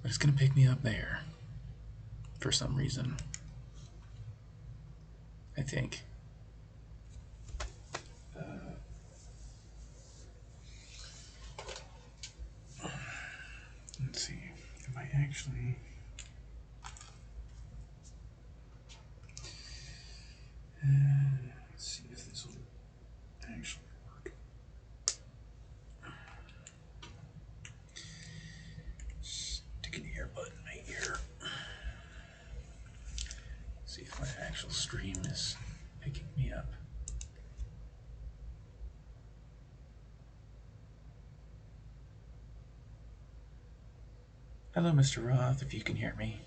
But it's going to pick me up there for some reason, I think. Let's see if I actually... let's see if this will actually work. Stick an earbud in my ear. See if my actual stream is picking me up. Hello, Mr. Roth, if you can hear me.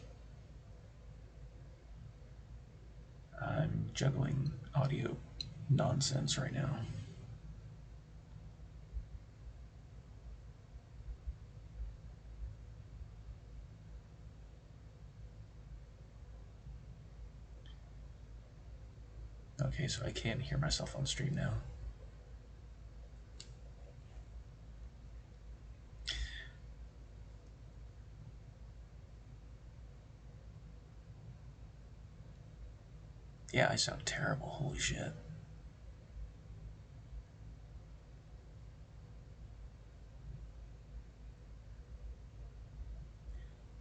I'm juggling audio nonsense right now. Okay, so I can't hear myself on stream now. Yeah, I sound terrible, holy shit.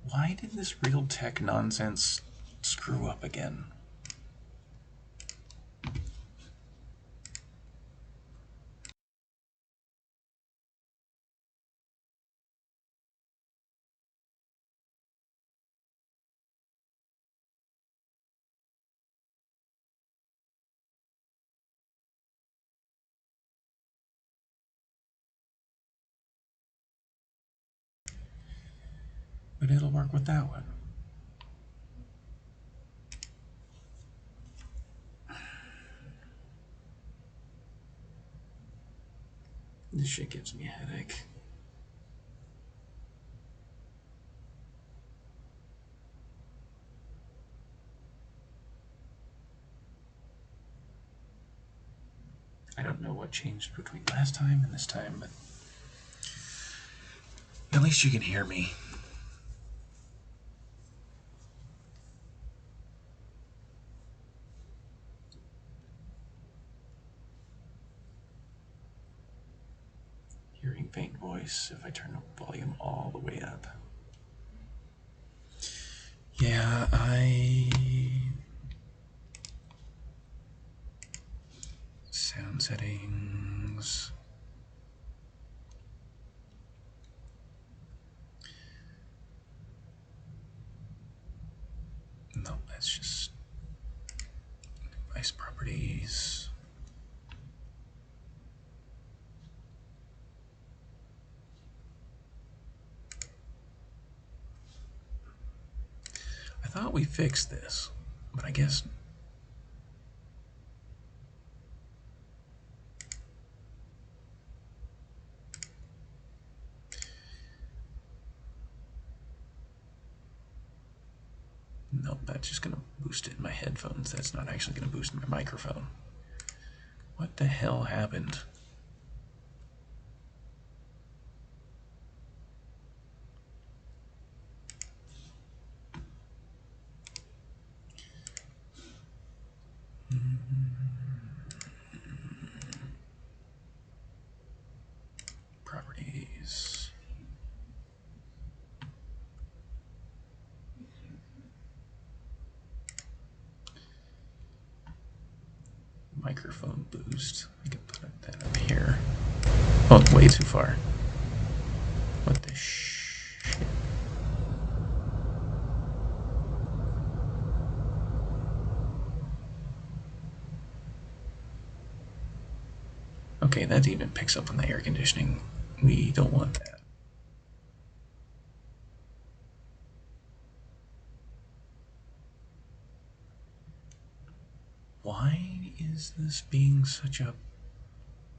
Why did this real tech nonsense screw up again? But it'll work with that one. This shit gives me a headache. I don't know what changed between last time and this time, but at least you can hear me. Hearing faint voice if I turn the volume all the way up. Yeah, sound settings. No, that's just device properties. I thought we fixed this, but I guess nope, that's just gonna boost it in my headphones. That's not actually gonna boost my microphone. What the hell happened? Properties. Microphone boost. I can put that up here. Oh, way too far. What the shit? Okay, that even picks up on the air conditioning. We don't want that. Why is this being such a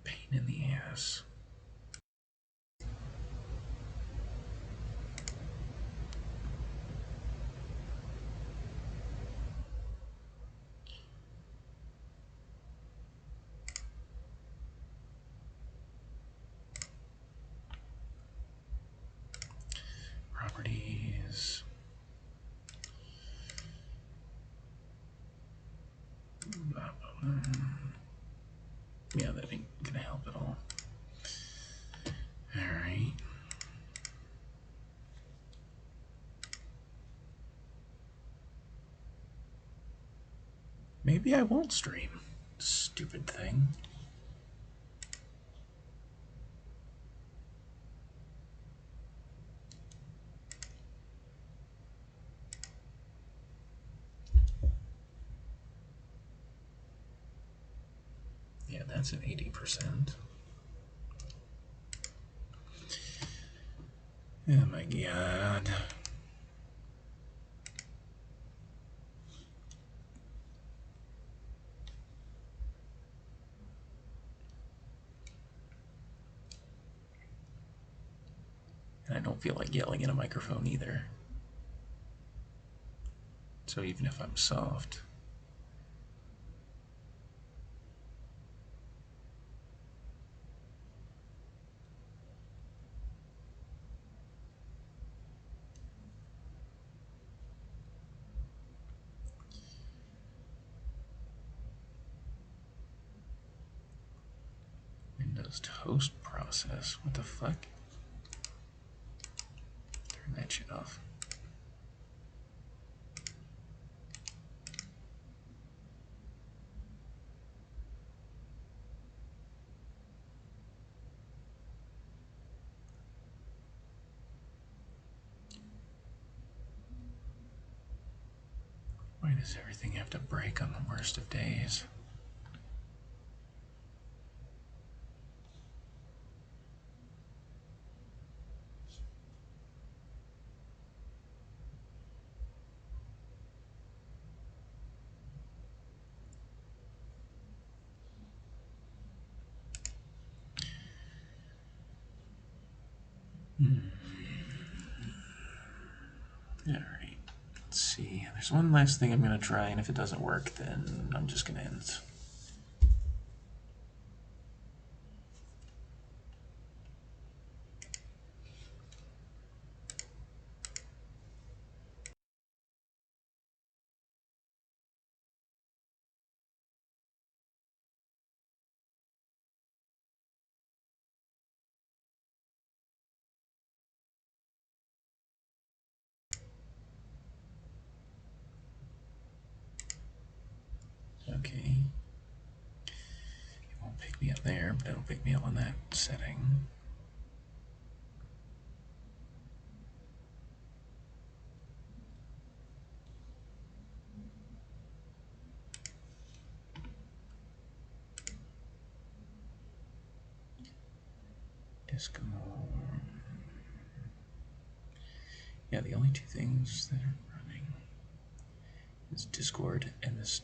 pain in the ass? Properties. Yeah, that ain't gonna help at all. Alright. Maybe I won't stream. Stupid thing. Yeah, that's an 80%. Oh my god. And I don't feel like yelling in a microphone either. So even if I'm soft. Windows toast process. What the fuck? Turn that shit off. Why does everything have to break on the worst of days? Alright, let's see. There's one last thing I'm going to try, and if it doesn't work, then I'm just going to end. Okay. It won't pick me up there, but it'll pick me up on that setting. Discord. Yeah, the only two things that are running is Discord and this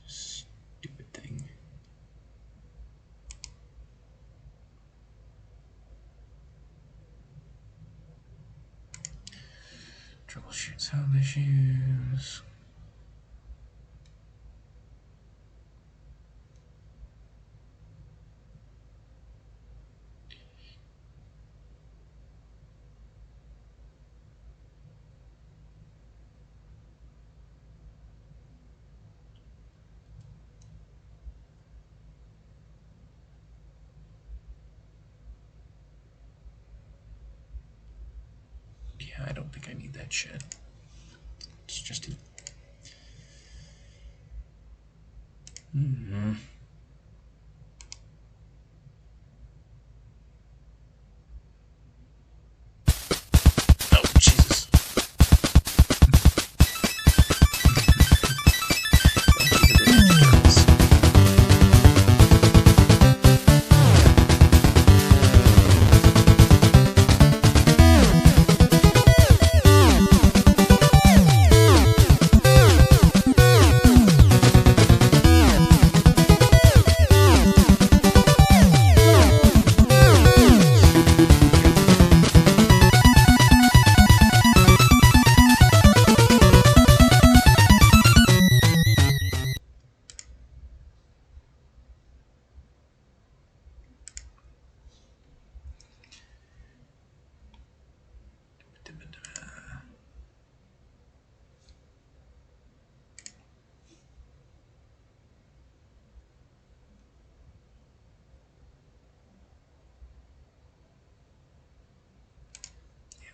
stupid thing. Troubleshoot sound issues. Yeah, I don't think I need that shit. It's just a... Oh, Jesus.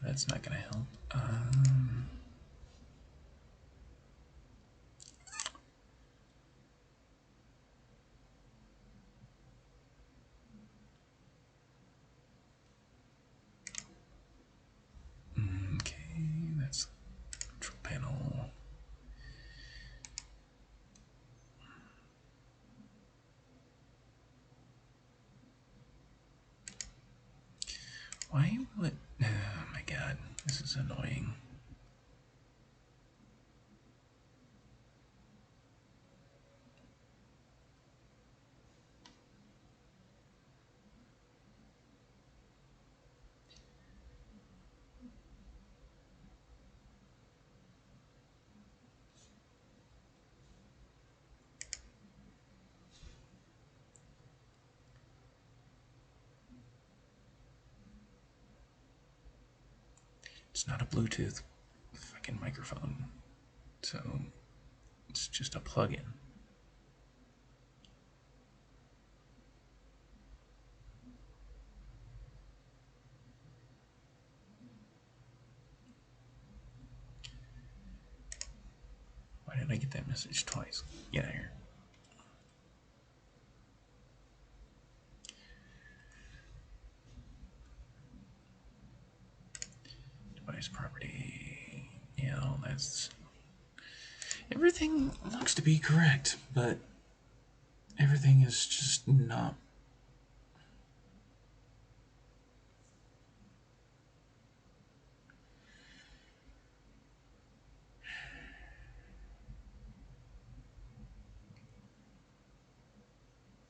That's not gonna help. Okay, that's control panel. Why will it? Oh my god, this is annoying. It's not a Bluetooth fucking microphone, so it's just a plug-in. Why did I get that message twice? Get out of here. Device property. Yeah, that's. Everything looks to be correct, but everything is just not.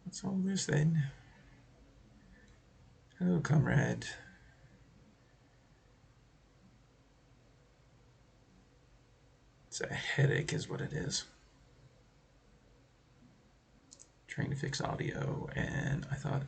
What's all this then? Hello, comrade. It's a headache, is what it is. Trying to fix audio, and I thought.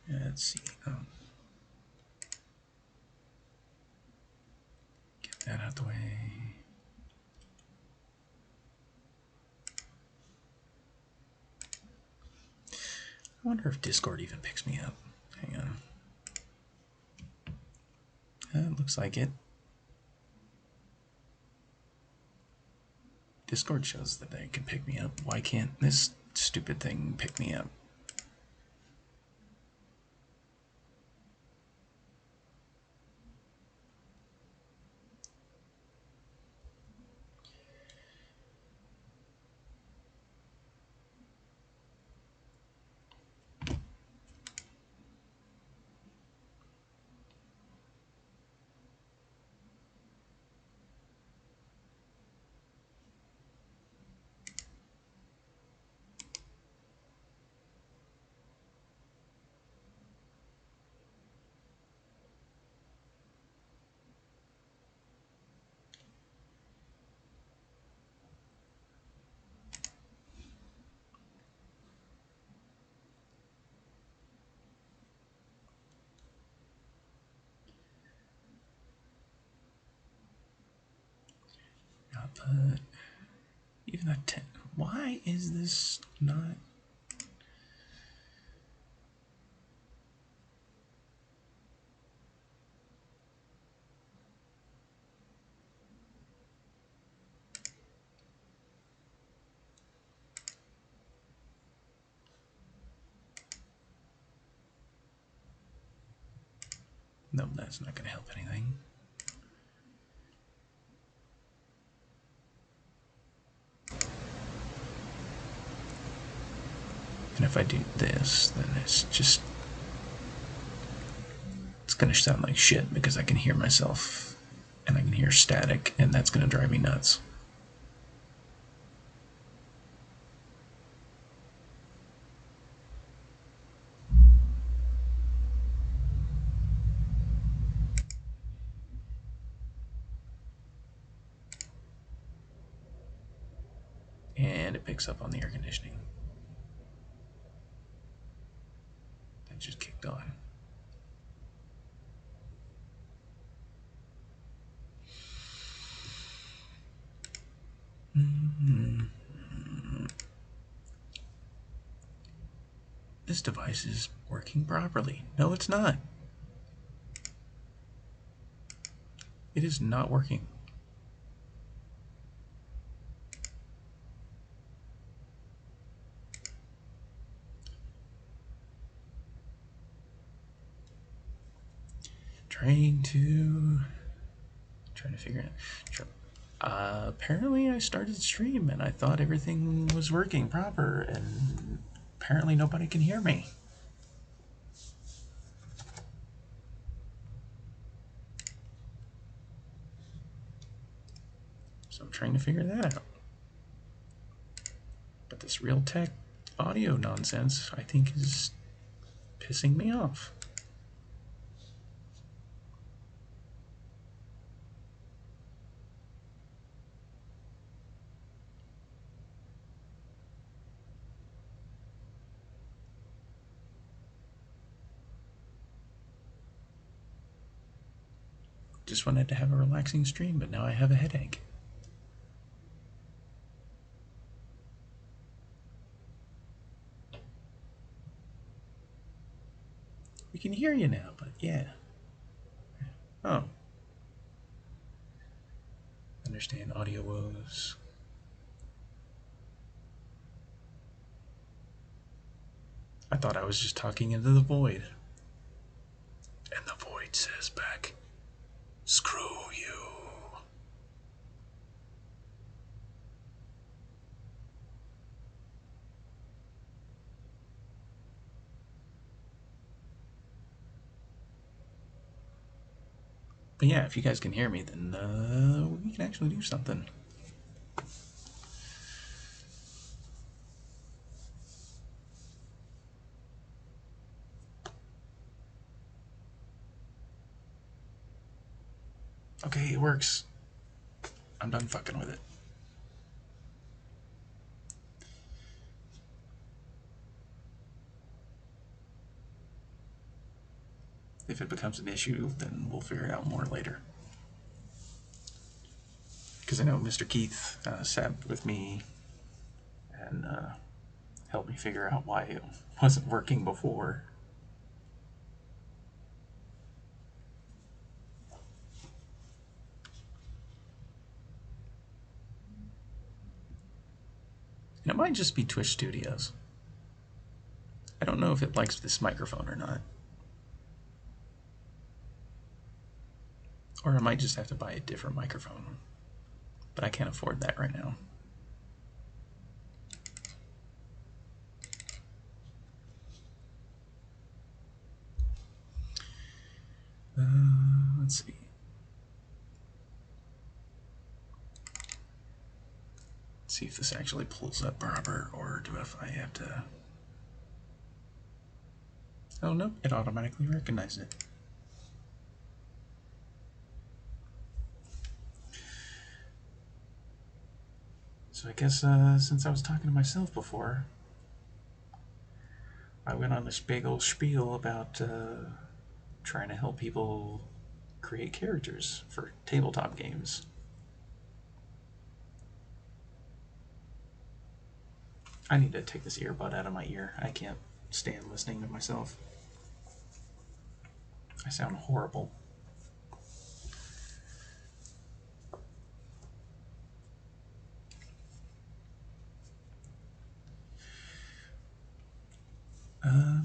Let's see. Get that out the way. I wonder if Discord even picks me up. Hang on. It looks like it. Discord shows that they can pick me up. Why can't this stupid thing pick me up? Output. Even a 10. Why is this not? No, that's not going to help anything. And if I do this, then it's just. It's going to sound like shit because I can hear myself and I can hear static, and that's going to drive me nuts. And it picks up on the air conditioning. It just kicked on. This device is working properly. No, it's not. It is not working. Trying to figure it out. Apparently I started stream and I thought everything was working proper, and apparently nobody can hear me. So I'm trying to figure that out. But this Realtek audio nonsense, I think, is pissing me off. Just wanted to have a relaxing stream, but now I have a headache. We can hear you now, but yeah. Oh. Understand audio woes. I thought I was just talking into the void. And the void says back, screw you. But yeah, if you guys can hear me, then we can actually do something. Okay, it works. I'm done fucking with it. If it becomes an issue, then we'll figure it out more later. Because I know Mr. Keith sat with me and helped me figure out why it wasn't working before. And it might just be Twitch Studios. I don't know if it likes this microphone or not. Or I might just have to buy a different microphone. But I can't afford that right now. Let's see. Let's see if this actually pulls up proper, or do I have to... Oh, no, it automatically recognized it. So I guess since I was talking to myself before, I went on this big old spiel about trying to help people create characters for tabletop games. I need to take this earbud out of my ear. I can't stand listening to myself. I sound horrible.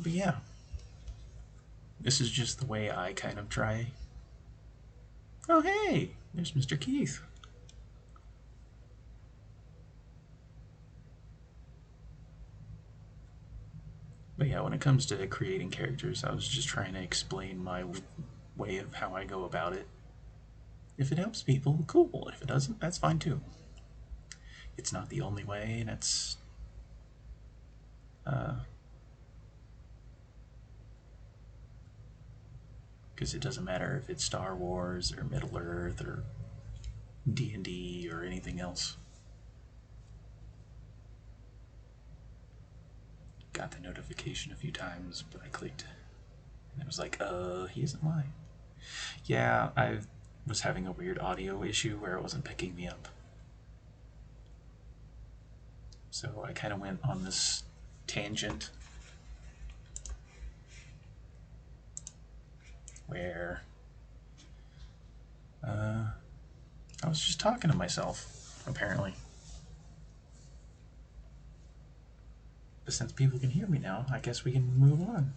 But yeah, this is just the way I kind of try. Oh, hey, there's Mr. Keith. But yeah, when it comes to creating characters, I was just trying to explain my way of how I go about it. If it helps people, cool. If it doesn't, that's fine too. It's not the only way, and it's because it doesn't matter if it's Star Wars or Middle Earth or D&D or anything else. Got the notification a few times, but I clicked And it was like, he isn't lying. Yeah, I was having a weird audio issue where it wasn't picking me up. So I kind of went on this tangent where I was just talking to myself, apparently. But since people can hear me now, I guess we can move on.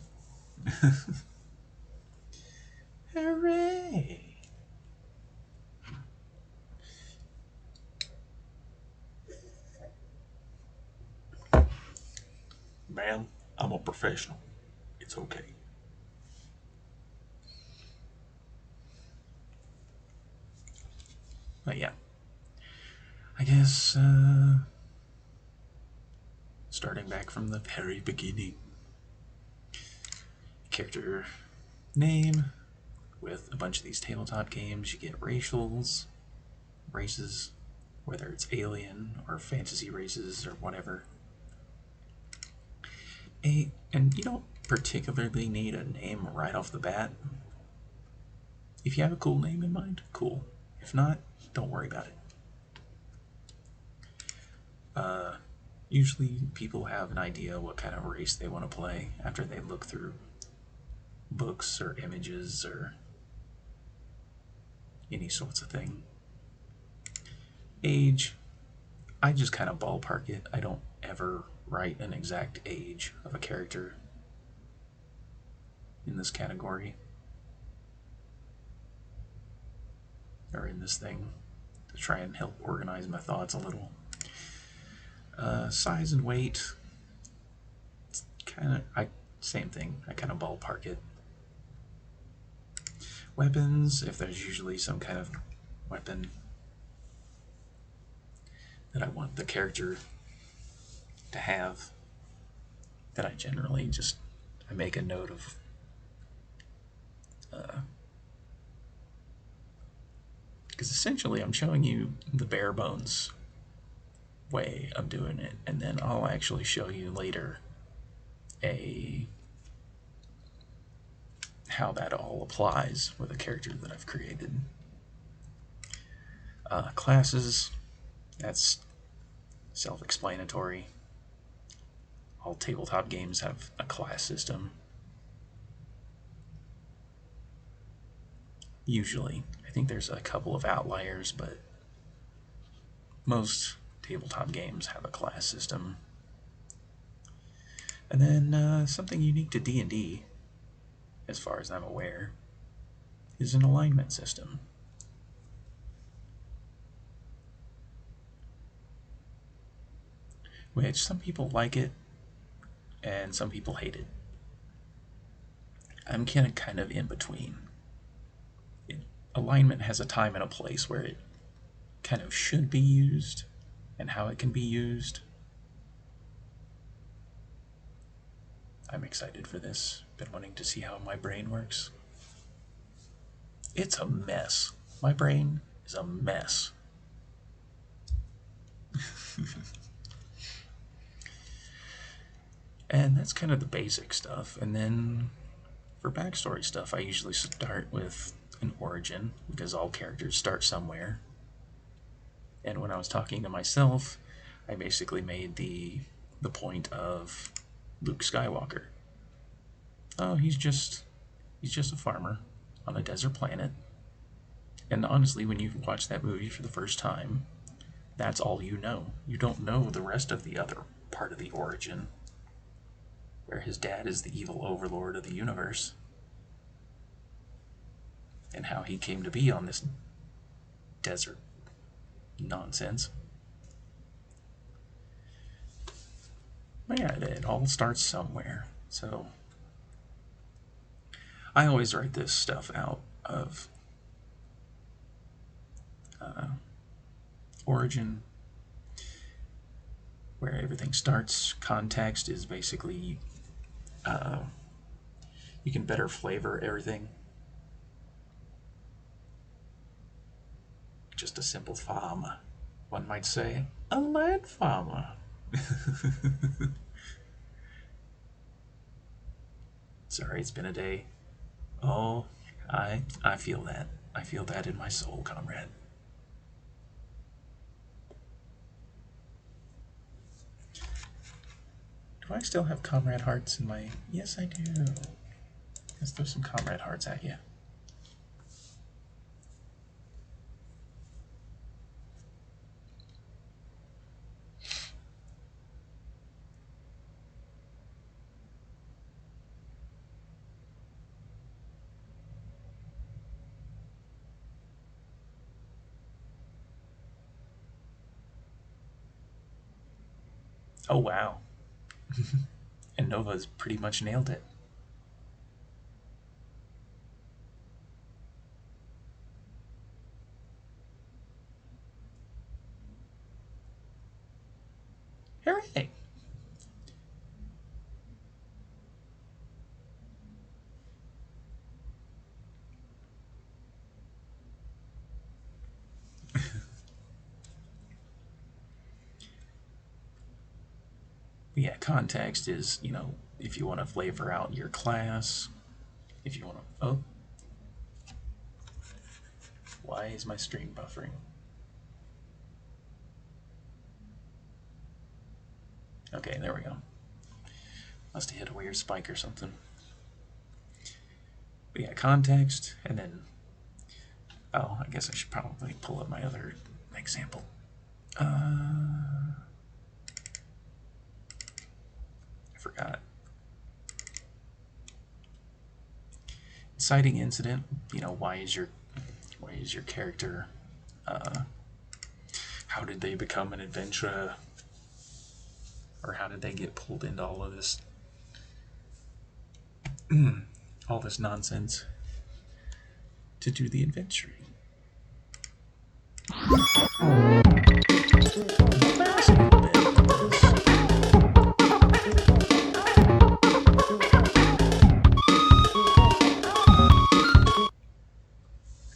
Hooray! Ma'am, I'm a professional. It's okay. But yeah, I guess starting back from the very beginning. Character name. With a bunch of these tabletop games, you get racials, races, whether it's alien or fantasy races or whatever. And you don't particularly need a name right off the bat. If you have a cool name in mind, cool. If not, don't worry about it. Usually people have an idea what kind of race they want to play after they look through books or images or any sorts of thing. Age, I just kind of ballpark it. I don't ever write an exact age of a character in this category or in this thing to try and help organize my thoughts a little. Size and weight, it's same thing. I kind of ballpark it. Weapons, if there's usually some kind of weapon that I want the character to have, that I generally just I make a note of. Because essentially I'm showing you the bare bones way of doing it, and then I'll actually show you later how that all applies with a character that I've created. Classes, that's self-explanatory. All tabletop games have a class system. Usually. I think there's a couple of outliers, but most tabletop games have a class system. And then something unique to D&D, as far as I'm aware, is an alignment system. Which some people like it, and some people hate it. I'm kind of in between. Alignment has a time and a place where it kind of should be used, and how it can be used. I'm excited for this. Been wanting to see how my brain works. It's a mess. My brain is a mess. And that's kind of the basic stuff. And then for backstory stuff, I usually start with an origin, because all characters start somewhere. And when I was talking to myself, I basically made the point of Luke Skywalker. Oh, he's just a farmer on a desert planet. And honestly, when you watch that movie for the first time, that's all you know. You don't know the rest of the other part of the origin, where his dad is the evil overlord of the universe, and how he came to be on this desert nonsense. But yeah, it all starts somewhere. So I always write this stuff out of origin, where everything starts. Context is basically you can better flavor everything. Just a simple farmer. One might say, a land farmer. Sorry, it's been a day. Oh, I feel that. I feel that in my soul, comrade. Do I still have comrade hearts in my... Yes, I do. Let's throw some comrade hearts at you. Oh, wow. And Nova's pretty much nailed it. Hooray! Yeah, context is, if you want to flavor out your class, if you want to... Oh, why is my stream buffering? Okay, there we go. Must have hit a weird spike or something. But yeah, context, and then... Oh, I guess I should probably pull up my other example. I forgot. Inciting incident. Why is your character? How did they become an adventurer? Or how did they get pulled into all of this? All this nonsense to do the adventuring.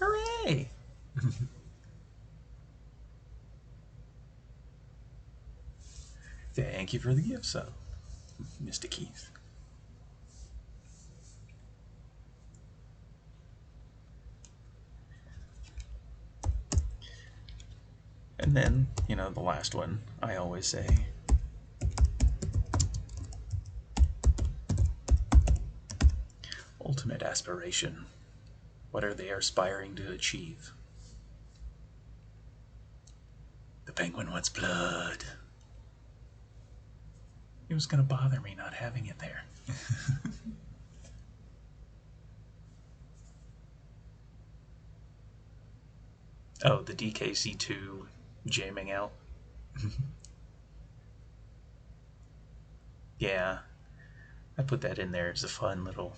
Hooray! Thank you for the gift sub, Mr. Keith. And then, the last one, I always say, ultimate aspiration. What are they aspiring to achieve? The penguin wants blood. It was going to bother me not having it there. Oh, the DKC2 jamming out. Yeah, I put that in there as a fun little...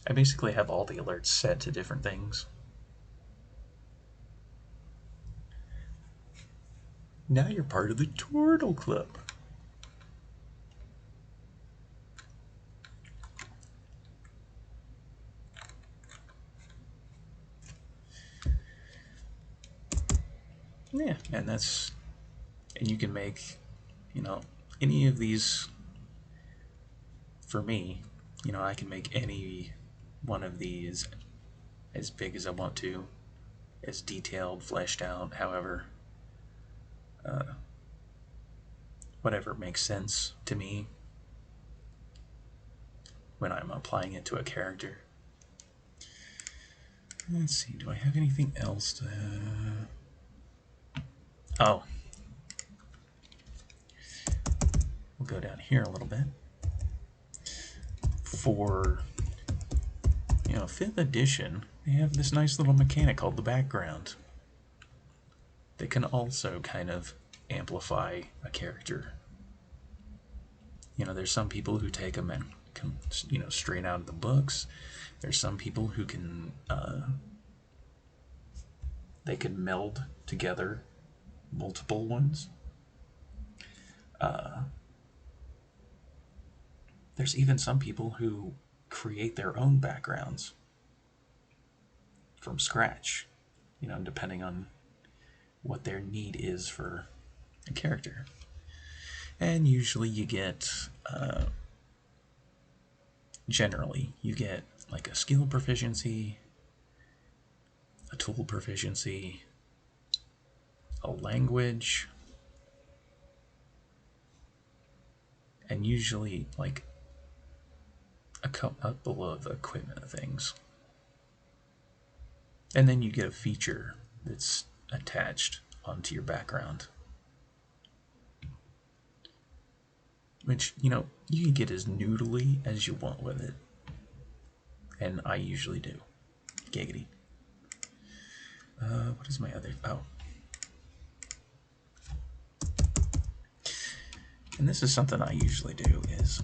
I basically have all the alerts set to different things. Now you're part of the Turtle Club. Yeah, and you can make, any of these, for me, I can make any one of these as big as I want to, as detailed, fleshed out, however, whatever makes sense to me when I'm applying it to a character. Let's see, do I have anything else to... Oh. We'll go down here a little bit. For, 5th edition, they have this nice little mechanic called the background that can also kind of amplify a character. There's some people who take them and straight out of the books. There's some people who can they can meld together multiple ones. There's even some people who create their own backgrounds from scratch, depending on what their need is for a character. And usually you get generally, you get like a skill proficiency, a tool proficiency, a language, and usually like a couple of equipment things. And then you get a feature that's attached onto your background. Which, you know, you can get as noodly as you want with it. And I usually do. Giggity. What is my other... Oh. And this is something I usually do, is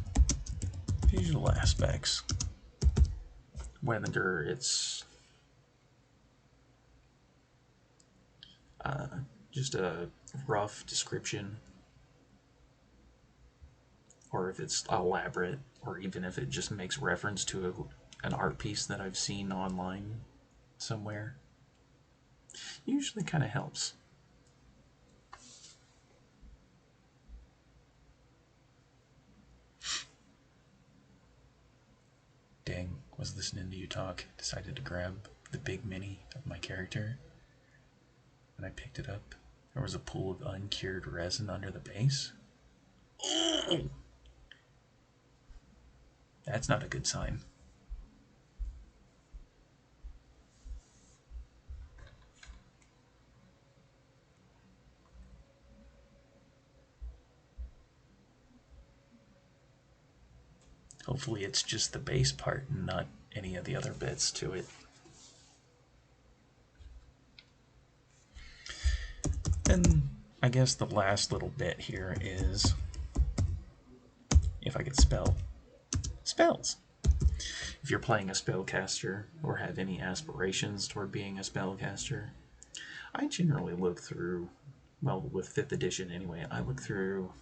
visual aspects. Whether it's just a rough description, or if it's elaborate, or even if it just makes reference to an art piece that I've seen online somewhere, usually kind of helps. Dang, was listening to you talk, decided to grab the big mini of my character. When I picked it up, there was a pool of uncured resin under the base. Oh! That's not a good sign. Hopefully it's just the base part and not any of the other bits to it. And I guess the last little bit here is, if I could spell, spells. If you're playing a spellcaster or have any aspirations toward being a spellcaster, I generally look through, well, with 5th edition anyway, I look through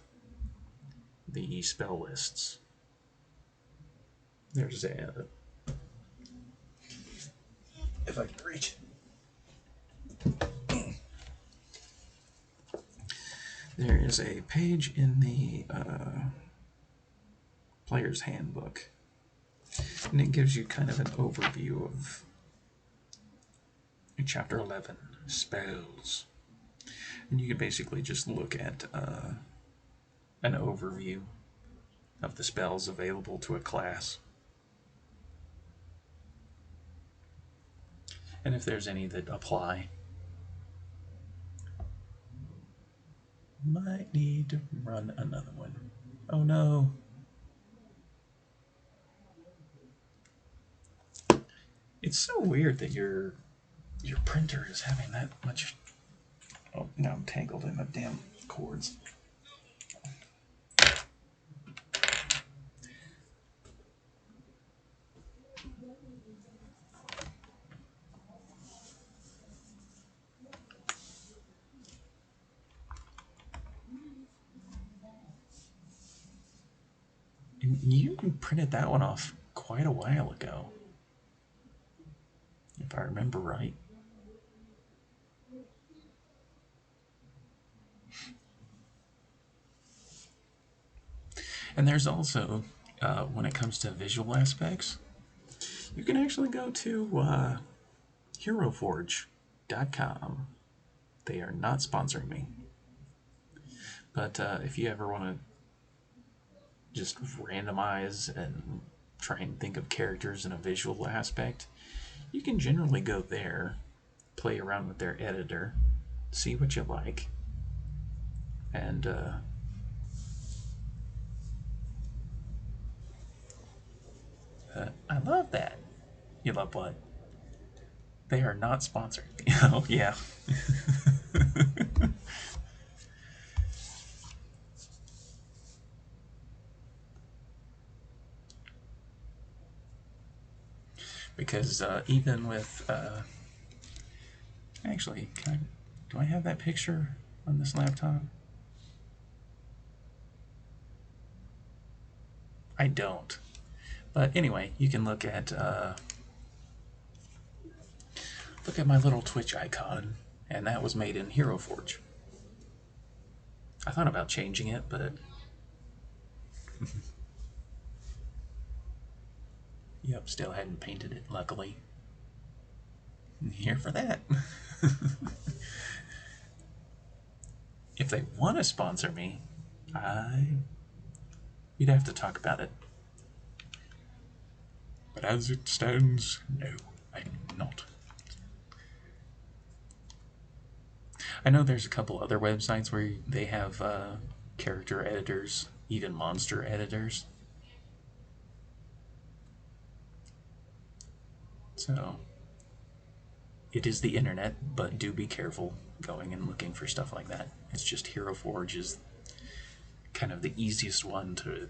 the spell lists. There's a... if I can reach it. There is a page in the player's handbook, and it gives you kind of an overview of Chapter 11, Spells. And you can basically just look at an overview of the spells available to a class. And if there's any that apply. Might need to run another one. Oh no. It's so weird that your printer is having that much... Oh, now I'm tangled in the damn cords. And you printed that one off quite a while ago, if I remember right. And there's also, when it comes to visual aspects, you can actually go to HeroForge.com. They are not sponsoring me. But if you ever want to just randomize and try and think of characters in a visual aspect, you can generally go there, play around with their editor, see what you like, and I love that. You love what? They are not sponsored. Oh, yeah. Because even with... actually, do I have that picture on this laptop? I don't. But anyway, you can look at my little Twitch icon, and that was made in HeroForge. I thought about changing it, but Yep, still hadn't painted it, luckily. I'm here for that. If they want to sponsor me, we'd have to talk about it. But as it stands, no, I'm not. I know there's a couple other websites where they have character editors, even monster editors. So, it is the internet, but do be careful going and looking for stuff like that. It's just Hero Forge is kind of the easiest one to,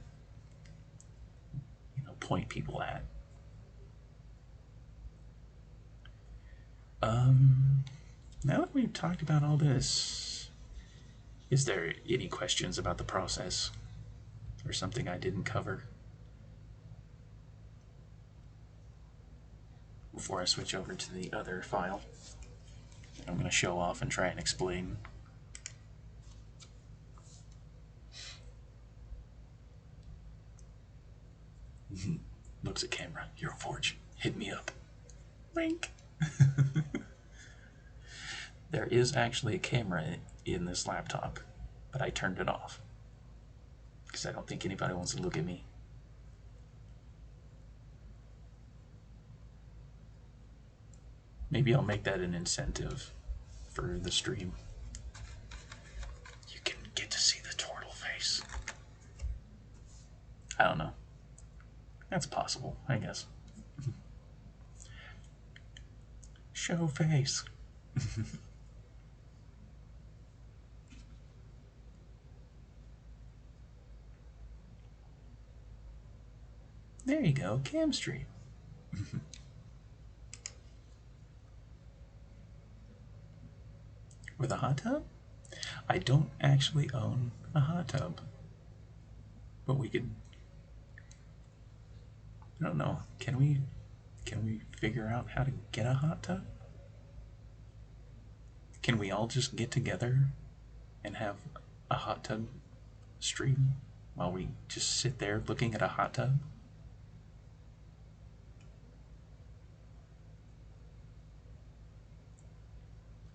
point people at. Now that we've talked about all this, is there any questions about the process or something I didn't cover before I switch over to the other file that I'm going to show off and try and explain? Looks at camera. Hero Forge, hit me up. Wink. There is actually a camera in this laptop, but I turned it off because I don't think anybody wants to look at me. Maybe I'll make that an incentive for the stream. You can get to see the turtle face. I don't know. That's possible, I guess. Show face. There you go, cam stream. With a hot tub? I don't actually own a hot tub, but we could. I don't know. Can we figure out how to get a hot tub? Can we all just get together and have a hot tub stream while we just sit there looking at a hot tub?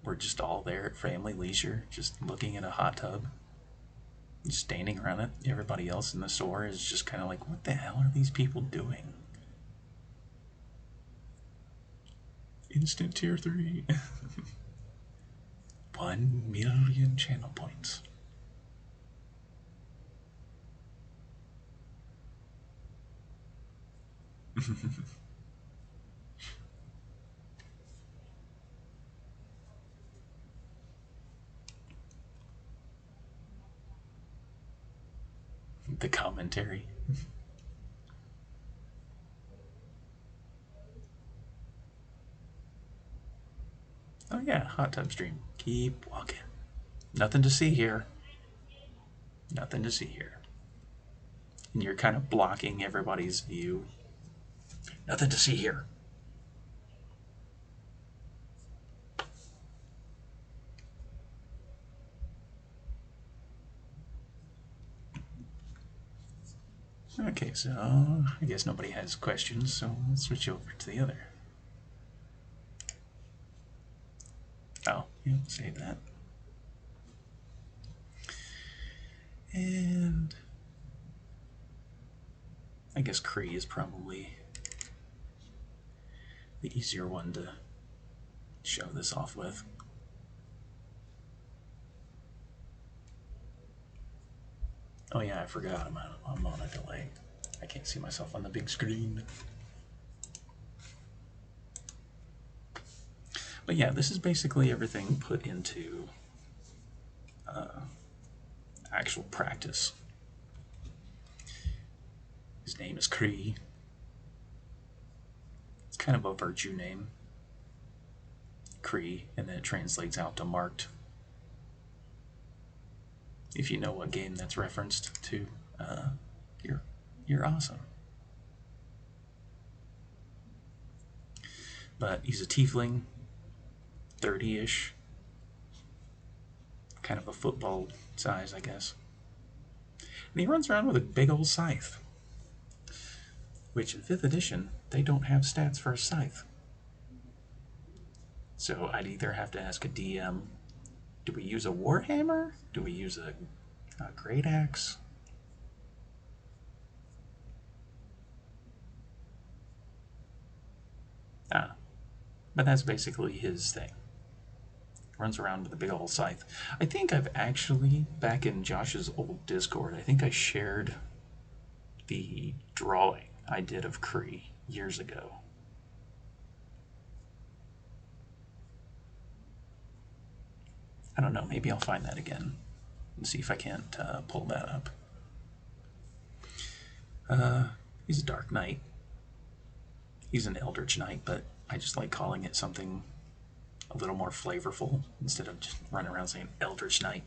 We're just all there at family leisure, just looking at a hot tub, standing around it. Everybody else in the store is just kind of like, what the hell are these people doing? Instant tier 3. 1 million channel points. The commentary. Oh yeah, hot tub stream. Keep walking. Nothing to see here. Nothing to see here. And you're kind of blocking everybody's view. Nothing to see here. Okay, so I guess nobody has questions, so let's switch over to the other. Oh, yeah, save that. And I guess Cree is probably the easier one to show this off with. Oh yeah, I forgot I'm on a delay. I can't see myself on the big screen. But yeah, this is basically everything put into actual practice. His name is Cree. It's kind of a virtue name. Cree, and then it translates out to marked. If you know what game that's referenced to, you're awesome. But he's a tiefling, 30-ish, kind of a football size, I guess. And he runs around with a big old scythe, which in 5th edition, they don't have stats for a scythe. So I'd either have to ask a DM, do we use a warhammer? Do we use a great axe? But that's basically his thing. Runs around with a big old scythe. I think I've actually, back in Josh's old Discord, I think I shared the drawing I did of Kree years ago. I don't know, maybe I'll find that again and see if I can't pull that up. He's a Dark Knight. He's an Eldritch Knight, but I just like calling it something a little more flavorful instead of just running around saying Eldritch Knight.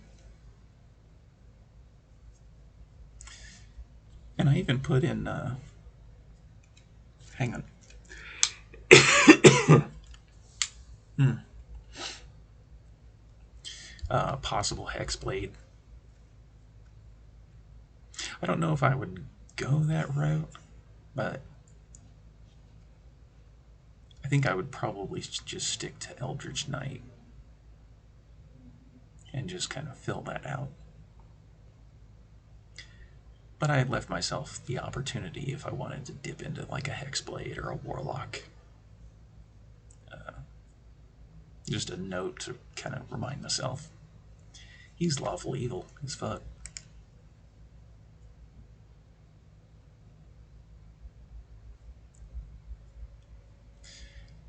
And I even put in, hang on. Possible Hexblade. I don't know if I would go that route, but I think I would probably just stick to Eldritch Knight and just kind of fill that out. But I had left myself the opportunity if I wanted to dip into like a Hexblade or a Warlock. Just a note to kind of remind myself. He's lawful evil as fuck.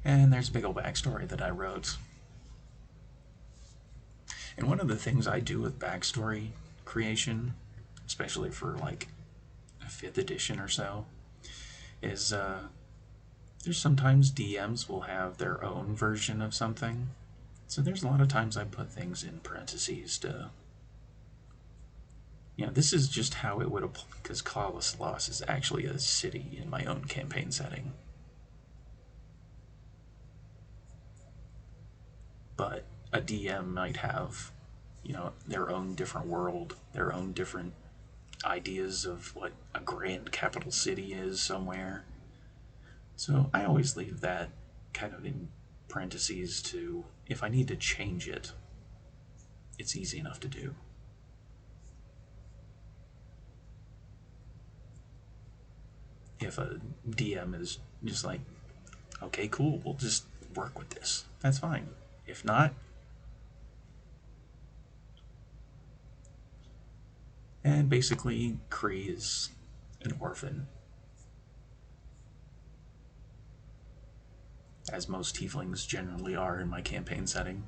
And there's a big old backstory that I wrote. And one of the things I do with backstory creation, especially for like a 5th edition or so, is there's sometimes DMs will have their own version of something. So there's a lot of times I put things in parentheses to, you know, this is just how it would apply, because Clawless Loss is actually a city in my own campaign setting. But a DM might have, you know, their own different world, their own different ideas of what a grand capital city is somewhere. So I always leave that kind of in parentheses to, if I need to change it, it's easy enough to do. If a DM is just like, okay, cool, we'll just work with this, that's fine. If not, and basically Kree is an orphan, as most tieflings generally are in my campaign setting.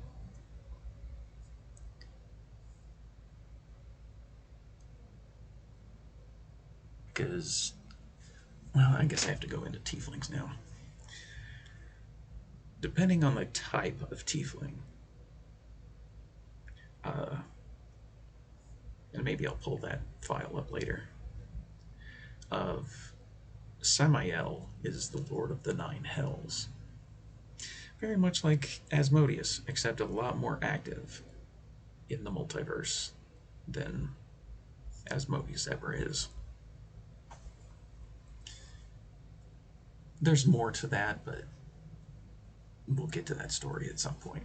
Because, well, I guess I have to go into tieflings now. Depending on the type of tiefling, and maybe I'll pull that file up later, of Samael is the Lord of the Nine Hells. Very much like Asmodeus, except a lot more active in the multiverse than Asmodeus ever is. There's more to that, but we'll get to that story at some point.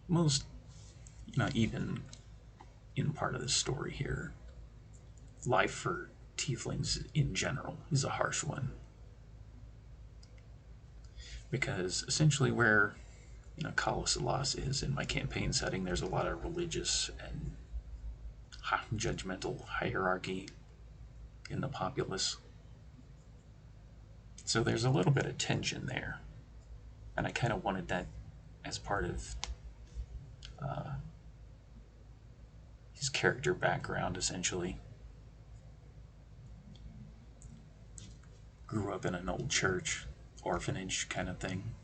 Most, even in part of the story here, life for tieflings in general is a harsh one. Because essentially where, Kalasalas is in my campaign setting, there's a lot of religious and judgmental hierarchy in the populace. So there's a little bit of tension there. And I kind of wanted that as part of his character background, essentially. Grew up in an old church, orphanage kind of thing.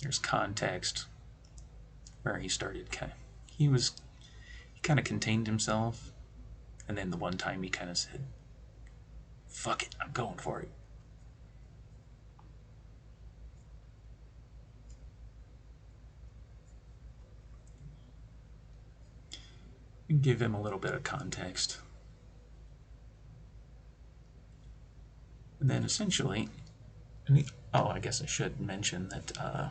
There's context where he started he kind of contained himself, and then the one time he kind of said, fuck it, I'm going for it. give him a little bit of context. And then essentially, oh, I guess I should mention that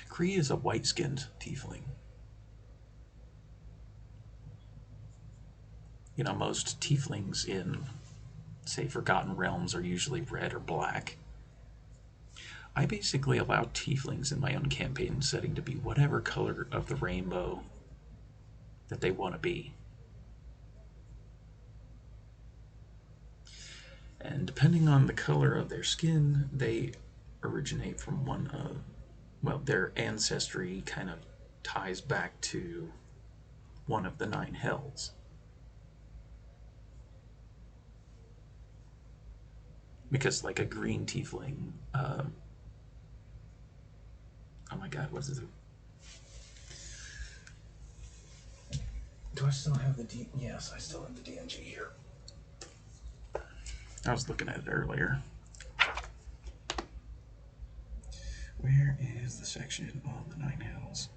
Kree is a white-skinned tiefling. You know, most tieflings in, say, Forgotten Realms are usually red or black. I basically allow tieflings in my own campaign setting to be whatever color of the rainbow that they want to be. And depending on the color of their skin, they originate from one of, well, their ancestry kind of ties back to one of the 9 hells. Because, like, a green tiefling, oh my god, what is it? Do I still have the Yes, I still have the DMG here. I was looking at it earlier. Where is the section on the 9 hells?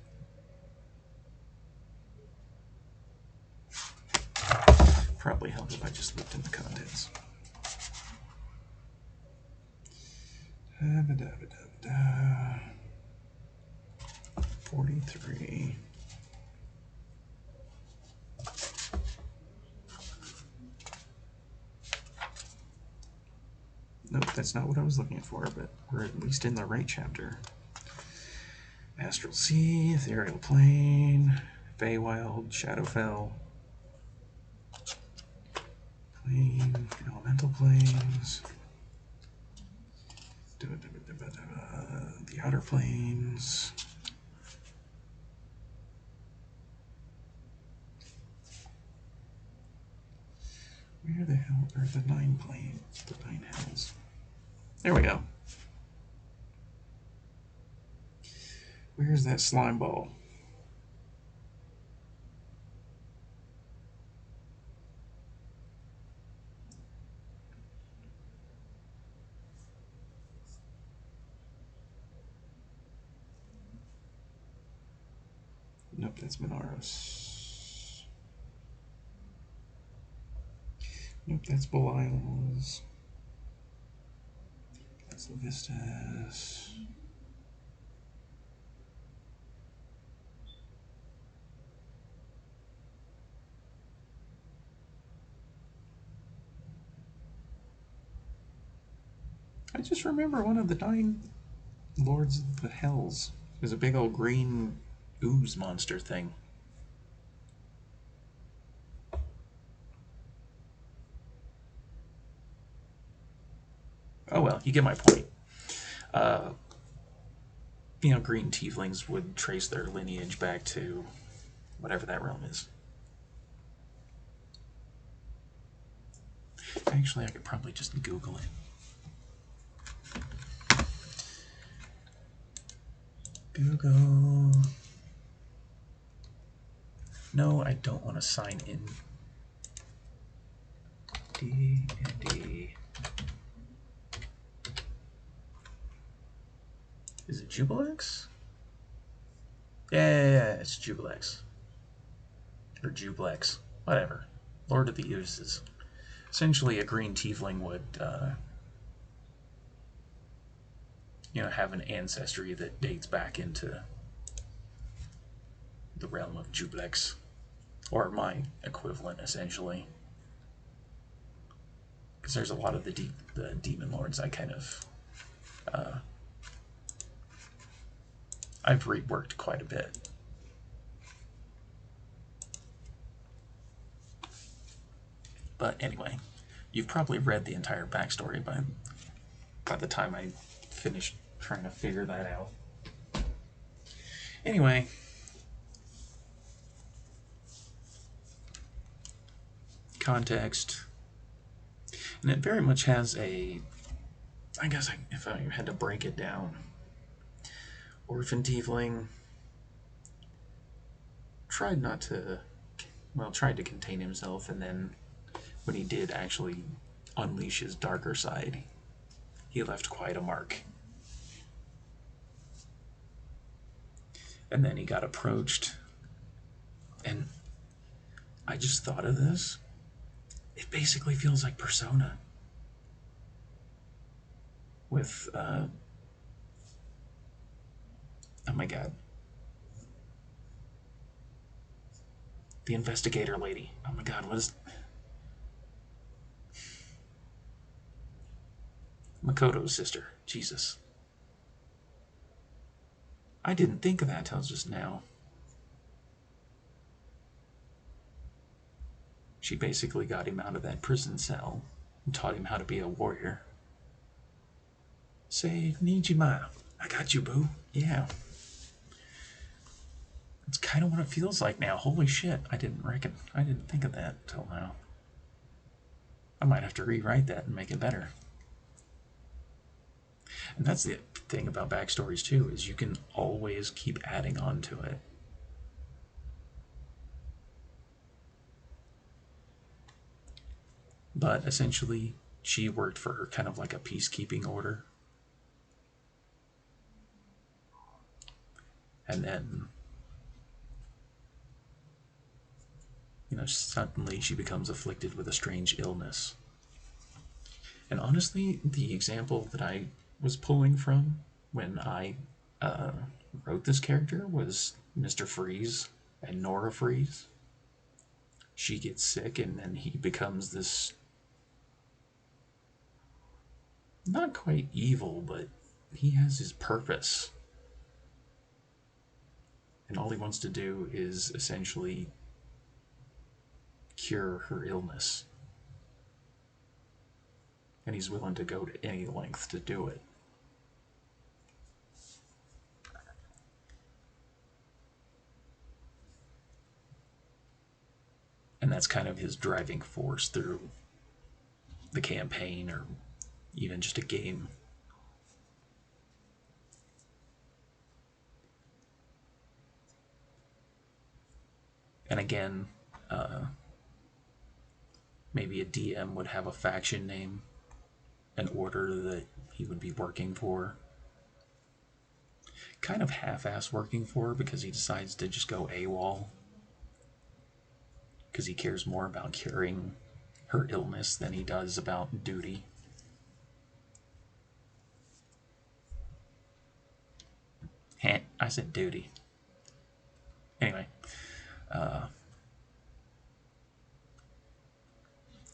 Probably help if I just looked in the contents. 43. Nope, that's not what I was looking for, but we're at least in the right chapter. Astral Sea, Ethereal Plane, Feywild, Shadowfell, Plane, Elemental Planes, the Outer Planes. Where the hell are the 9 planes? The 9 hells. There we go. Where's that slime ball? Nope, that's Minaros. Nope, that's Belial's. That's Levistus. I just remember one of the 9 Lords of the Hells is a big old green ooze monster thing. Oh well, you get my point. You know, green tieflings would trace their lineage back to whatever that realm is. Actually, I could probably just Google it. Google. No, I don't want to sign in. D&D. Is it Jubilex? Yeah, it's Jubilex. Or Jublex. Whatever. Lord of the Oozes. Essentially, a green tiefling would, you know, have an ancestry that dates back into the realm of Jublex. Or my equivalent, essentially. Because there's a lot of the demon lords I kind of... I've reworked quite a bit. But anyway, you've probably read the entire backstory by the time I finished trying to figure that out. Anyway, context. And it very much has a, I guess if I had to break it down, orphan tiefling tried to contain himself, and then when he did actually unleash his darker side, he left quite a mark. And then he got approached And I just thought of this. It basically feels like Persona with, oh my god, the investigator lady. Oh my god, what is. Makoto's sister. Jesus. I didn't think of that till just now. She basically got him out of that prison cell and taught him how to be a warrior. Say, Nijima, I got you, boo. Yeah. It's kind of what it feels like now. Holy shit, I didn't think of that till now. I might have to rewrite that and make it better. And that's the thing about backstories too, is you can always keep adding on to it. But essentially, she worked for her kind of like a peacekeeping order. And then, suddenly she becomes afflicted with a strange illness. And honestly, the example that I was pulling from when I wrote this character was Mr. Freeze and Nora Freeze. She gets sick, and then he becomes this not quite evil, but he has his purpose. And all he wants to do is essentially cure her illness. And he's willing to go to any length to do it. And that's kind of his driving force through the campaign or even just a game. And again, maybe a DM would have a faction name, an order that he would be working for. Kind of half-ass working for, because he decides to just go AWOL. Because he cares more about curing her illness than he does about duty. I said duty. Anyway.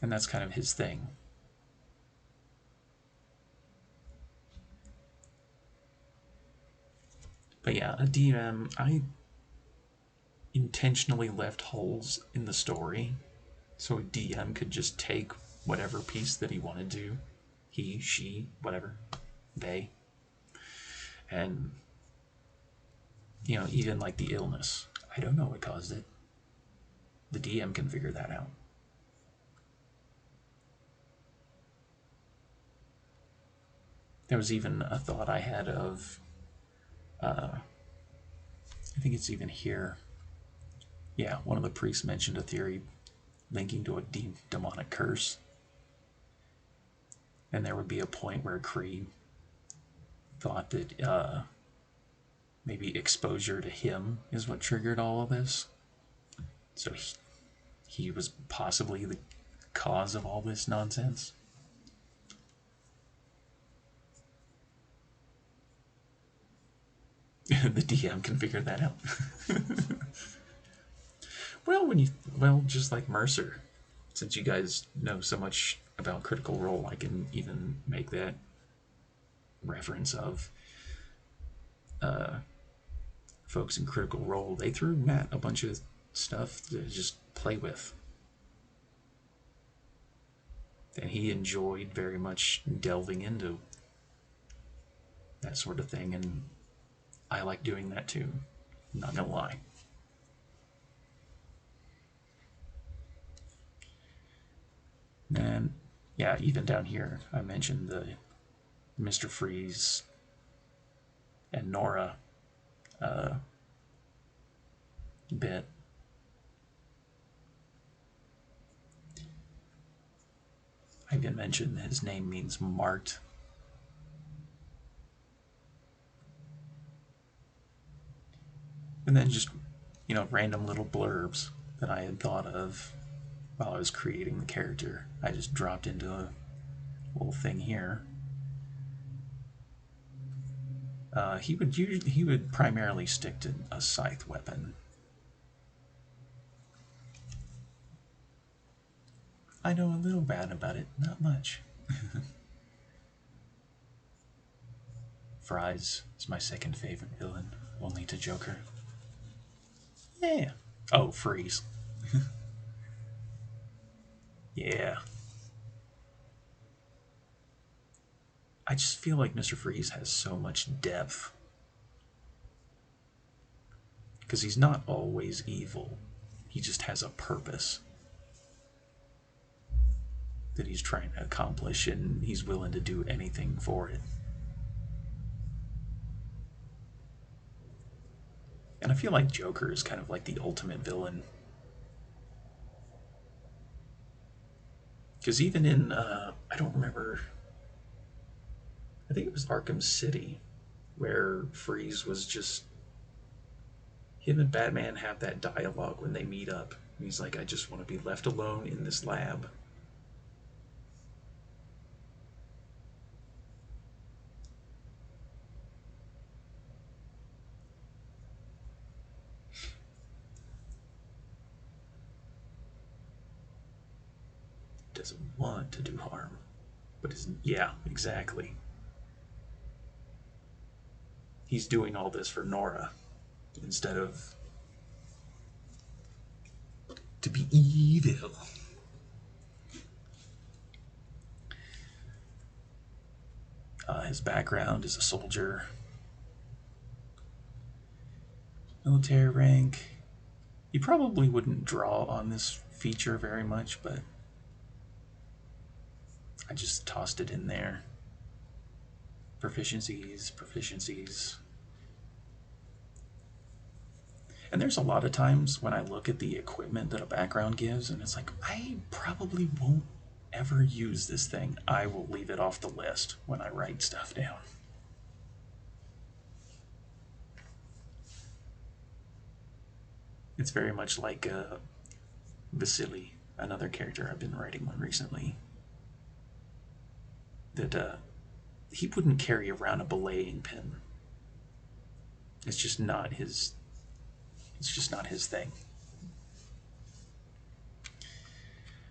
And that's kind of his thing. But yeah, a DM, I intentionally left holes in the story so a DM could just take whatever piece that he wanted to. He, she, whatever. They. And, even like the illness. I don't know what caused it. The DM can figure that out. There was even a thought I had of, I think it's even here. Yeah, one of the priests mentioned a theory linking to a demonic curse. And there would be a point where Kree thought that maybe exposure to him is what triggered all of this. So he was possibly the cause of all this nonsense. The DM can figure that out. Well, just like Mercer, since you guys know so much about Critical Role, I can even make that reference of folks in Critical Role. They threw Matt a bunch of stuff to just play with. And he enjoyed very much delving into that sort of thing, and I like doing that too. I'm not gonna lie. And yeah, even down here, I mentioned the Mr. Freeze and Nora bit. I even mentioned his name means Mart. And then just random little blurbs that I had thought of while I was creating the character. I just dropped into a little thing here. He would primarily stick to a scythe weapon. I know a little bad about it, not much. Fries is my second favorite villain, only to Joker. Yeah. Oh, Freeze. Yeah. I just feel like Mr. Freeze has so much depth. Because he's not always evil, he just has a purpose that he's trying to accomplish, and he's willing to do anything for it. And I feel like Joker is kind of like the ultimate villain. Because even in, I don't remember, I think it was Arkham City, where Freeze was just, him and Batman have that dialogue when they meet up. And he's like, I just want to be left alone in this lab. Doesn't want to do harm, but isn't. Yeah, exactly. He's doing all this for Nora instead of to be evil. His background is a soldier, military rank. You probably wouldn't draw on this feature very much, but I just tossed it in there. Proficiencies, proficiencies. And there's a lot of times when I look at the equipment that a background gives, and it's like, I probably won't ever use this thing. I will leave it off the list when I write stuff down. It's very much like Vasily, another character I've been writing one recently. That he wouldn't carry around a belaying pin. It's just not his. It's just not his thing.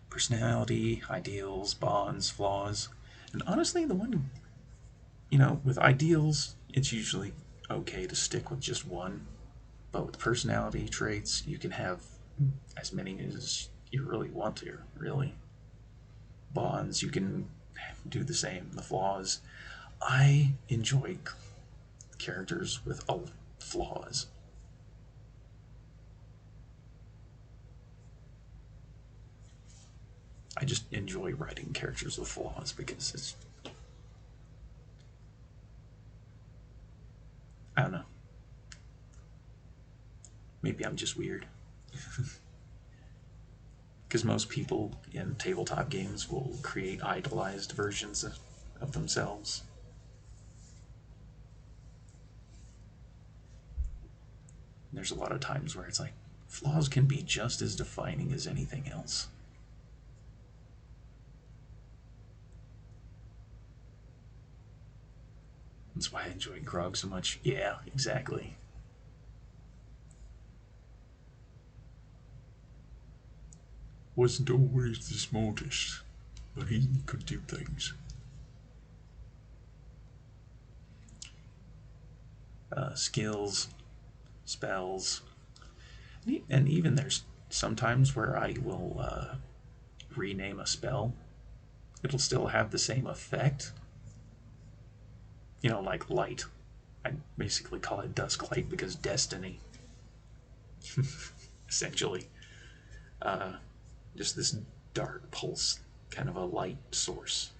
Personality, ideals, bonds, flaws, and honestly, the one, with ideals, it's usually okay to stick with just one. But with personality traits, you can have as many as you really want to, really. Bonds, you can do the same. The flaws, I enjoy characters with flaws. I just enjoy writing characters with flaws because it's. I don't know. Maybe I'm just weird. Because most people in tabletop games will create idolized versions of themselves. And there's a lot of times where it's like, flaws can be just as defining as anything else. That's why I enjoy Grog so much. Yeah, exactly. Wasn't always the smartest, but he could do things. Skills, spells, and even there's sometimes where I will rename a spell. It'll still have the same effect. Like light. I basically call it dusk light because destiny. Essentially. Just this dark pulse, kind of a light source.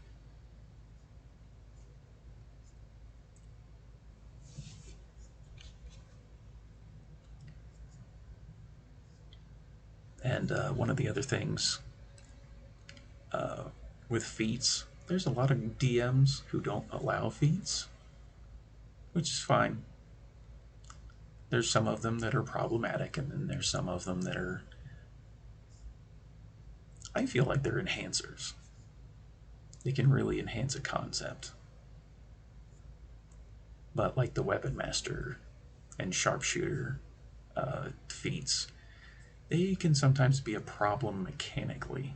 And one of the other things with feats, there's a lot of DMs who don't allow feats, which is fine. There's some of them that are problematic, and then there's some of them that are, I feel like they're enhancers. They can really enhance a concept. But like the Weapon Master and Sharpshooter feats, they can sometimes be a problem mechanically.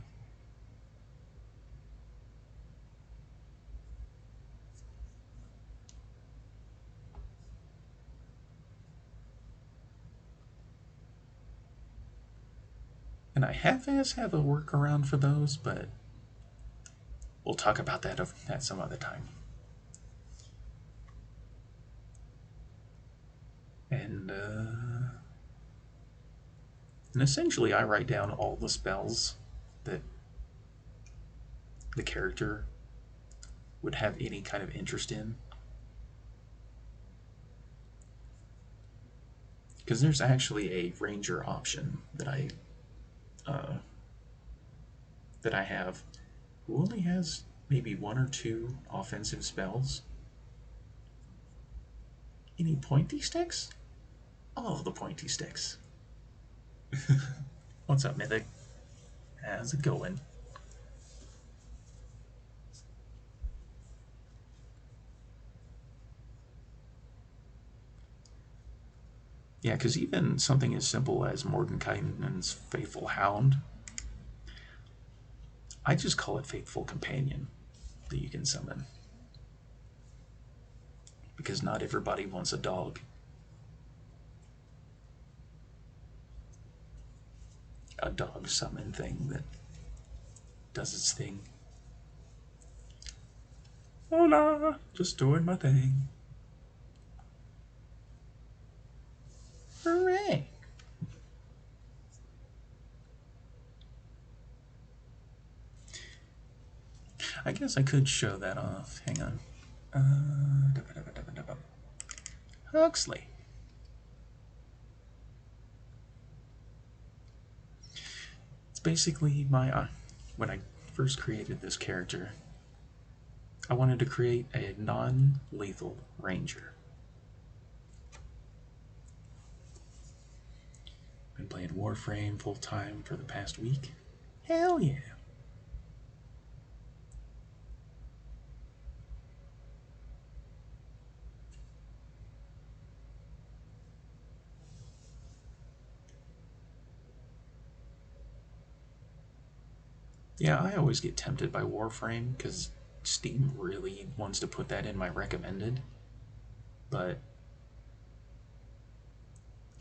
And I half-ass have a workaround for those, but we'll talk about that at some other time. And essentially, I write down all the spells that the character would have any kind of interest in. Because there's actually a ranger option that uh, I have, who only has maybe one or two offensive spells. Any pointy sticks? All of the pointy sticks. What's up, Mythic? How's it going? Yeah, because even something as simple as Mordenkainen's Faithful Hound, I just call it Faithful Companion that you can summon. Because not everybody wants a dog. A dog summon thing that does its thing. Hola! Just doing my thing. Hooray! I guess I could show that off. Hang on. Huxley. It's basically my when I first created this character, I wanted to create a non-lethal ranger. Been playing Warframe full time for the past week. Hell yeah! Yeah, I always get tempted by Warframe because Steam really wants to put that in my recommended. But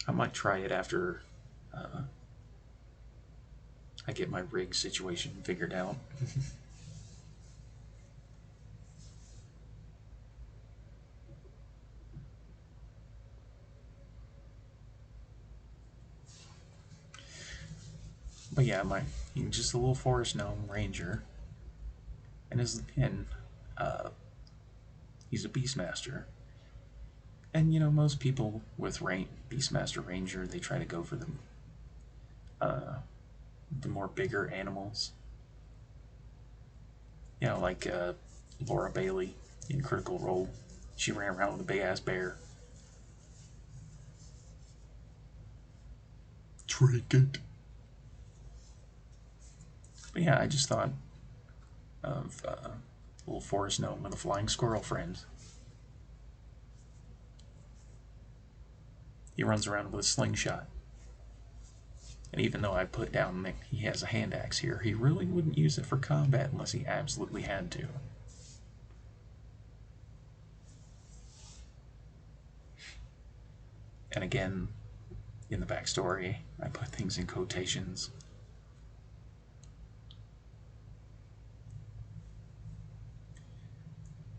I might try it after I get my rig situation figured out. But yeah, he's just a little forest gnome ranger, and he's a beastmaster. And most people with beastmaster ranger, they try to go for the more bigger animals. Like Laura Bailey in Critical Role, she ran around with a big ass bear. Trinket. But yeah, I just thought of a little forest gnome with a flying squirrel friend. He runs around with a slingshot. And even though I put down that he has a hand axe here, he really wouldn't use it for combat unless he absolutely had to. And again, in the backstory, I put things in quotations.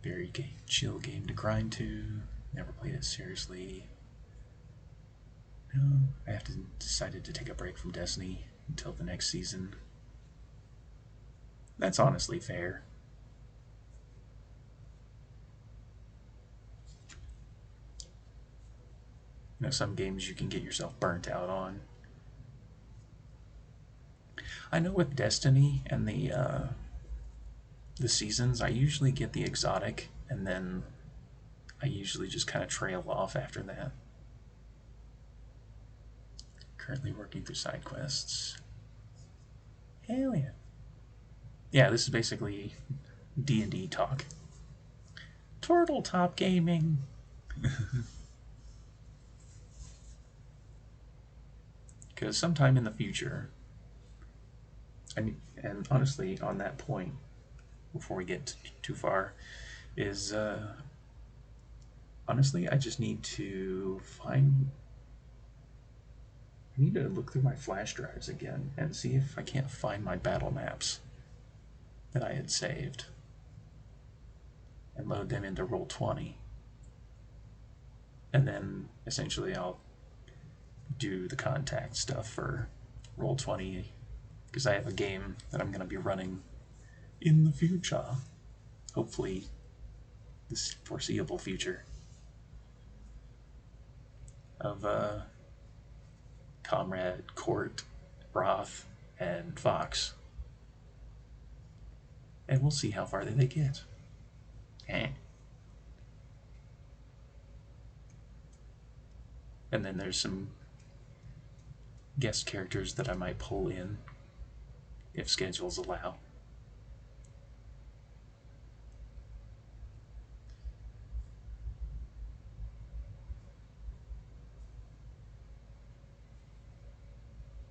Very chill game to grind to. Never played it seriously. No, I have to decided to take a break from Destiny until the next season. That's honestly fair. Some games you can get yourself burnt out on. I know with Destiny and the seasons, I usually get the exotic, and then I usually just kind of trail off after that. Currently working through side quests. Hell yeah. Yeah, this is basically D&D talk. Tortletop Gaming. Because sometime in the future, and honestly, on that point, before we get too far, is honestly, I just need to find. I need to look through my flash drives again and see if I can't find my battle maps that I had saved and load them into Roll20. And then essentially I'll do the contact stuff for Roll20 because I have a game that I'm going to be running in the future. Hopefully, this foreseeable future of Comrade, Court, Roth, and Fox. And we'll see how far they get. And then there's some guest characters that I might pull in if schedules allow.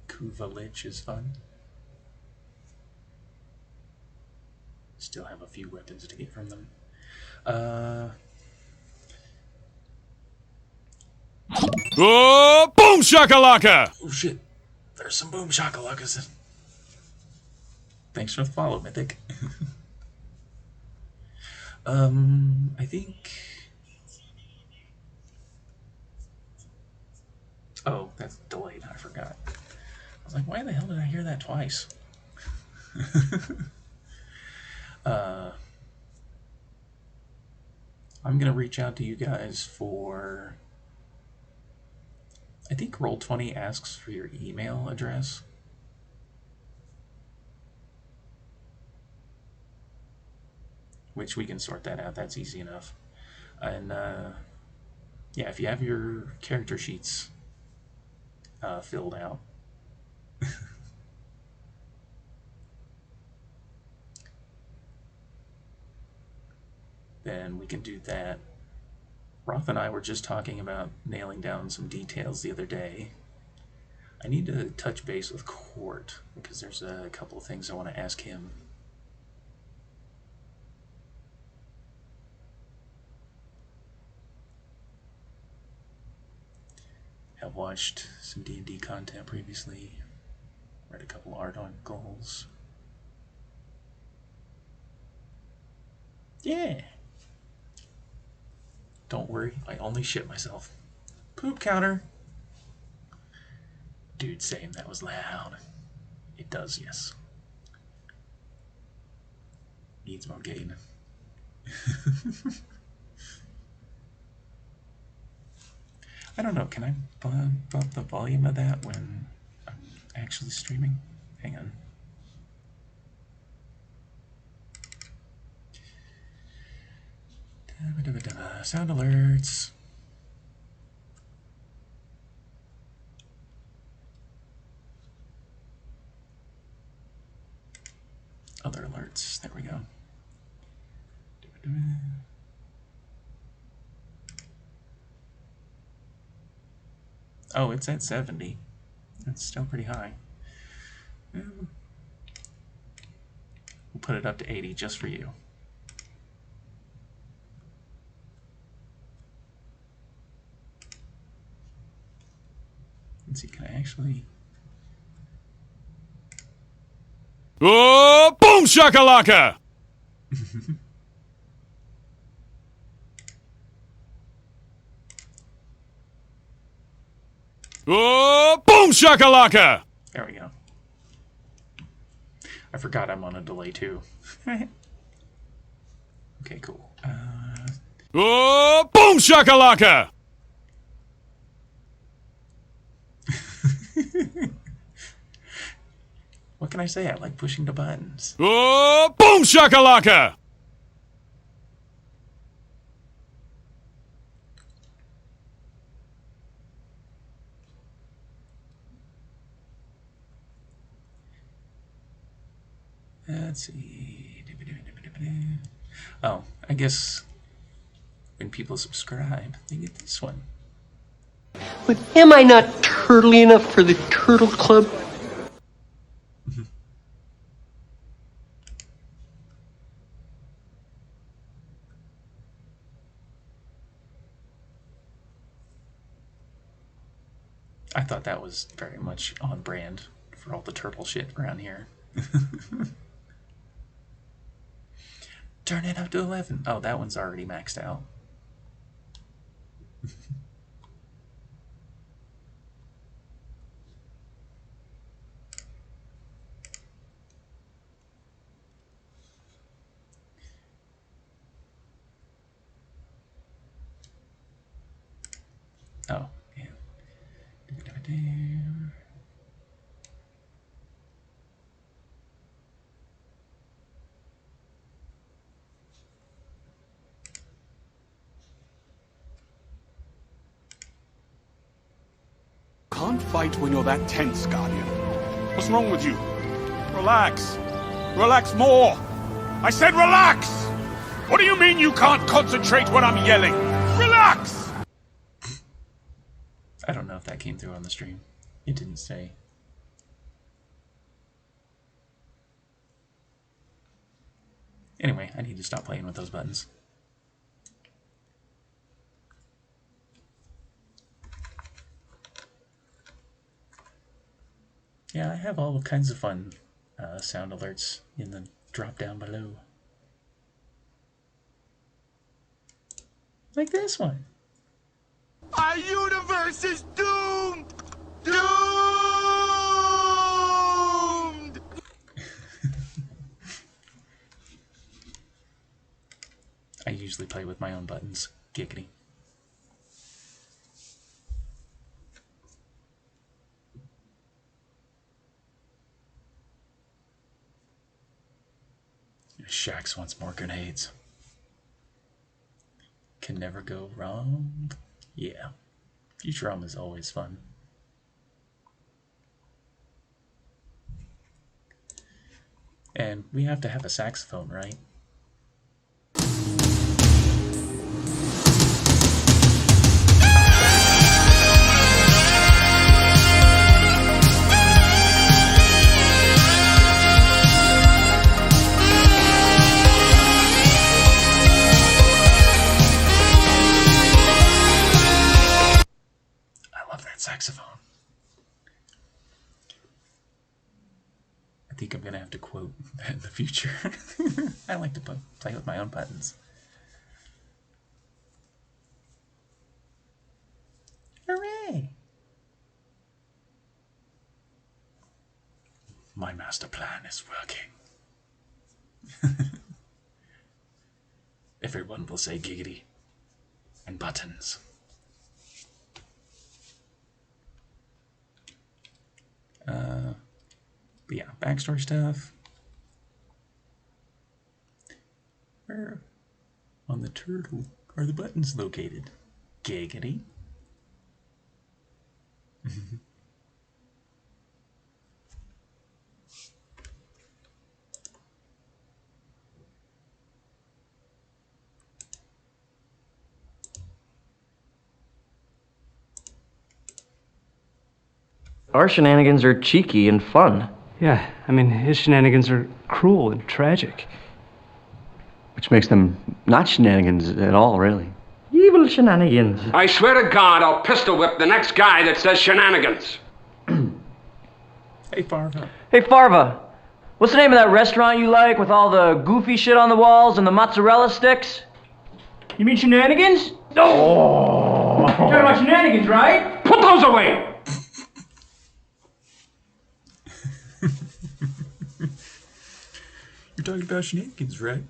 Kuva Lich is fun. Still have a few weapons to get from them. Oh, boom shakalaka! Oh shit, there's some boom shakalakas. Thanks for the follow, Mythic. I think. Oh, that's delayed. I forgot. I was like, why the hell did I hear that twice? I'm gonna reach out to you guys for. I think Roll20 asks for your email address. Which we can sort that out. That's easy enough. And yeah, if you have your character sheets filled out, then we can do that. Roth and I were just talking about nailing down some details the other day. I need to touch base with Court because there's a couple of things I want to ask him. Have watched some D&D content previously. Read a couple art articles. Yeah. Don't worry, I only shit myself. Poop counter. Dude saying that was loud. It does, yes. Needs more gain. I don't know, can I bump up the volume of that when I'm actually streaming? Hang on. Sound alerts. Other alerts. There we go. Oh, it's at 70. That's still pretty high. We'll put it up to 80 just for you. Let's see, can I actually... Oh, boom shakalaka! Oh, boom shakalaka! There we go. I forgot I'm on a delay too. Okay, cool. Oh, boom shakalaka! What can I say? I like pushing the buttons. Oh, boom shakalaka! Let's see. Oh, I guess when people subscribe, they get this one. But am I not turtly enough for the Turtle Club? I thought that was very much on brand for all the turtle shit around here. Turn it up to 11. Oh, that one's already maxed out. Oh, yeah. Can't fight when you're that tense, Guardian. What's wrong with you? Relax. Relax more. I said relax! What do you mean you can't concentrate when I'm yelling? Relax! I don't know if that came through on the stream. It didn't say. Anyway, I need to stop playing with those buttons. Yeah, I have all kinds of fun sound alerts in the drop down below. Like this one. Our universe is doomed! Doomed! I usually play with my own buttons. Giggity. Shax wants more grenades. Can never go wrong. Yeah. Futurama is always fun. And we have to have a saxophone, right? Saxophone. I think I'm gonna have to quote that in the future. I like to play with my own buttons. Hooray! My master plan is working. Everyone will say giggity and buttons. But yeah, backstory stuff. Where on the turtle are the buttons located? Giggity. Our shenanigans are cheeky and fun. Yeah, I mean, his shenanigans are cruel and tragic. Which makes them not shenanigans at all, really. Evil shenanigans. I swear to God, I'll pistol whip the next guy that says shenanigans. Hey, Farva. Hey, Farva. What's the name of that restaurant you like with all the goofy shit on the walls and the mozzarella sticks? You mean shenanigans? Oh! You're talking about shenanigans, right? Put those away! You're talking about shenanigans, right?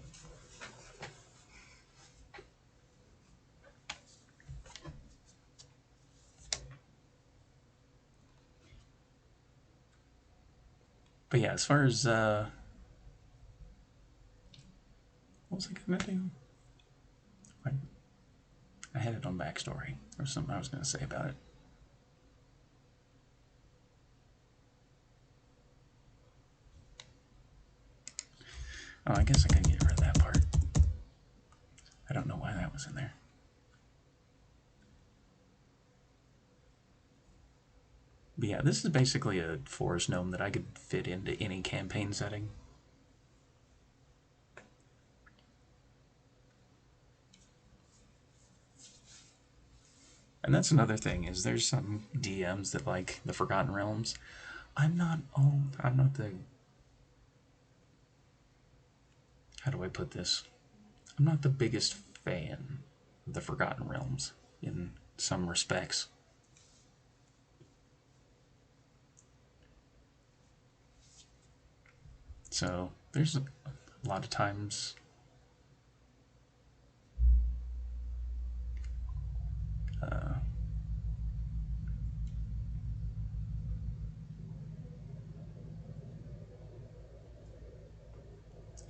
But yeah, as far as what was I gonna do? I had it on backstory or something I was gonna say about it. Oh, I guess I can get rid of that part. I don't know why that was in there. But yeah, this is basically a forest gnome that I could fit into any campaign setting. And that's another thing, is there's some DMs that like the Forgotten Realms. I'm not the... How do I put this? I'm not the biggest fan of the Forgotten Realms in some respects. So there's a lot of times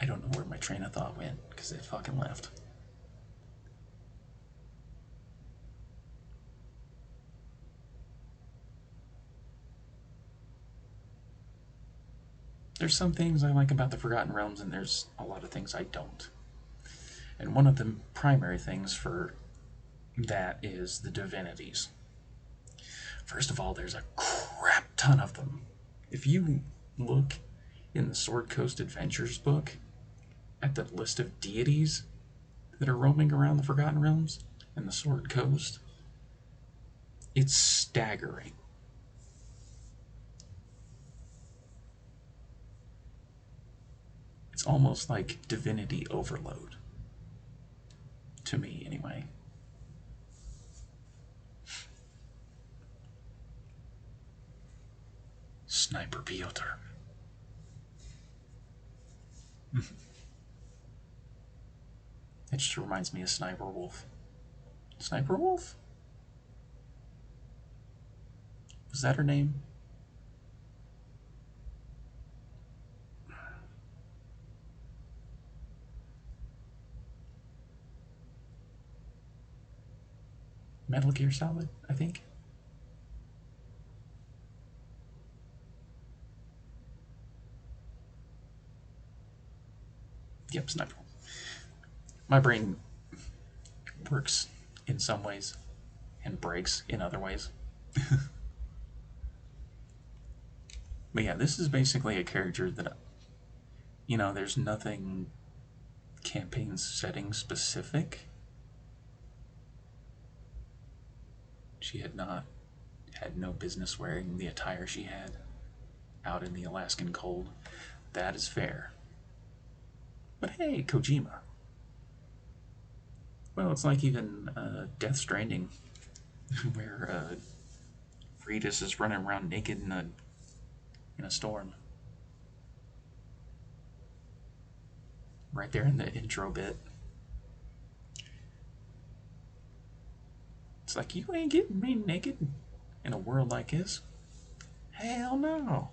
I don't know where my train of thought went because it fucking left. There's some things I like about the Forgotten Realms, and there's a lot of things I don't. And one of the primary things for that is the divinities. First of all, there's a crap ton of them. If you look in the Sword Coast Adventures book at the list of deities that are roaming around the Forgotten Realms and the Sword Coast, it's staggering. It's almost like divinity overload. To me, anyway. Sniper Piotr. It just reminds me of Sniper Wolf. Sniper Wolf? Was that her name? Metal Gear Solid, I think. Yep, Sniper. My brain works in some ways and breaks in other ways. But yeah, this is basically a character that, you know, there's nothing campaign setting specific. She had no business wearing the attire she had out in the Alaskan cold. That is fair. But hey, Kojima. Well, it's like even Death Stranding, where Freitas is running around naked in a storm. Right there in the intro bit. It's like, you ain't getting me naked in a world like this. Hell no.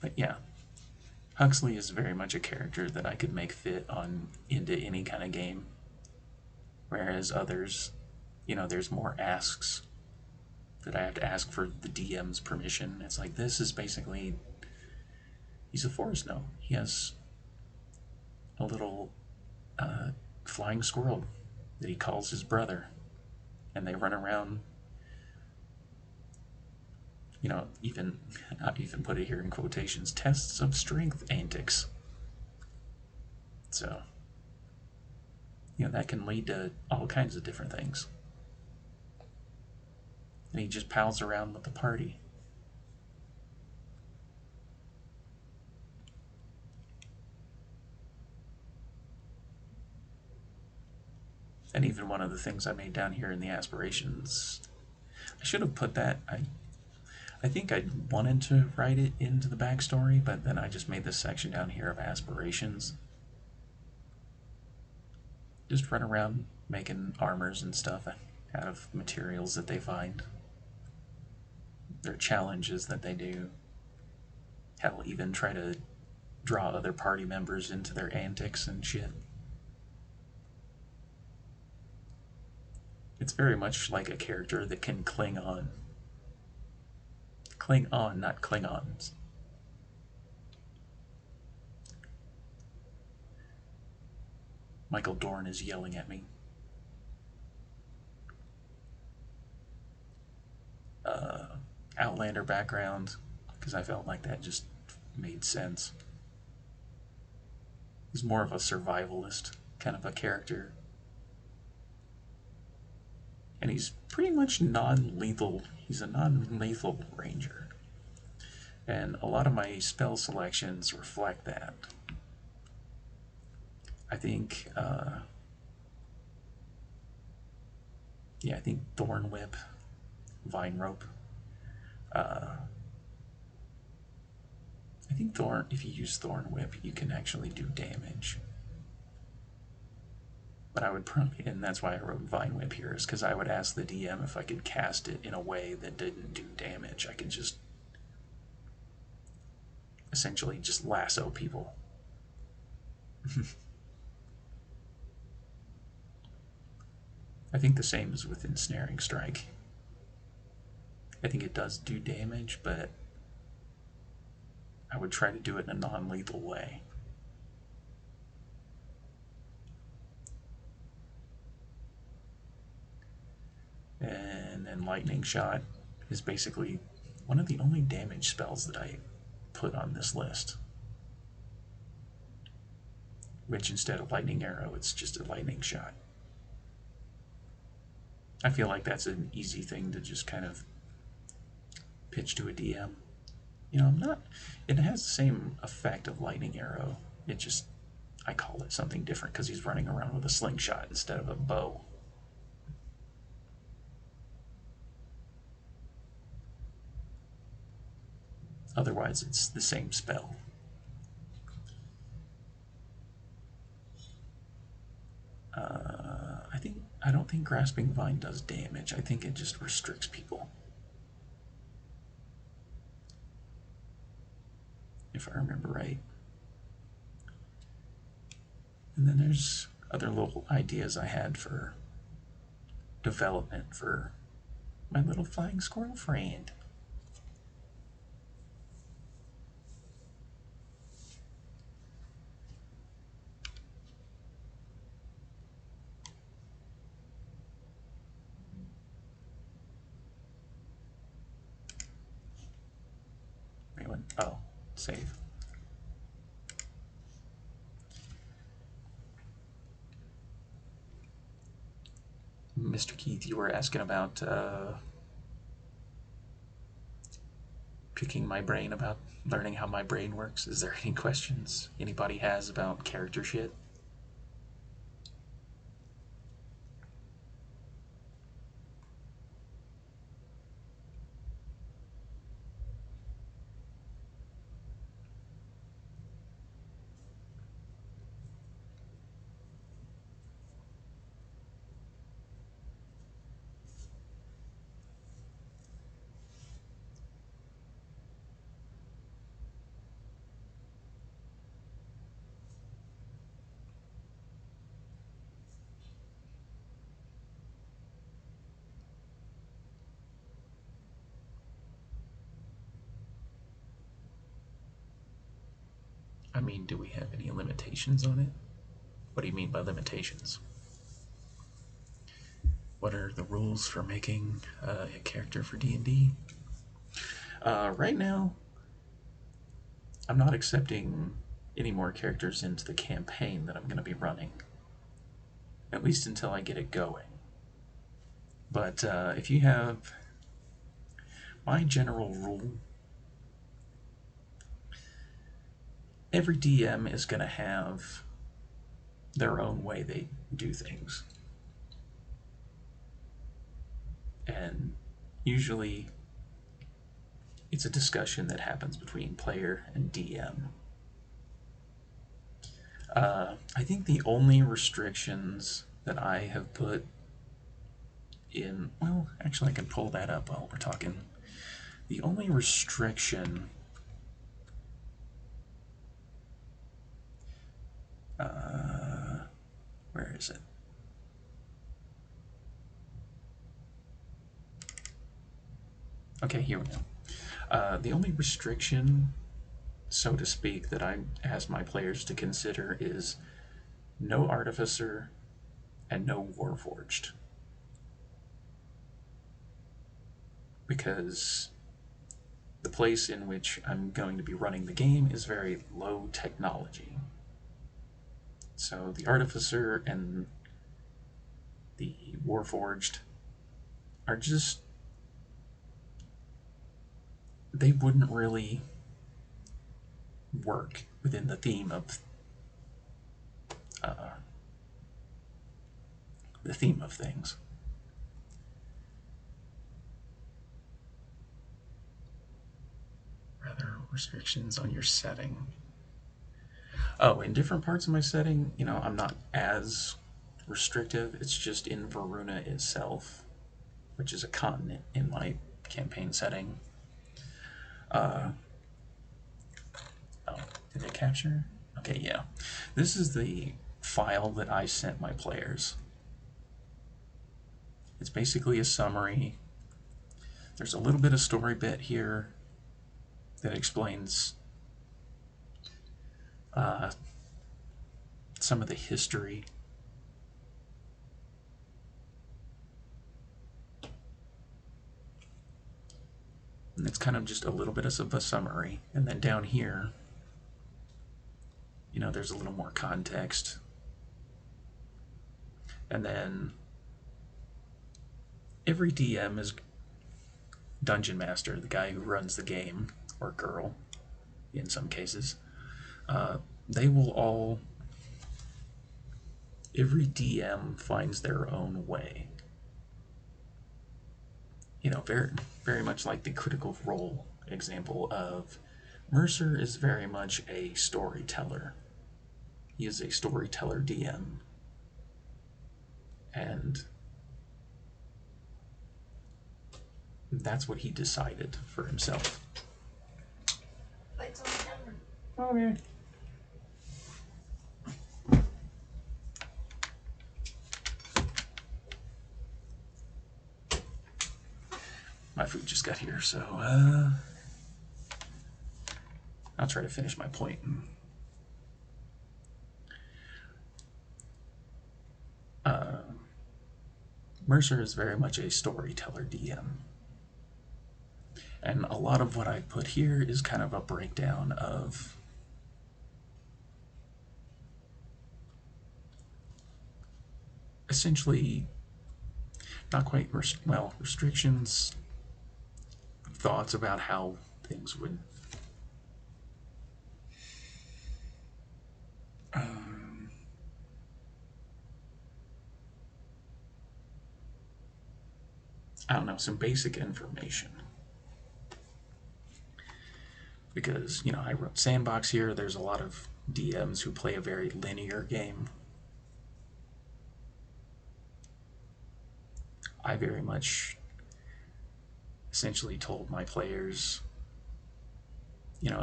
But yeah, Huxley is very much a character that I could make fit on into any kind of game. Whereas others, you know, there's more asks that I have to ask for the DM's permission. It's like, this is basically, he's a forest gnome. He has a little flying squirrel that he calls his brother, and they run around, you know, even, not even put it here in quotations, tests of strength antics. So, you know, that can lead to all kinds of different things. And he just pals around with the party. And even one of the things I made down here in the aspirations, I should have put that, I think I wanted to write it into the backstory, but then I just made this section down here of aspirations. Just run around making armors and stuff out of materials that they find. Their challenges that they do. Hell, even try to draw other party members into their antics and shit. It's very much like a character that can cling on. Cling on, not Klingons. Michael Dorn is yelling at me. Outlander background, because I felt like that just made sense. He's more of a survivalist kind of a character. And he's pretty much non-lethal. He's a non-lethal ranger. And a lot of my spell selections reflect that. I think, yeah, I think Thorn Whip, Vine Rope. I think if you use Thorn Whip, you can actually do damage. But I would probably, and that's why I wrote Vine Whip here, is because I would ask the DM if I could cast it in a way that didn't do damage. I could just essentially just lasso people. I think the same is with Ensnaring Strike. I think it does do damage, but I would try to do it in a non-lethal way. And then Lightning Shot is basically one of the only damage spells that I put on this list. Which instead of Lightning Arrow, it's just a Lightning Shot. I feel like that's an easy thing to just kind of pitch to a DM. You know, it has the same effect of Lightning Arrow. It just, I call it something different because he's running around with a slingshot instead of a bow. Otherwise, it's the same spell. I don't think Grasping Vine does damage. I think it just restricts people. If I remember right. And then there's other little ideas I had for development for my little flying squirrel friend. Oh, save. Mr. Keith, you were asking about picking my brain about learning how my brain works. Is there any questions anybody has about character shit? I mean, do we have any limitations on it? What do you mean by limitations? What are the rules for making a character for D&D? Right now, I'm not accepting any more characters into the campaign that I'm going to be running. At least until I get it going. But if you have my general rule, every DM is going to have their own way they do things. And usually it's a discussion that happens between player and DM. I think the only restrictions that I have put in, well, actually I can pull that up while we're talking. The only restriction where is it? Okay, here we go. The only restriction, so to speak, that I ask my players to consider is no artificer and no warforged. Because the place in which I'm going to be running the game is very low technology. So the artificer and the warforged are just, they wouldn't really work within the theme of things. Rather restrictions on your setting. Oh, in different parts of my setting, I'm not as restrictive. It's just in Varuna itself, which is a continent in my campaign setting. Oh, did I capture? Okay, yeah. This is the file that I sent my players. It's basically a summary. There's a little bit of story bit here that explains some of the history. And it's kind of just a little bit of a summary. And then down here, there's a little more context. And then every DM is Dungeon Master, the guy who runs the game, or girl in some cases. They will all, every DM finds their own way. Very, very much like the Critical Role example of Mercer is very much a storyteller. He is a storyteller DM. And that's what he decided for himself. Lights on the camera. Okay. My food just got here, so I'll try to finish my point. Mercer is very much a storyteller DM. And a lot of what I put here is kind of a breakdown of essentially not quite, restrictions, thoughts about how things would I don't know, some basic information. Because, I wrote Sandbox here, there's a lot of DMs who play a very linear game. I very much essentially told my players,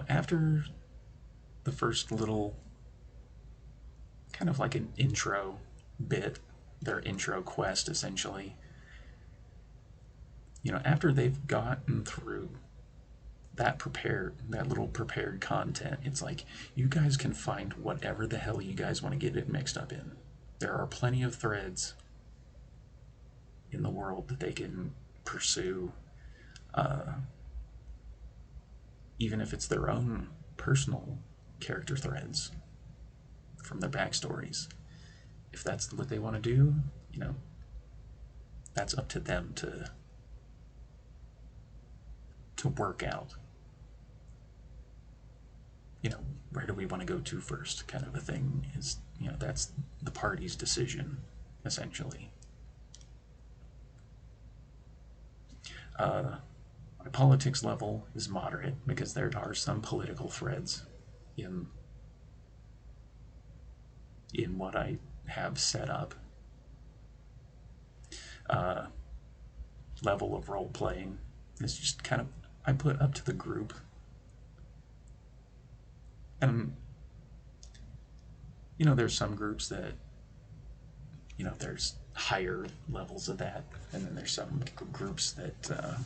after the first little, kind of like an intro bit, their intro quest essentially, after they've gotten through that little prepared content, it's like, you guys can find whatever the hell you guys want to get it mixed up in. There are plenty of threads in the world that they can pursue, even if it's their own personal character threads from their backstories. If that's what they want to do, that's up to them to work out. Where do we want to go to first, kind of a thing. Is that's the party's decision, essentially. My politics level is moderate because there are some political threads in what I have set up. Level of role playing is just kind of, I put up to the group. And there's some groups that there's higher levels of that, and then there's some groups that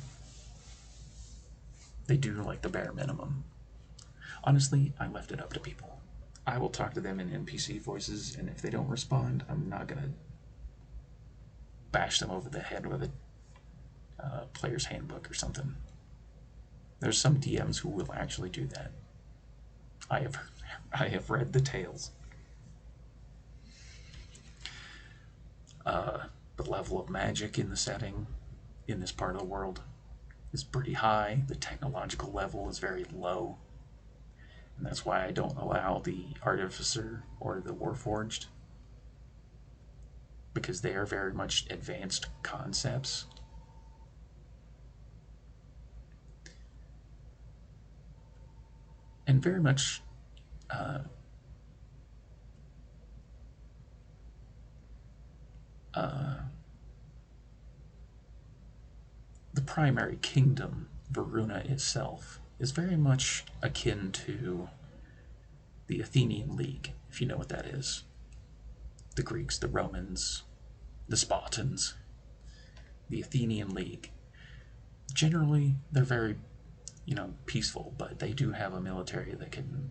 They do like the bare minimum. Honestly, I left it up to people. I will talk to them in NPC voices, and if they don't respond, I'm not gonna bash them over the head with a player's handbook or something. There's some DMs who will actually do that. I have read the tales. The level of magic in the setting in this part of the world is pretty high. The technological level is very low. And that's why I don't allow the Artificer or the Warforged, because they are very much advanced concepts. And very much the primary kingdom, Varuna itself, is very much akin to the Athenian League, if you know what that is. The Greeks, the Romans, the Spartans, the Athenian League. Generally, they're very, peaceful, but they do have a military that can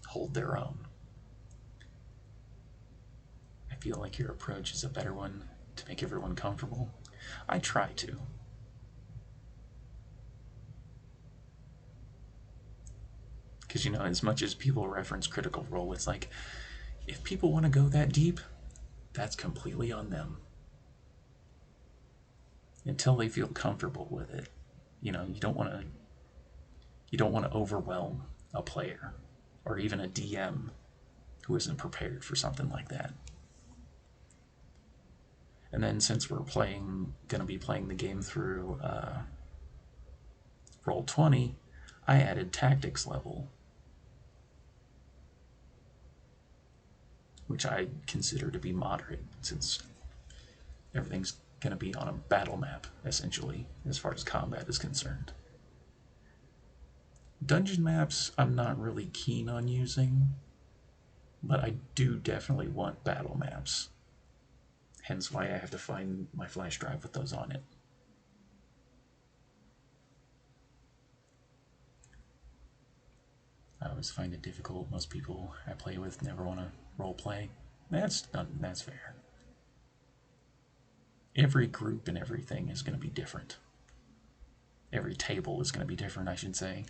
hold their own. I feel like your approach is a better one to make everyone comfortable. I try to. Because, as much as people reference Critical Role, it's like, if people want to go that deep, that's completely on them. Until they feel comfortable with it. You don't want to overwhelm a player or even a DM who isn't prepared for something like that. And then since we're going to be playing the game through Roll20, I added tactics level, which I consider to be moderate, since everything's going to be on a battle map, essentially, as far as combat is concerned. Dungeon maps I'm not really keen on using, but I do definitely want battle maps. Hence why I have to find my flash drive with those on it. I always find it difficult. Most people I play with never want to role play. That's fair. Every group and everything is going to be different. Every table is going to be different, I should say.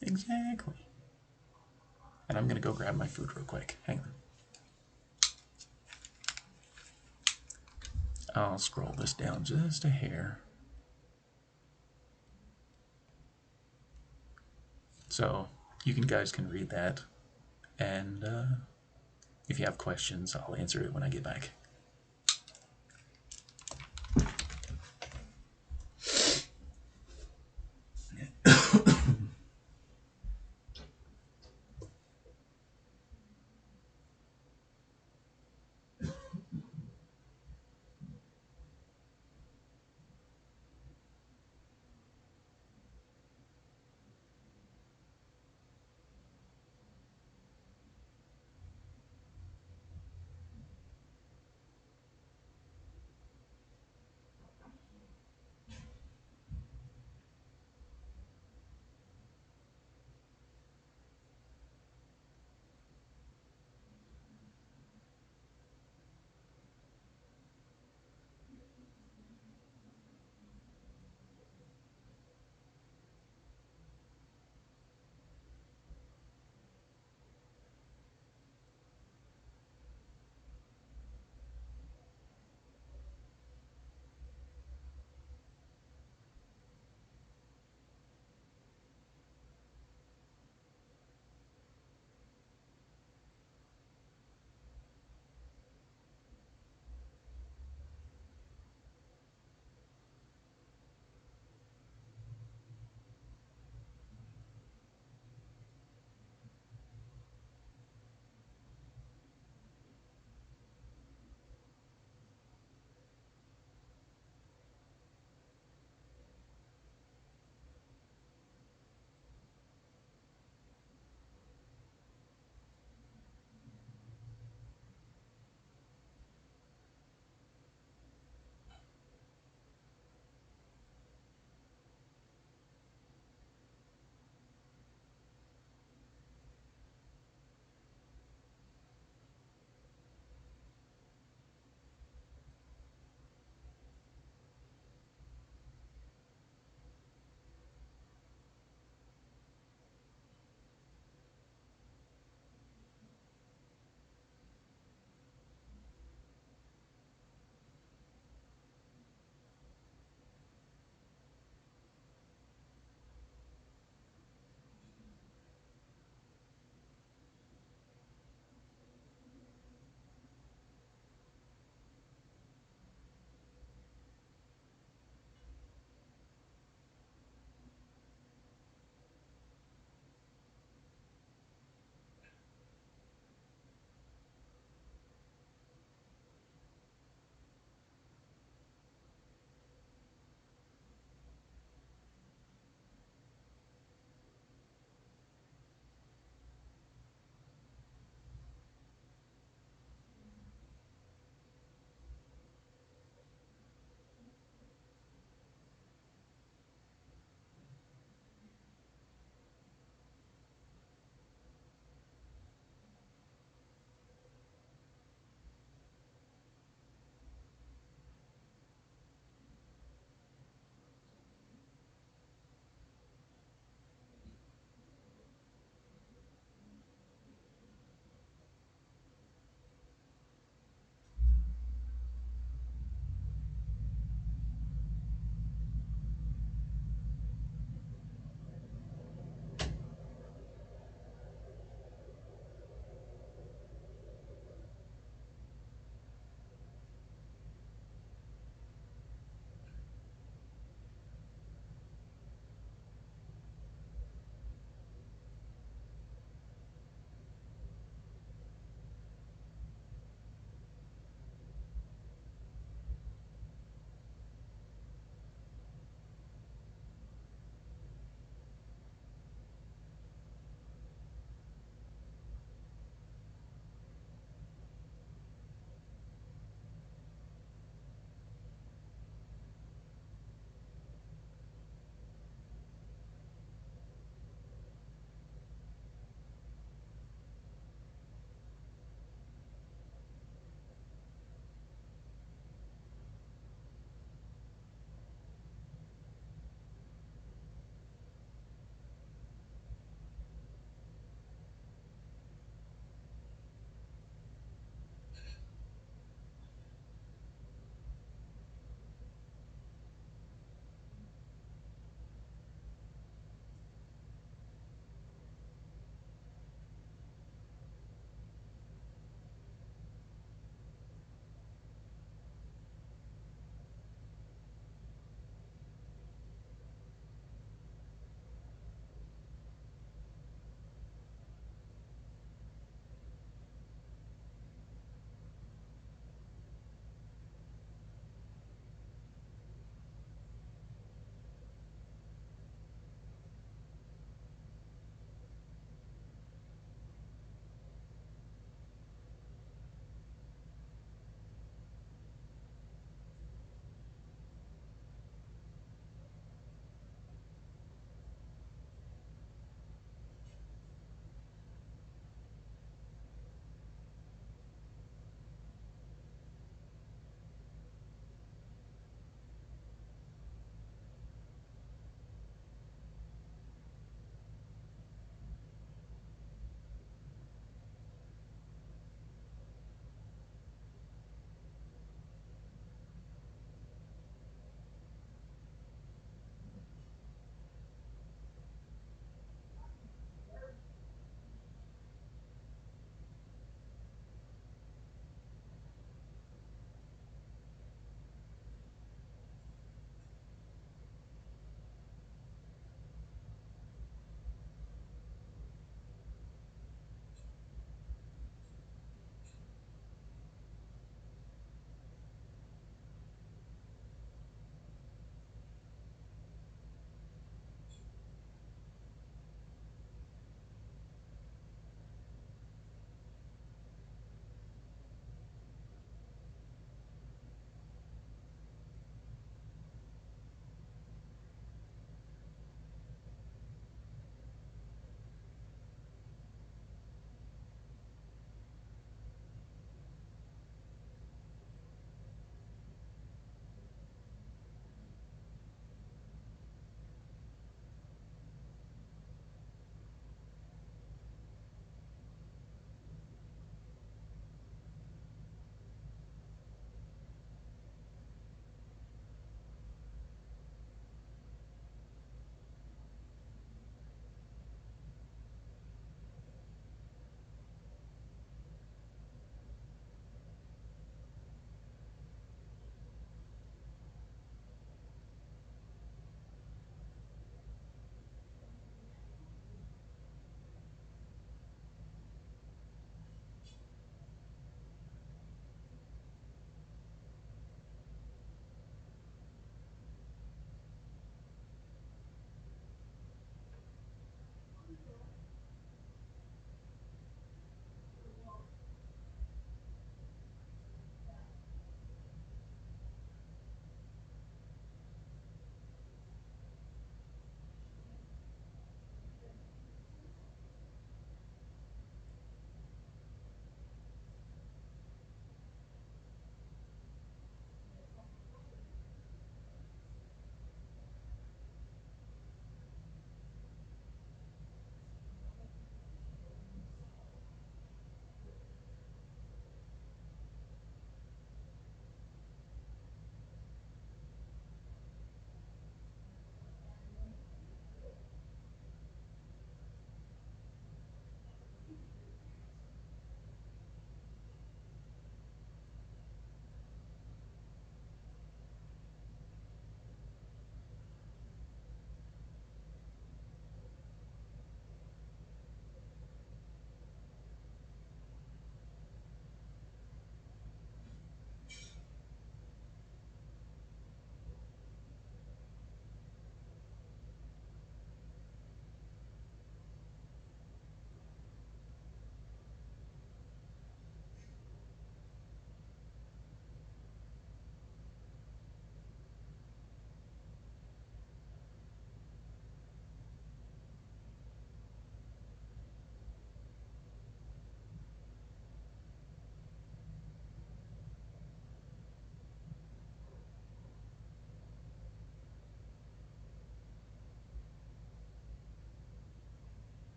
Exactly. And I'm going to go grab my food real quick. Hang on. I'll scroll this down just a hair. So you guys can read that, and if you have questions, I'll answer it when I get back.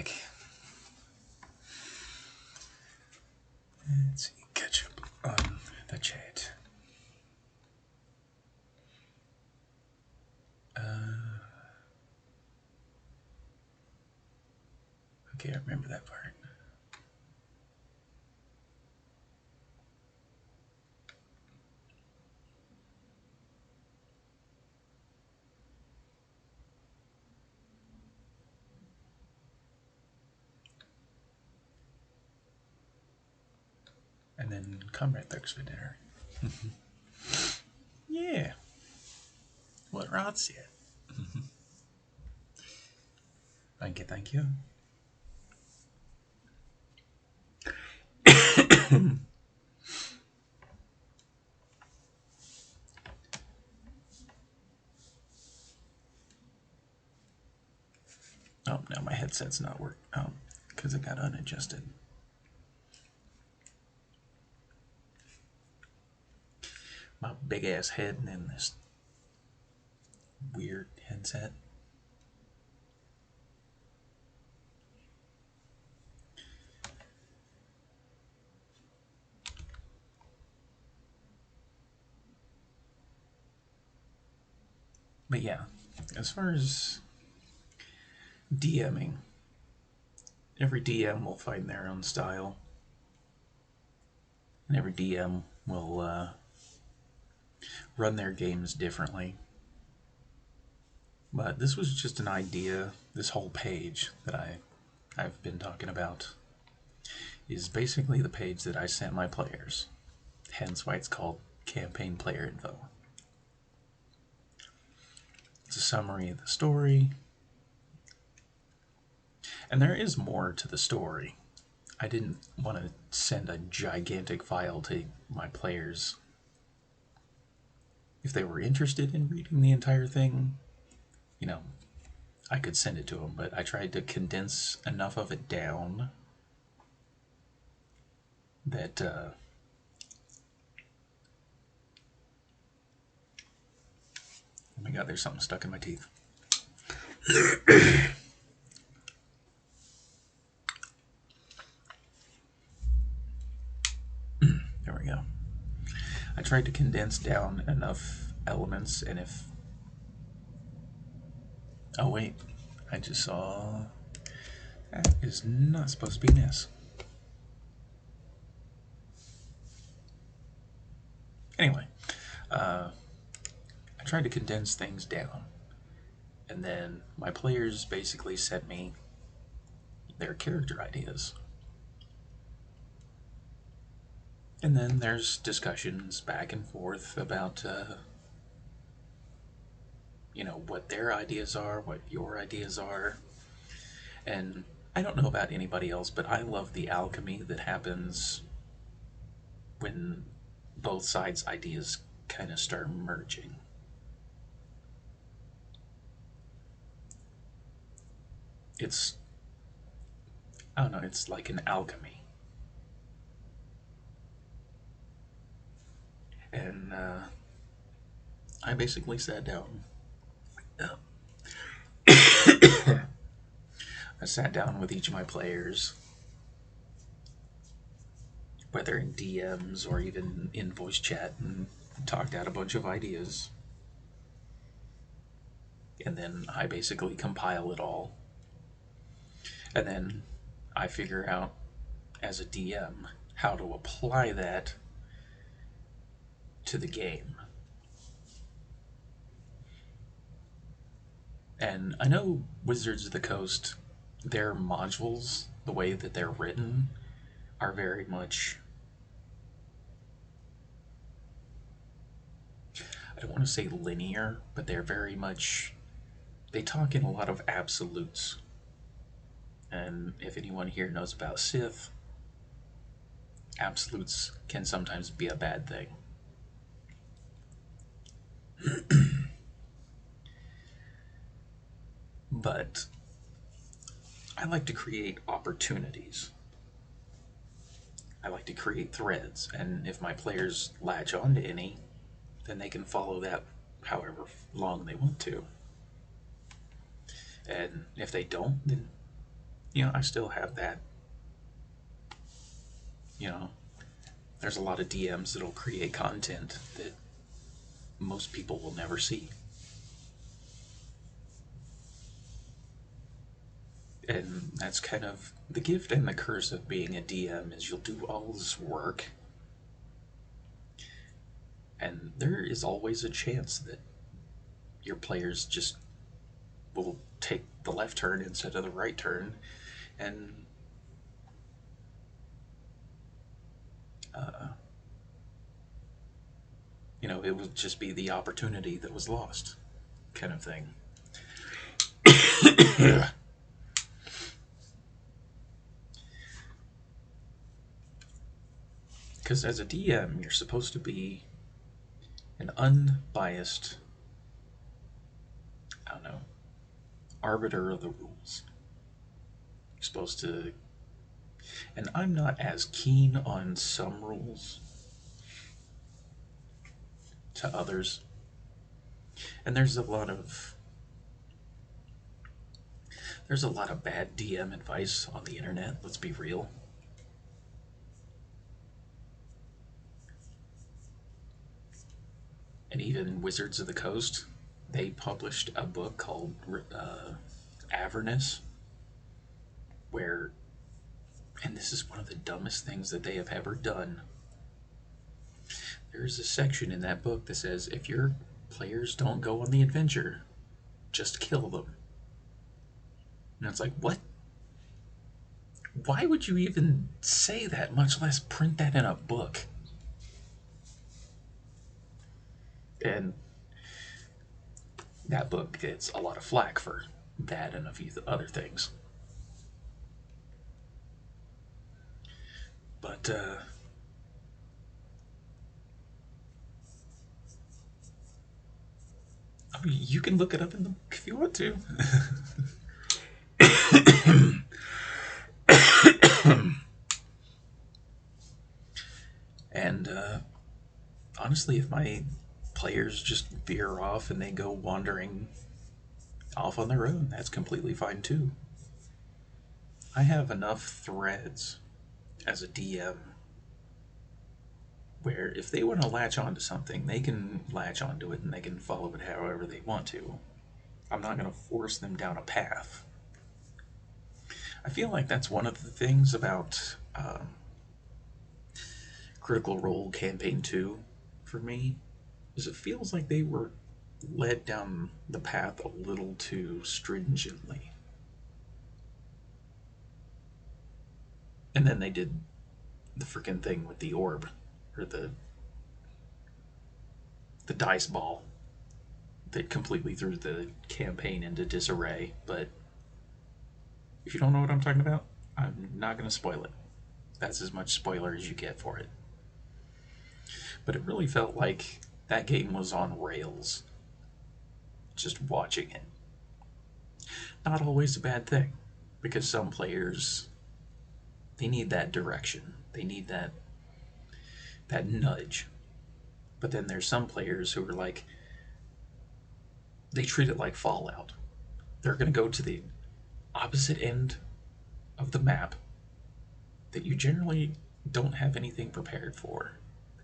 heck? Let's see, catch up on the chat. Okay, I remember that part. And then Comrade Thugs for dinner. Yeah. What Rod said. Thank you, thank you. Oh, now my headset's not working. Oh, because it got unadjusted. My big ass head in this weird headset. But yeah, as far as DMing, every DM will find their own style, and every DM will run their games differently. But this was just an idea. This whole page that I've been talking about is basically the page that I sent my players, hence why it's called Campaign Player Info. It's a summary of the story, and there is more to the story. I didn't want to send a gigantic file to my players. If they were interested in reading the entire thing, you know, I could send it to them, but I tried to condense enough of it down that oh my god, there's something stuck in my teeth. There we go. I tried to condense down enough elements, and if... Oh wait, I just saw... That is not supposed to be an S. Anyway, I tried to condense things down, and then my players basically sent me their character ideas. And then there's discussions back and forth about, you know, what their ideas are, what your ideas are. And I don't know about anybody else, but I love the alchemy that happens when both sides' ideas kind of start merging. It's, I don't know, it's like an alchemy. And I basically sat down. I sat down with each of my players, whether in DMs or even in voice chat, and talked out a bunch of ideas. And then I basically compile it all. And then I figure out, as a DM, how to apply that to the game. And I know Wizards of the Coast, their modules, the way that they're written, are very much... I don't want to say linear, but they're very much... They talk in a lot of absolutes. And if anyone here knows about Sith, absolutes can sometimes be a bad thing. But I like to create opportunities. I like to create threads, and if my players latch onto any, then they can follow that however long they want to. And if they don't, then you know, I still have that. You know, there's a lot of DMs that'll create content that most people will never see. And that's kind of the gift and the curse of being a DM is you'll do all this work, and there is always a chance that your players just will take the left turn instead of the right turn, and you know, it would just be the opportunity that was lost, kind of thing. Because as a DM, you're supposed to be an unbiased, I don't know, arbiter of the rules. You're supposed to, and I'm not as keen on some rules to others. And there's a lot of bad DM advice on the internet, let's be real. And even Wizards of the Coast, they published a book called Avernus, where, and this is one of the dumbest things that they have ever done, there's a section in that book that says if your players don't go on the adventure, just kill them. And it's like, what? Why would you even say that, much less print that in a book? And that book gets a lot of flack for that and a few other things. But, I mean, you can look it up in the book if you want to. And, honestly, if my players just veer off and they go wandering off on their own, that's completely fine too. I have enough threads as a DM where if they want to latch onto something, they can latch onto it and they can follow it however they want to. I'm not going to force them down a path. I feel like that's one of the things about Critical Role Campaign 2 for me, is it feels like they were led down the path a little too stringently. And then they did the freaking thing with the orb, or the dice ball, that completely threw the campaign into disarray. But if you don't know what I'm talking about, I'm not going to spoil it. That's as much spoiler as you get for it. But it really felt like that game was on rails, just watching it. Not always a bad thing, because some players, they need that direction. They need that nudge. But then there's some players who are like, they treat it like Fallout. They're going to go to the opposite end of the map that you generally don't have anything prepared for,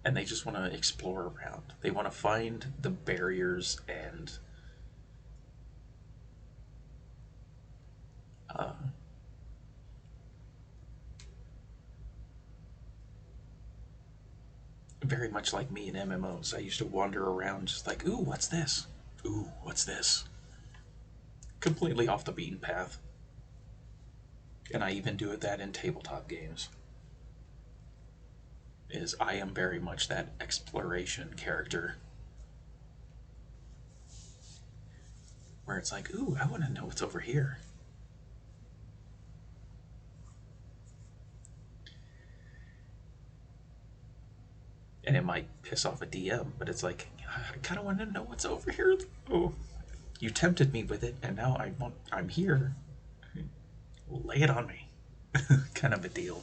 and they just want to explore around. They want to find the barriers and very much like me in MMOs. I used to wander around just like, ooh, what's this? Ooh, what's this? Completely off the beaten path. And I even do that in tabletop games. Is I am very much that exploration character. Where it's like, ooh, I want to know what's over here. And it might piss off a DM, but it's like, I kind of want to know what's over here. Oh, you tempted me with it, and now I'm here. Lay it on me. Kind of a deal.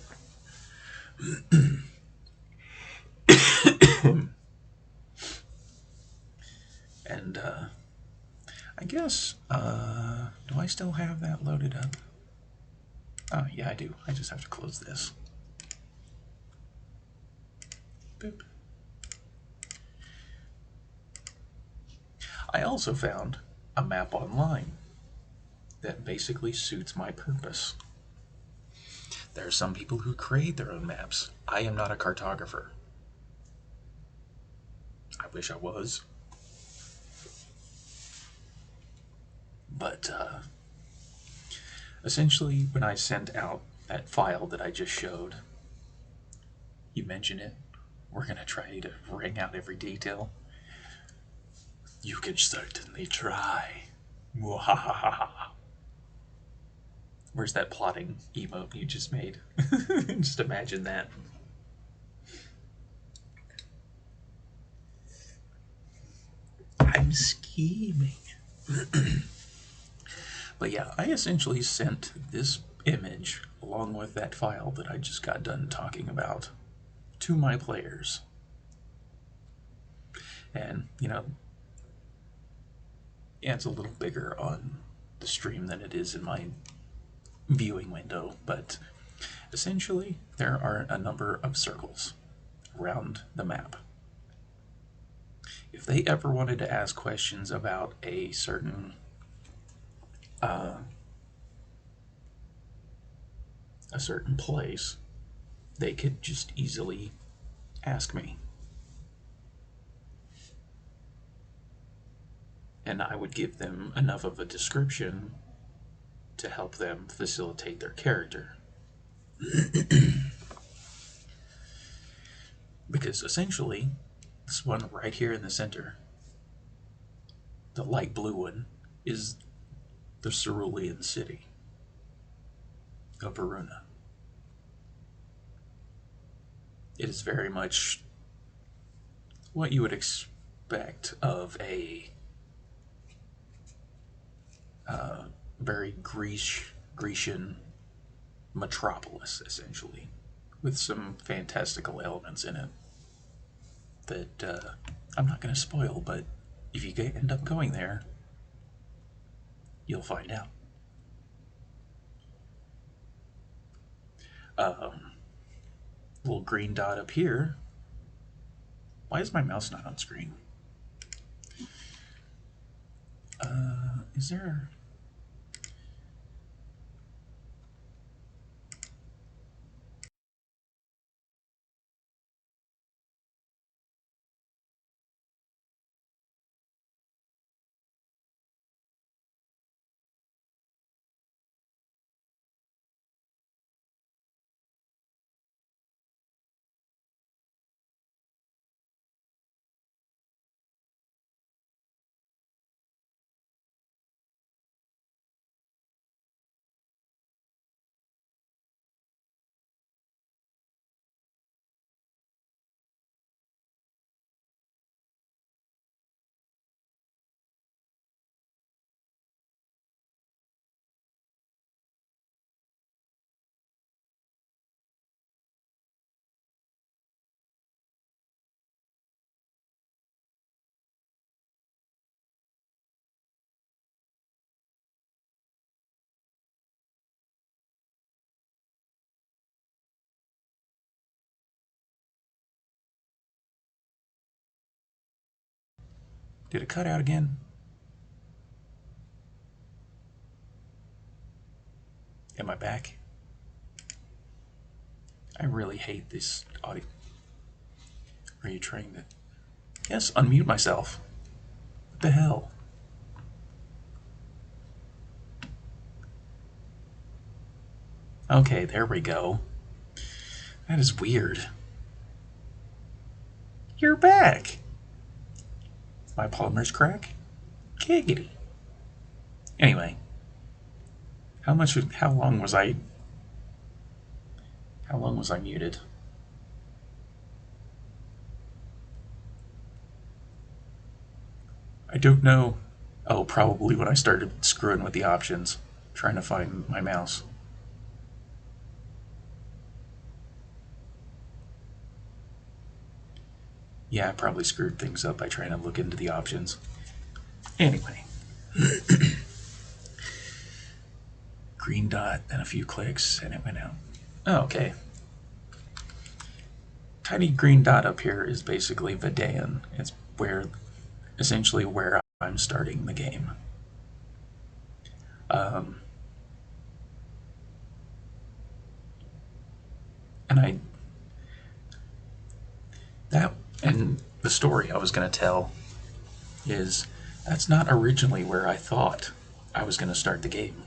And I guess, do I still have that loaded up? Oh, yeah, I do. I just have to close this. Boop. I also found a map online that basically suits my purpose. There are some people who create their own maps. I am not a cartographer. I wish I was. But essentially, when I sent out that file that I just showed, you mention it, we're going to try to wring out every detail. You can certainly try. Mwahaha. Where's that plotting emote you just made? Just imagine that. I'm scheming. But yeah, I essentially sent this image along with that file that I just got done talking about to my players. And, you know, yeah, it's a little bigger on the stream than it is in my viewing window, but essentially there are a number of circles around the map. If they ever wanted to ask questions about a certain place, they could just easily ask me. And I would give them enough of a description to help them facilitate their character. Because essentially, this one right here in the center, the light blue one, is the cerulean city of Varuna. It is very much what you would expect of a very Grecian metropolis, essentially, with some fantastical elements in it that I'm not going to spoil, but if you end up going there, you'll find out. Little green dot up here. Why is my mouse not on screen? Is there... Did it cut out again? Am I back? I really hate this audio. Are you trying to... Yes, unmute myself. What the hell? Okay, there we go. That is weird. You're back. My polymers crack? Giggity. Anyway, how long was I muted? I don't know. Oh, probably when I started screwing with the options, trying to find my mouse. Yeah, I probably screwed things up by trying to look into the options. Anyway. green dot, then a few clicks, and it went out. Oh, okay. Tiny green dot up here is basically Vidan. It's essentially where I'm starting the game. And the story I was going to tell is that's not originally where I thought I was going to start the game.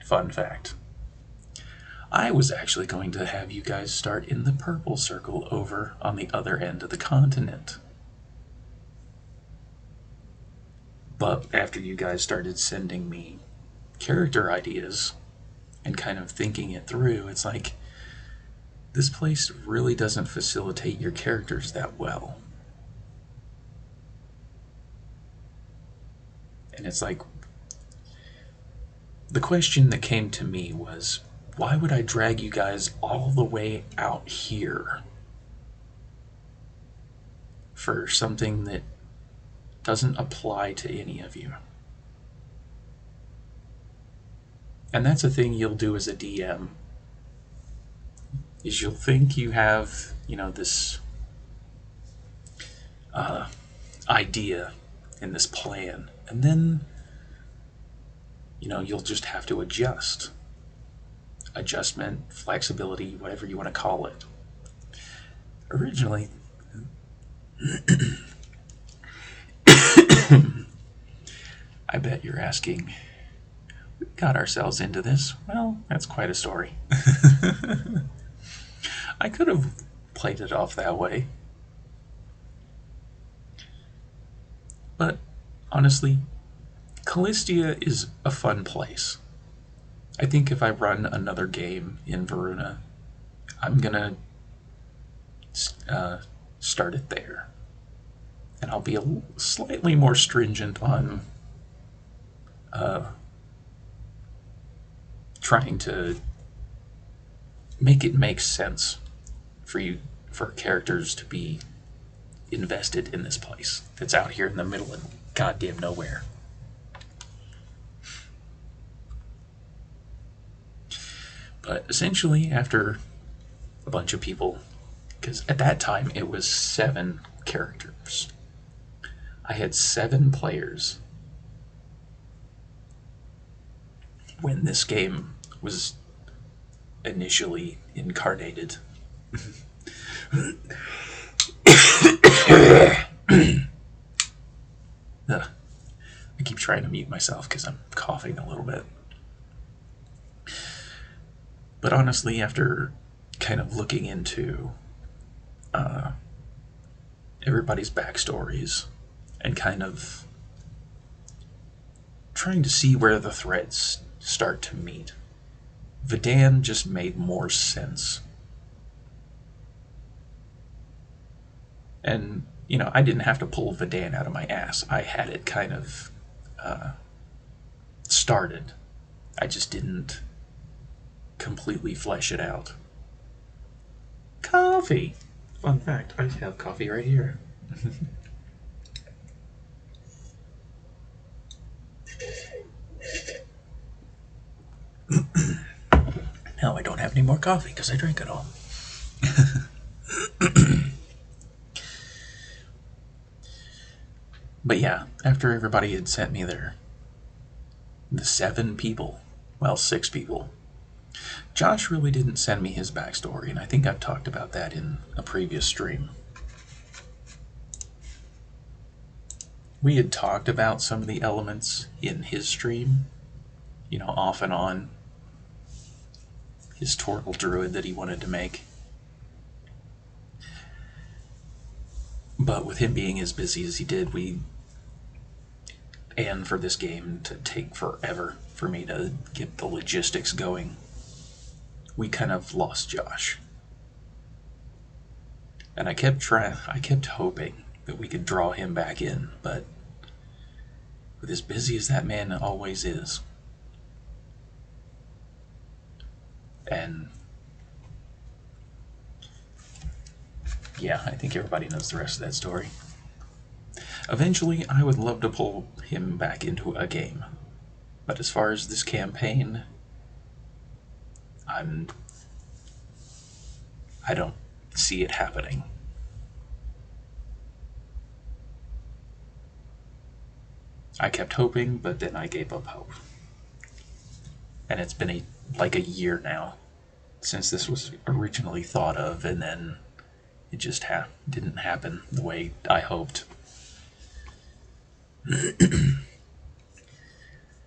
Fun fact. I was actually going to have you guys start in the purple circle over on the other end of the continent. But after you guys started sending me character ideas and kind of thinking it through, it's like, this place really doesn't facilitate your characters that well. And it's like, the question that came to me was, why would I drag you guys all the way out here for something that doesn't apply to any of you? And that's a thing you'll do as a DM, is you'll think you have, this idea and this plan, and then, you'll just have to adjust. Adjustment, flexibility, whatever you want to call it. Originally, I bet you're asking, we got ourselves into this. Well, that's quite a story. I could have played it off that way. But honestly, Callistia is a fun place. I think if I run another game in Verona, I'm gonna start it there. And I'll be slightly more stringent on trying to make it make sense for characters to be invested in this place that's out here in the middle of goddamn nowhere. But essentially, after a bunch of people, because at that time it was 7 characters, I had 7 players when this game was initially incarnated. I keep trying to mute myself because I'm coughing a little bit. But honestly, after kind of looking into everybody's backstories and kind of trying to see where the threads start to meet, Vidan just made more sense. And, I didn't have to pull Vidan out of my ass. I had it kind of started. I just didn't completely flesh it out. Coffee! Fun fact, I have coffee right here. Now I don't have any more coffee because I drank it all. But yeah, after everybody had sent me the 7 people, well, 6 people, Josh really didn't send me his backstory, and I think I've talked about that in a previous stream. We had talked about some of the elements in his stream, off and on. His Tortle druid that he wanted to make. But with him being as busy as he did, and for this game to take forever for me to get the logistics going, we kind of lost Josh. And I kept hoping that we could draw him back in, but with as busy as that man always is, and yeah, I think everybody knows the rest of that story. Eventually, I would love to pull him back into a game, but as far as this campaign, I don't see it happening. I kept hoping, but then I gave up hope. And it's been like a year now since this was originally thought of, and then it just didn't happen the way I hoped.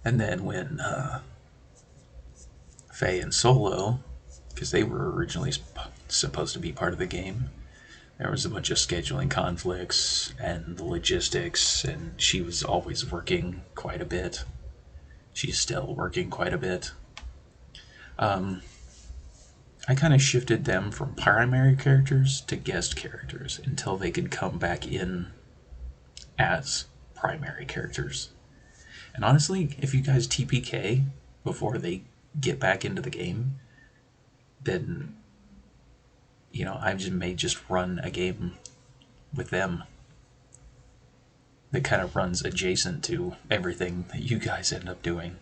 And then when Faye and Solo, because they were originally supposed to be part of the game, there was a bunch of scheduling conflicts and the logistics, and she was always working quite a bit. She's still working quite a bit. I kind of shifted them from primary characters to guest characters until they could come back in as primary characters. And honestly, if you guys TPK before they get back into the game, then, you know, I may just run a game with them that kind of runs adjacent to everything that you guys end up doing.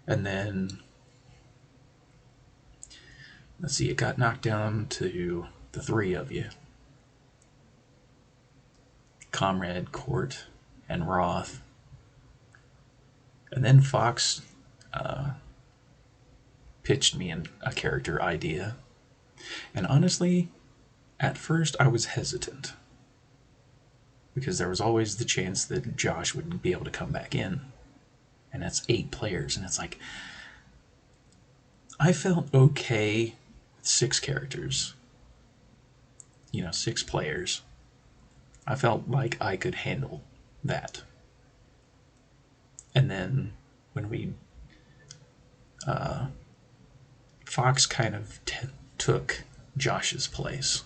And then, let's see, it got knocked down to the three of you. Comrade, Court, and Roth. And then Fox pitched me a character idea. And honestly, at first I was hesitant, because there was always the chance that Josh wouldn't be able to come back in. And that's 8 players, and it's like, I felt okay with 6 characters. You know, 6 players. I felt like I could handle that. And then when we Fox kind of took Josh's place.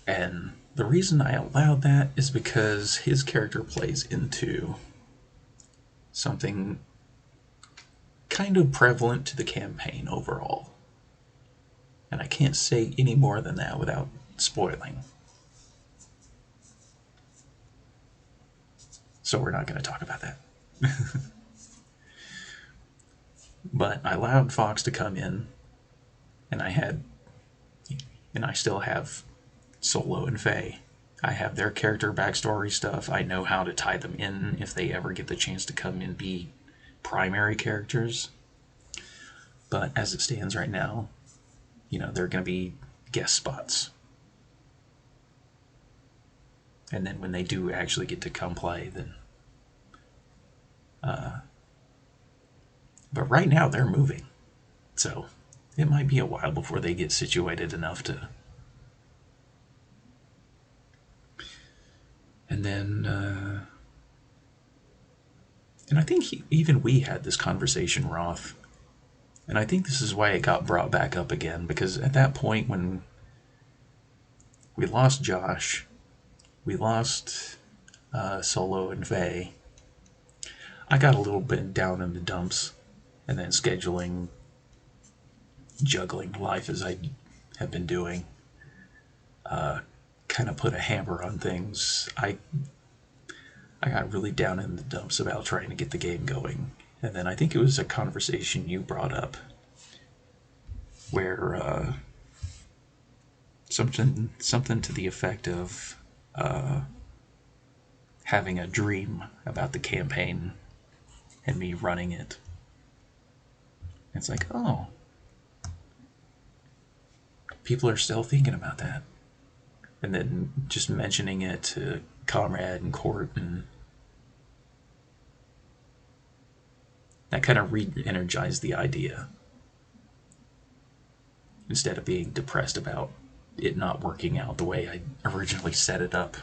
And the reason I allowed that is because his character plays into something kind of prevalent to the campaign overall. And I can't say any more than that without spoiling. So we're not going to talk about that. But I allowed Fox to come in, and I still have Solo and Faye. I have their character backstory stuff. I know how to tie them in if they ever get the chance to come and be primary characters. But as it stands right now, you know, they're going to be guest spots. And then when they do actually get to come play, then... but right now they're moving. So it might be a while before they get situated enough to... And then... and I think even we had this conversation, Roth. And I think this is why it got brought back up again, because at that point when we lost Josh, we lost Solo and Faye, I got a little bit down in the dumps, and then scheduling, juggling life as I have been doing, kind of put a hamper on things. I got really down in the dumps about trying to get the game going. And then I think it was a conversation you brought up where something to the effect of having a dream about the campaign and me running it. It's like, oh, people are still thinking about that. And then just mentioning it to Comrade and Court, and that kind of re-energized the idea. Instead of being depressed about it not working out the way I originally set it up.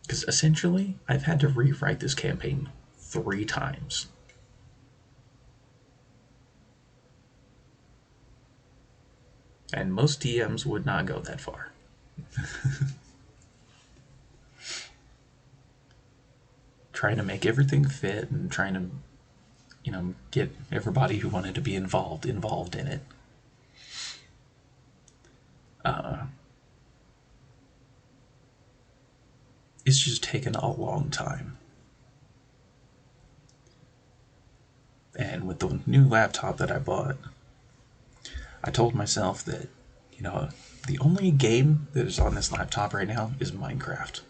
Because essentially, I've had to rewrite this campaign 3 times. And most DMs would not go that far. Trying to make everything fit and trying to, you know, get everybody who wanted to be involved in it. it's just taken a long time. And with the new laptop that I bought, I told myself that, the only game that is on this laptop right now is Minecraft.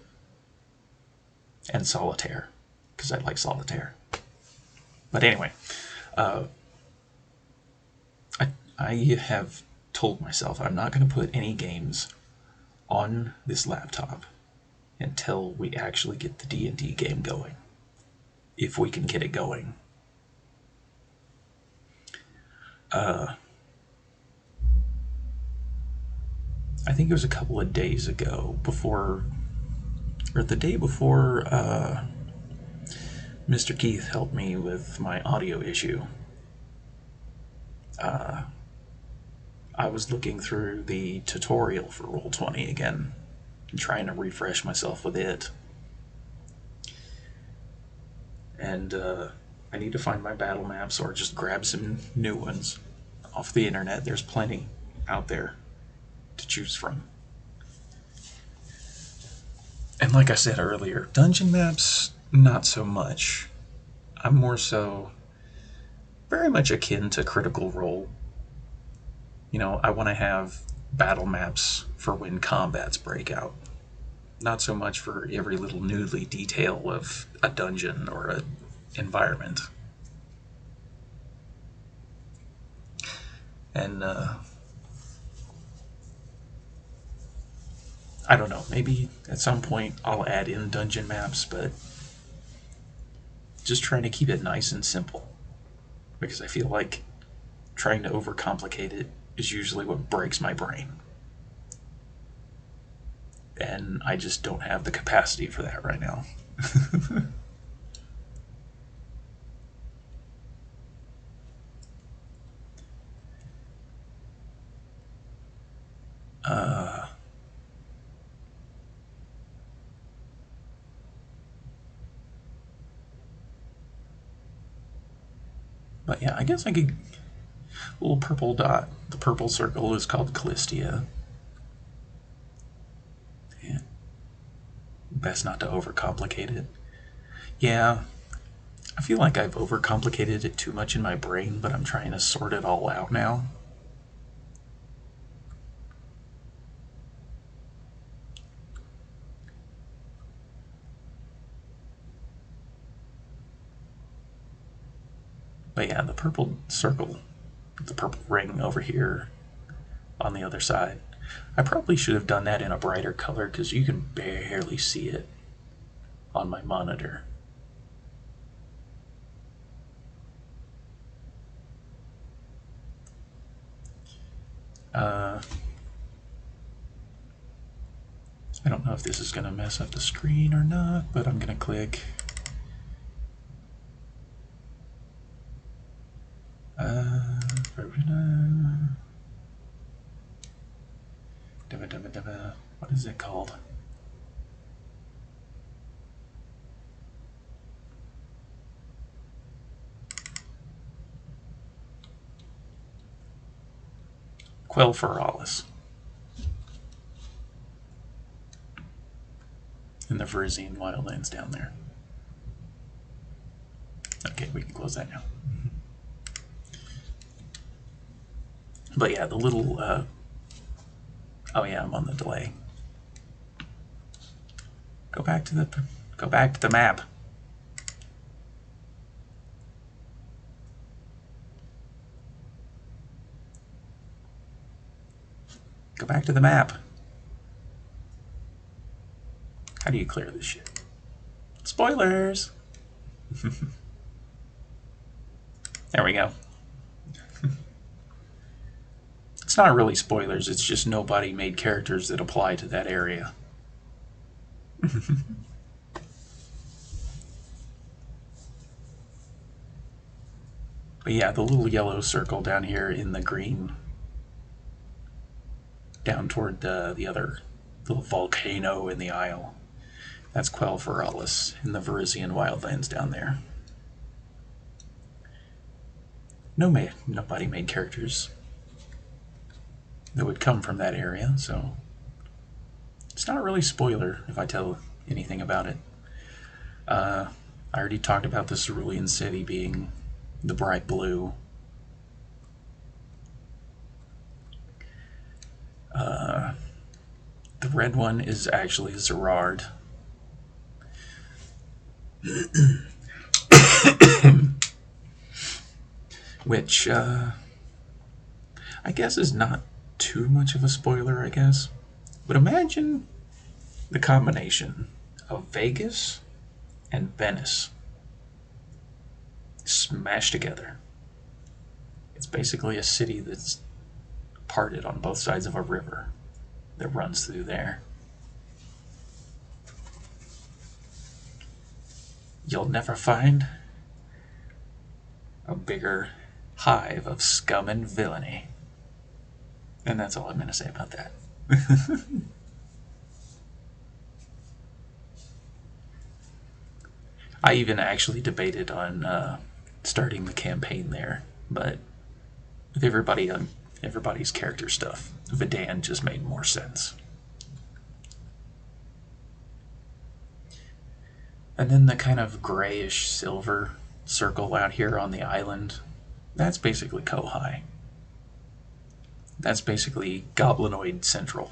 And Solitaire, because I like Solitaire. But anyway, I have told myself I'm not going to put any games on this laptop until we actually get the D&D game going. If we can get it going. I think it was a couple of days ago or the day before Mr. Keith helped me with my audio issue. I was looking through the tutorial for Roll20 again and trying to refresh myself with it. And I need to find my battle maps or just grab some new ones off the internet. There's plenty out there to choose from. And like I said earlier, dungeon maps, not so much. I'm more so very much akin to Critical Role. I want to have battle maps for when combats break out. Not so much for every little noodly detail of a dungeon or an environment. And, I don't know, maybe at some point I'll add in dungeon maps, but just trying to keep it nice and simple. Because I feel like trying to overcomplicate it is usually what breaks my brain. And I just don't have the capacity for that right now. But yeah, I guess I could... Little purple dot. The purple circle is called Callistia. Yeah. Best not to overcomplicate it. Yeah, I feel like I've overcomplicated it too much in my brain, but I'm trying to sort it all out now. But yeah, the purple circle, the purple ring over here on the other side. I probably should have done that in a brighter color because you can barely see it on my monitor. I don't know if this is going to mess up the screen or not, but I'm going to click. What is it called? Quelferalis. In the Verisian wildlands down there. Okay, we can close that now. But yeah, the little, oh yeah, I'm on the delay. Go back to the map. Go back to the map. How do you clear this shit? Spoilers! There we go. It's not really spoilers, it's just nobody made characters that apply to that area. But yeah, the little yellow circle down here in the green, down toward the other little volcano in the isle, that's Quelferalis in the Verisian wildlands down there. Nobody made characters that would come from that area, so it's not really spoiler if I tell anything about it. I already talked about the cerulean city being the bright blue. The red one is actually Zerard. Which, I guess is not too much of a spoiler, I guess. But imagine the combination of Vegas and Venice smashed together. It's basically a city that's parted on both sides of a river that runs through there. You'll never find a bigger hive of scum and villainy. And that's all I'm going to say about that. I even actually debated on starting the campaign there, but with everybody's character stuff, Vidan just made more sense. And then the kind of grayish silver circle out here on the island, that's basically Kohai. That's basically Goblinoid Central.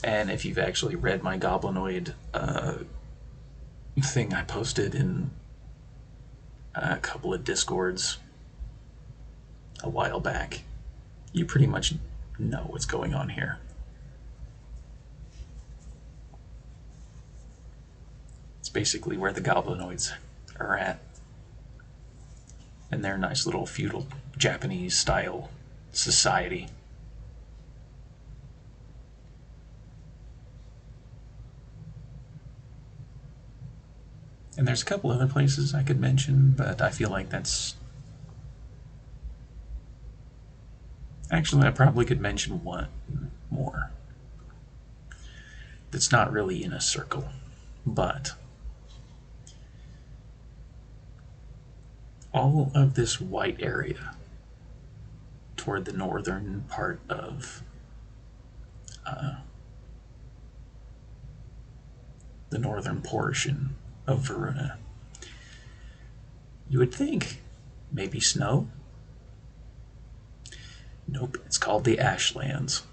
And if you've actually read my Goblinoid thing I posted in a couple of Discords a while back, you pretty much know what's going on here. It's basically where the Goblinoids are at. And their nice little feudal Japanese style society. And there's a couple other places I could mention, but I feel like that's... Actually, I probably could mention one more. That's not really in a circle, but... all of this white area toward the northern part of the northern portion of Verona. You would think maybe snow? Nope, it's called the Ashlands.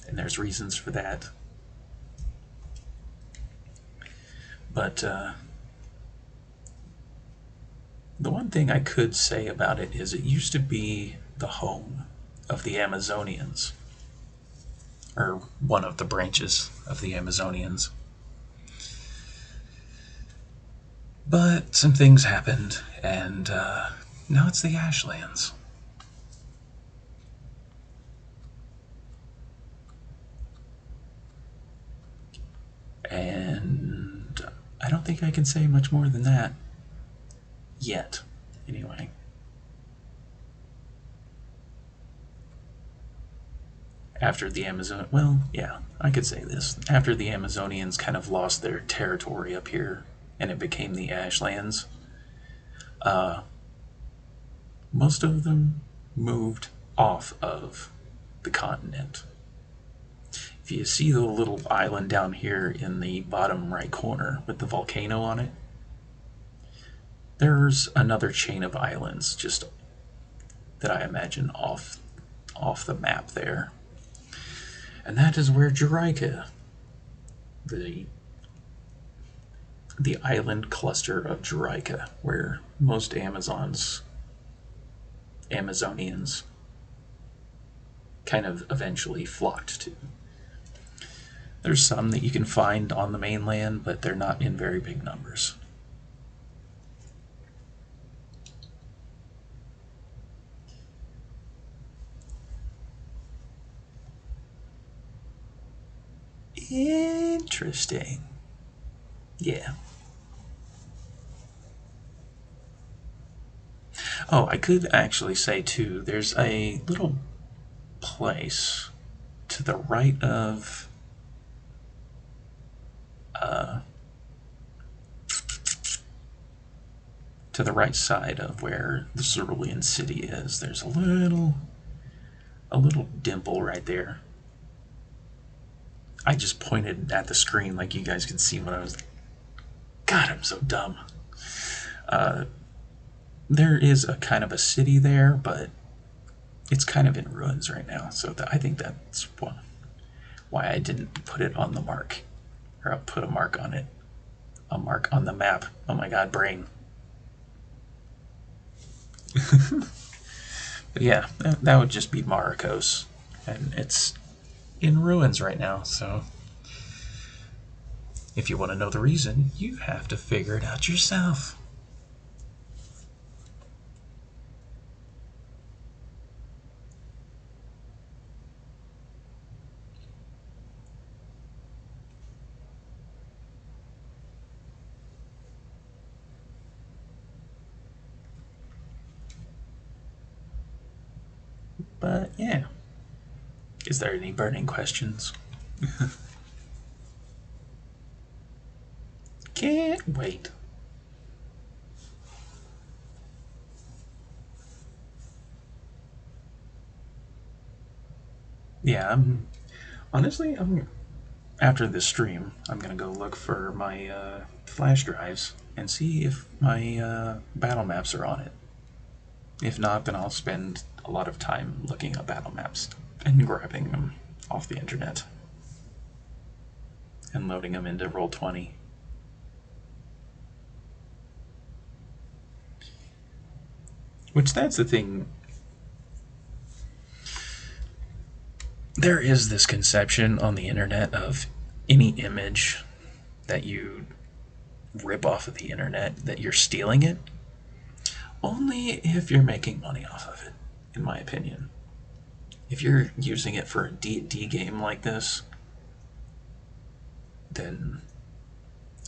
And there's reasons for that. But the one thing I could say about it is it used to be the home of the Amazonians, or one of the branches of the Amazonians. But some things happened, and now it's the Ashlands. And I don't think I can say much more than that. Yet, anyway. After the well, yeah, I could say this. After the Amazonians kind of lost their territory up here, and it became the Ashlands, most of them moved off of the continent. If you see the little island down here in the bottom right corner with the volcano on it, there's another chain of islands just that I imagine off the map there. And that is where Juraika, the island cluster of Juraika, where most Amazonians kind of eventually flocked to. There's some that you can find on the mainland, but they're not in very big numbers. Interesting. Yeah. Oh, I could actually say too, there's a little place to the right of to the right side of where the cerulean city is, there's a little dimple right there. I just pointed at the screen like you guys can see what I was. God, I'm so dumb. There is a kind of a city there, but it's kind of in ruins right now. So I think that's why I didn't put it on the mark, or put a mark on it, a mark on the map. Oh my God, brain. But yeah, that would just be Marikos, and it's in ruins right now. So if you want to know the reason, you have to figure it out yourself. But yeah, is there any burning questions? Can't wait. Yeah, honestly, after this stream, I'm gonna go look for my flash drives and see if my battle maps are on it. If not, then I'll spend a lot of time looking at battle maps and grabbing them off the internet and loading them into Roll20. Which, that's the thing. There is this conception on the internet of any image that you rip off of the internet that you're stealing it, only if you're making money off of it, in my opinion. If you're using it for a D&D game like this, then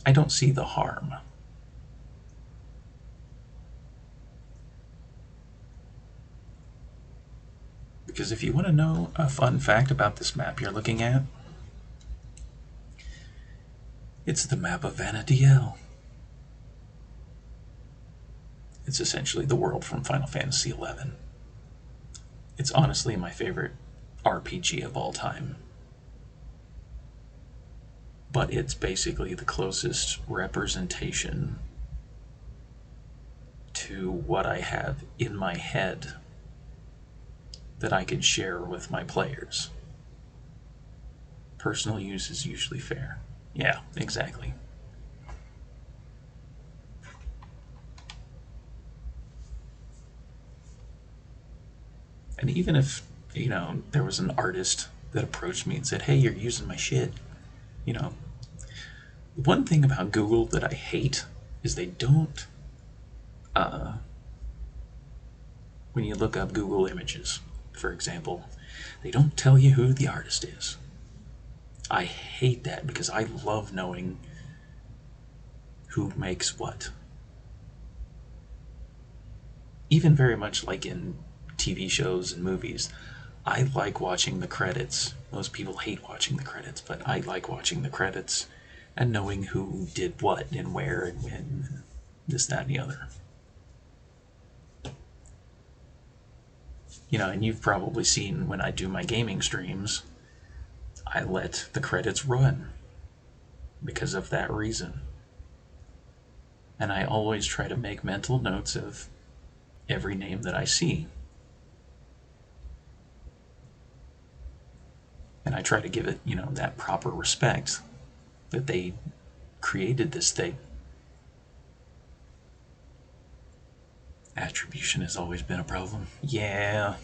I don't see the harm. Because if you want to know a fun fact about this map you're looking at, it's the map of Vana'diel. It's essentially the world from Final Fantasy XI. It's honestly my favorite RPG of all time. But it's basically the closest representation to what I have in my head that I can share with my players. Personal use is usually fair. Yeah, exactly. And even if, there was an artist that approached me and said, hey, you're using my shit, one thing about Google that I hate is they don't, when you look up Google Images, for example, they don't tell you who the artist is. I hate that because I love knowing who makes what. Even very much like in TV shows and movies, I like watching the credits. Most people hate watching the credits, but I like watching the credits and knowing who did what and where and when, and this, that, and the other. And you've probably seen when I do my gaming streams, I let the credits run because of that reason. And I always try to make mental notes of every name that I see. And I try to give it, that proper respect that they created this thing. Attribution has always been a problem. Yeah.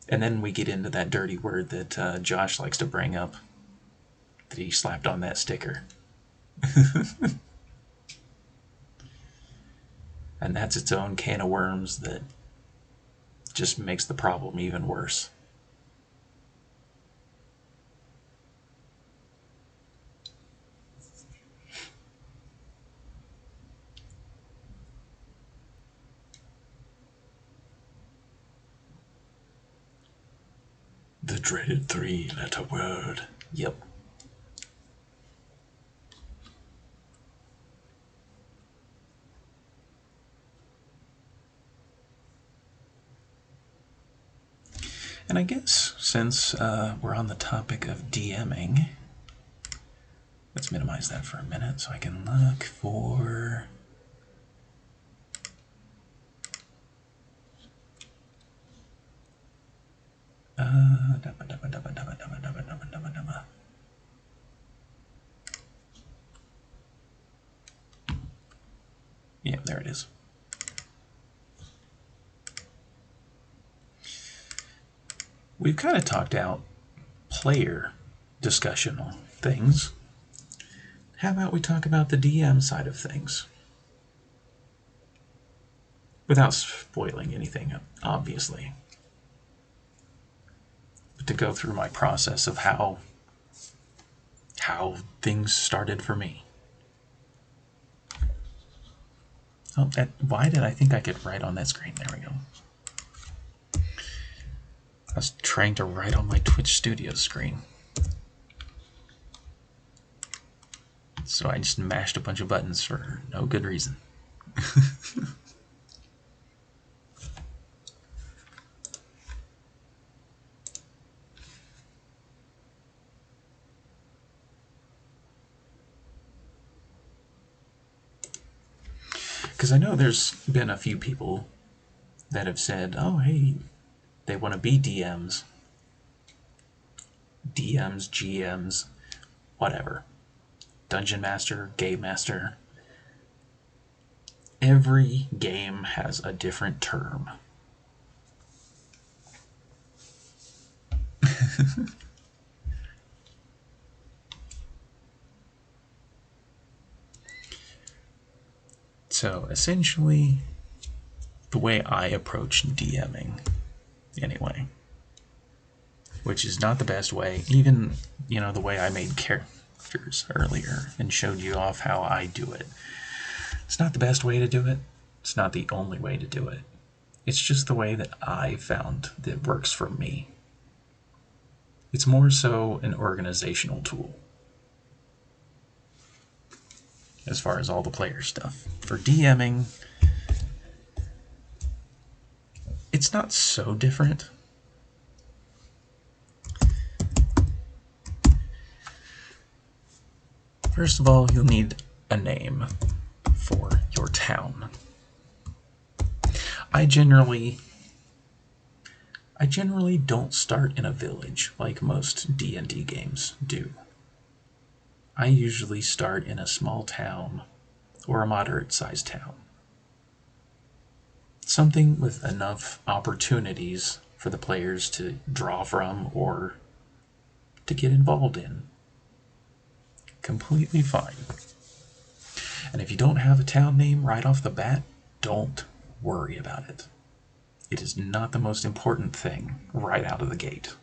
And then we get into that dirty word that Josh likes to bring up, that he slapped on that sticker. And that's its own can of worms that just makes the problem even worse. The dreaded three-letter word. Yep. And I guess since we're on the topic of DMing, let's minimize that for a minute so I can look for... Yeah, there it is. We've kind of talked out player discussional things. How about we talk about the DM side of things? Without spoiling anything, obviously. But to go through my process of how things started for me. Oh, why did I think I could write on that screen? There we go. I was trying to write on my Twitch Studio screen. So I just mashed a bunch of buttons for no good reason. Because I know there's been a few people that have said, oh, hey, they want to be DMs. DMs, GMs, whatever. Dungeon Master, Game Master. Every game has a different term. So essentially, the way I approach DMing, anyway, which is not the best way, even, you know, the way I made characters earlier and showed you off how I do it. It's not the best way to do it. It's not the only way to do it. It's just the way that I found that works for me. It's more so an organizational tool. As far as all the player stuff. For DMing, it's not so different. First of all, you'll need a name for your town. I generally don't start in a village like most D&D games do. I usually start in a small town or a moderate-sized town. Something with enough opportunities for the players to draw from or to get involved in. Completely fine. And if you don't have a town name right off the bat, don't worry about it. It is not the most important thing right out of the gate.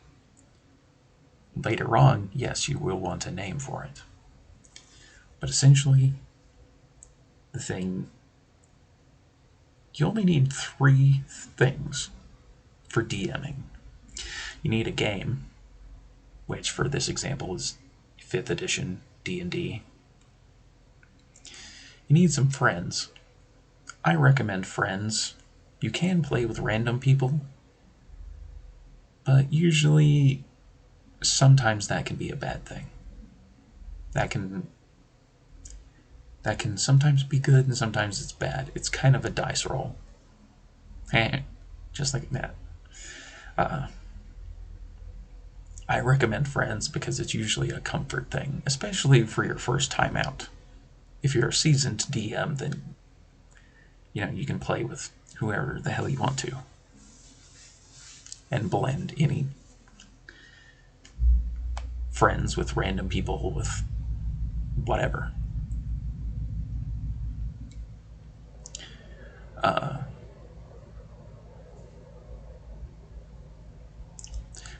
Later on, yes, you will want a name for it. But essentially, the thing, you only need 3 things for DMing. You need a game, which for this example is 5th edition D&D. You need some friends. I recommend friends. You can play with random people, but usually, sometimes that can be a bad thing. That can sometimes be good and sometimes it's bad. It's kind of a dice roll. Just like that. I recommend friends because it's usually a comfort thing, especially for your first time out. If you're a seasoned DM, then you can play with whoever the hell you want to and blend any friends with random people with whatever.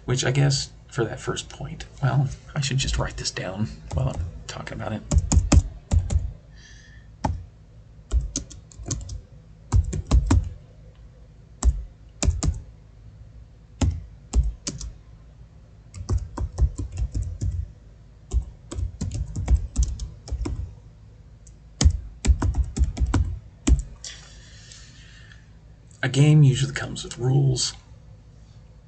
Which I guess for that first point, well, I should just write this down while I'm talking about it. A game usually comes with rules.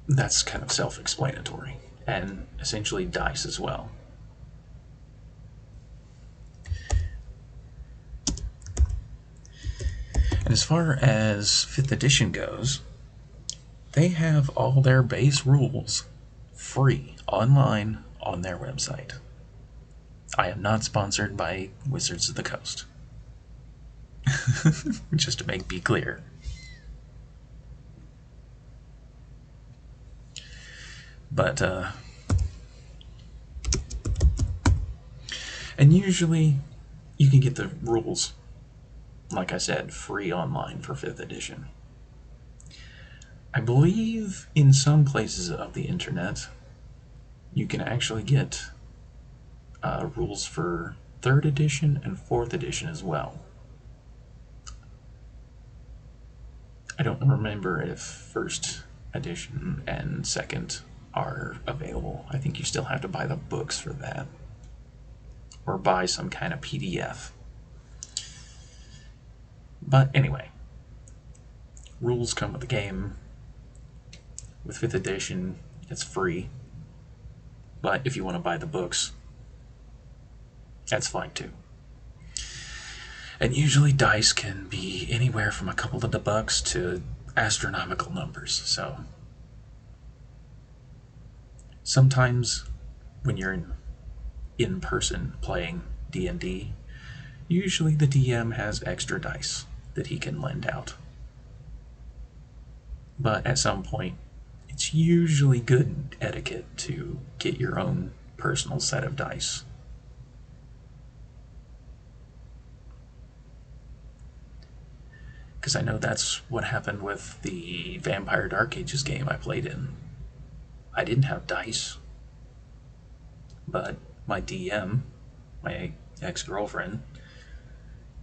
that's kind of self-explanatory, and essentially dice as well. And as far as 5th edition goes, they have all their base rules free online on their website. I am not sponsored by Wizards of the Coast. Just to be clear. But, and usually you can get the rules, like I said, free online for 5th edition. I believe in some places of the internet you can actually get rules for 3rd edition and 4th edition as well. I don't remember if 1st edition and 2nd are available. I think you still have to buy the books for that, or buy some kind of PDF. But anyway, rules come with the game. With 5th edition, it's free. But if you want to buy the books, that's fine too. And usually dice can be anywhere from a couple of $bucks to astronomical numbers. So sometimes when you're in person playing D&D, usually the DM has extra dice that he can lend out. But at some point, it's usually good etiquette to get your own personal set of dice. Because I know that's what happened with the Vampire Dark Ages game I played in. I didn't have dice, but my DM, my ex-girlfriend,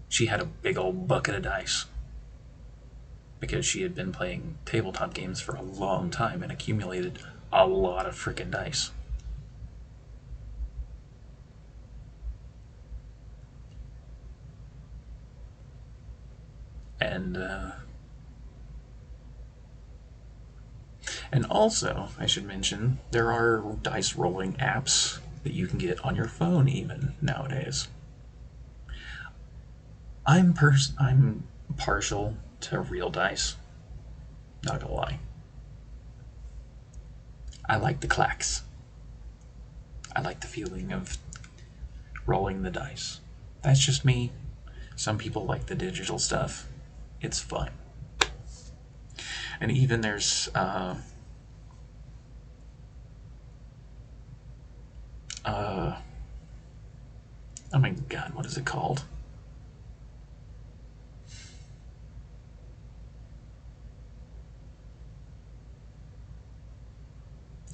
she had a big old bucket of dice because she had been playing tabletop games for a long time and accumulated a lot of frickin' dice. And also, I should mention, there are dice rolling apps that you can get on your phone even nowadays. I'm partial to real dice, not gonna lie. I like the clacks. I like the feeling of rolling the dice. That's just me. Some people like the digital stuff. It's fun. And even there's oh my god, what is it called?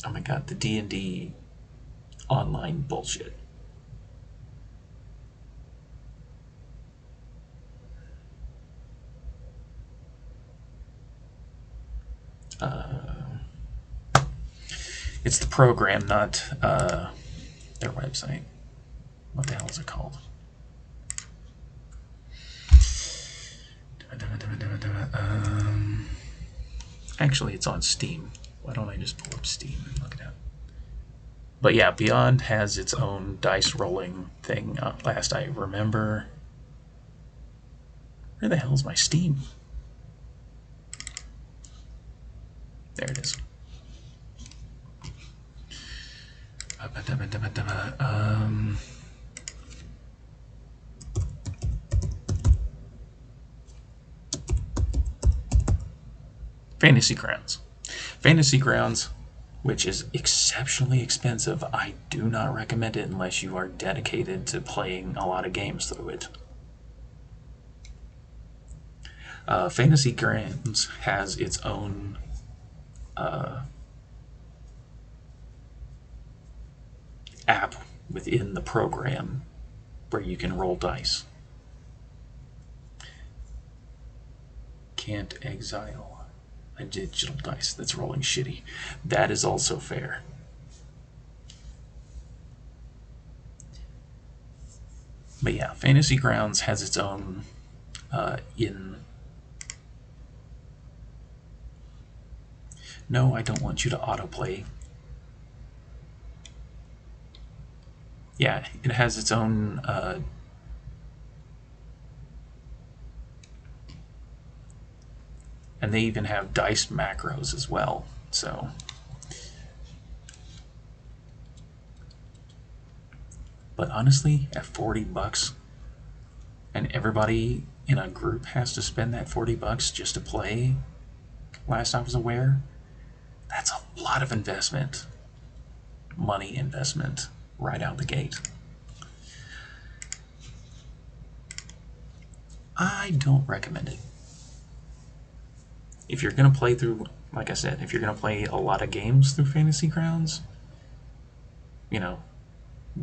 Oh my god, the D&D online bullshit. It's the program, not their website. What the hell is it called? Actually, it's on Steam. Why don't I just pull up Steam and look it up? But yeah, Beyond has its own dice rolling thing. Last I remember. Where the hell is my Steam? There it is. Fantasy Grounds. Fantasy Grounds, which is exceptionally expensive. I do not recommend it unless you are dedicated to playing a lot of games through it. Fantasy Grounds has its own app within the program where you can roll dice. Can't exile a digital dice that's rolling shitty. That is also fair. But yeah, Fantasy Grounds has its own No, I don't want you to autoplay. Yeah, it has its own and they even have dice macros as well. So but honestly, at 40 bucks and everybody in a group has to spend that 40 bucks just to play Last I Was Aware, that's a lot of investment. Money investment right out the gate. I don't recommend it. If you're going to play through, like I said, if you're going to play a lot of games through Fantasy Grounds, you know,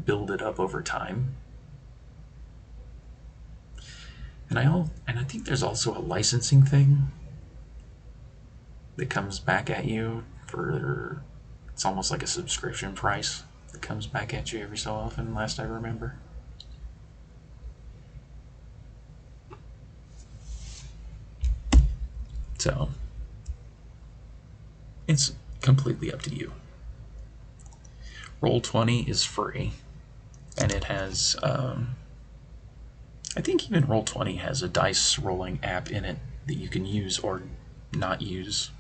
build it up over time. And I think there's also a licensing thing that comes back at you for, it's almost like a subscription price that comes back at you every so often, last I remember. So it's completely up to you. Roll20 is free, and it has I think even Roll20 has a dice rolling app in it that you can use or not use.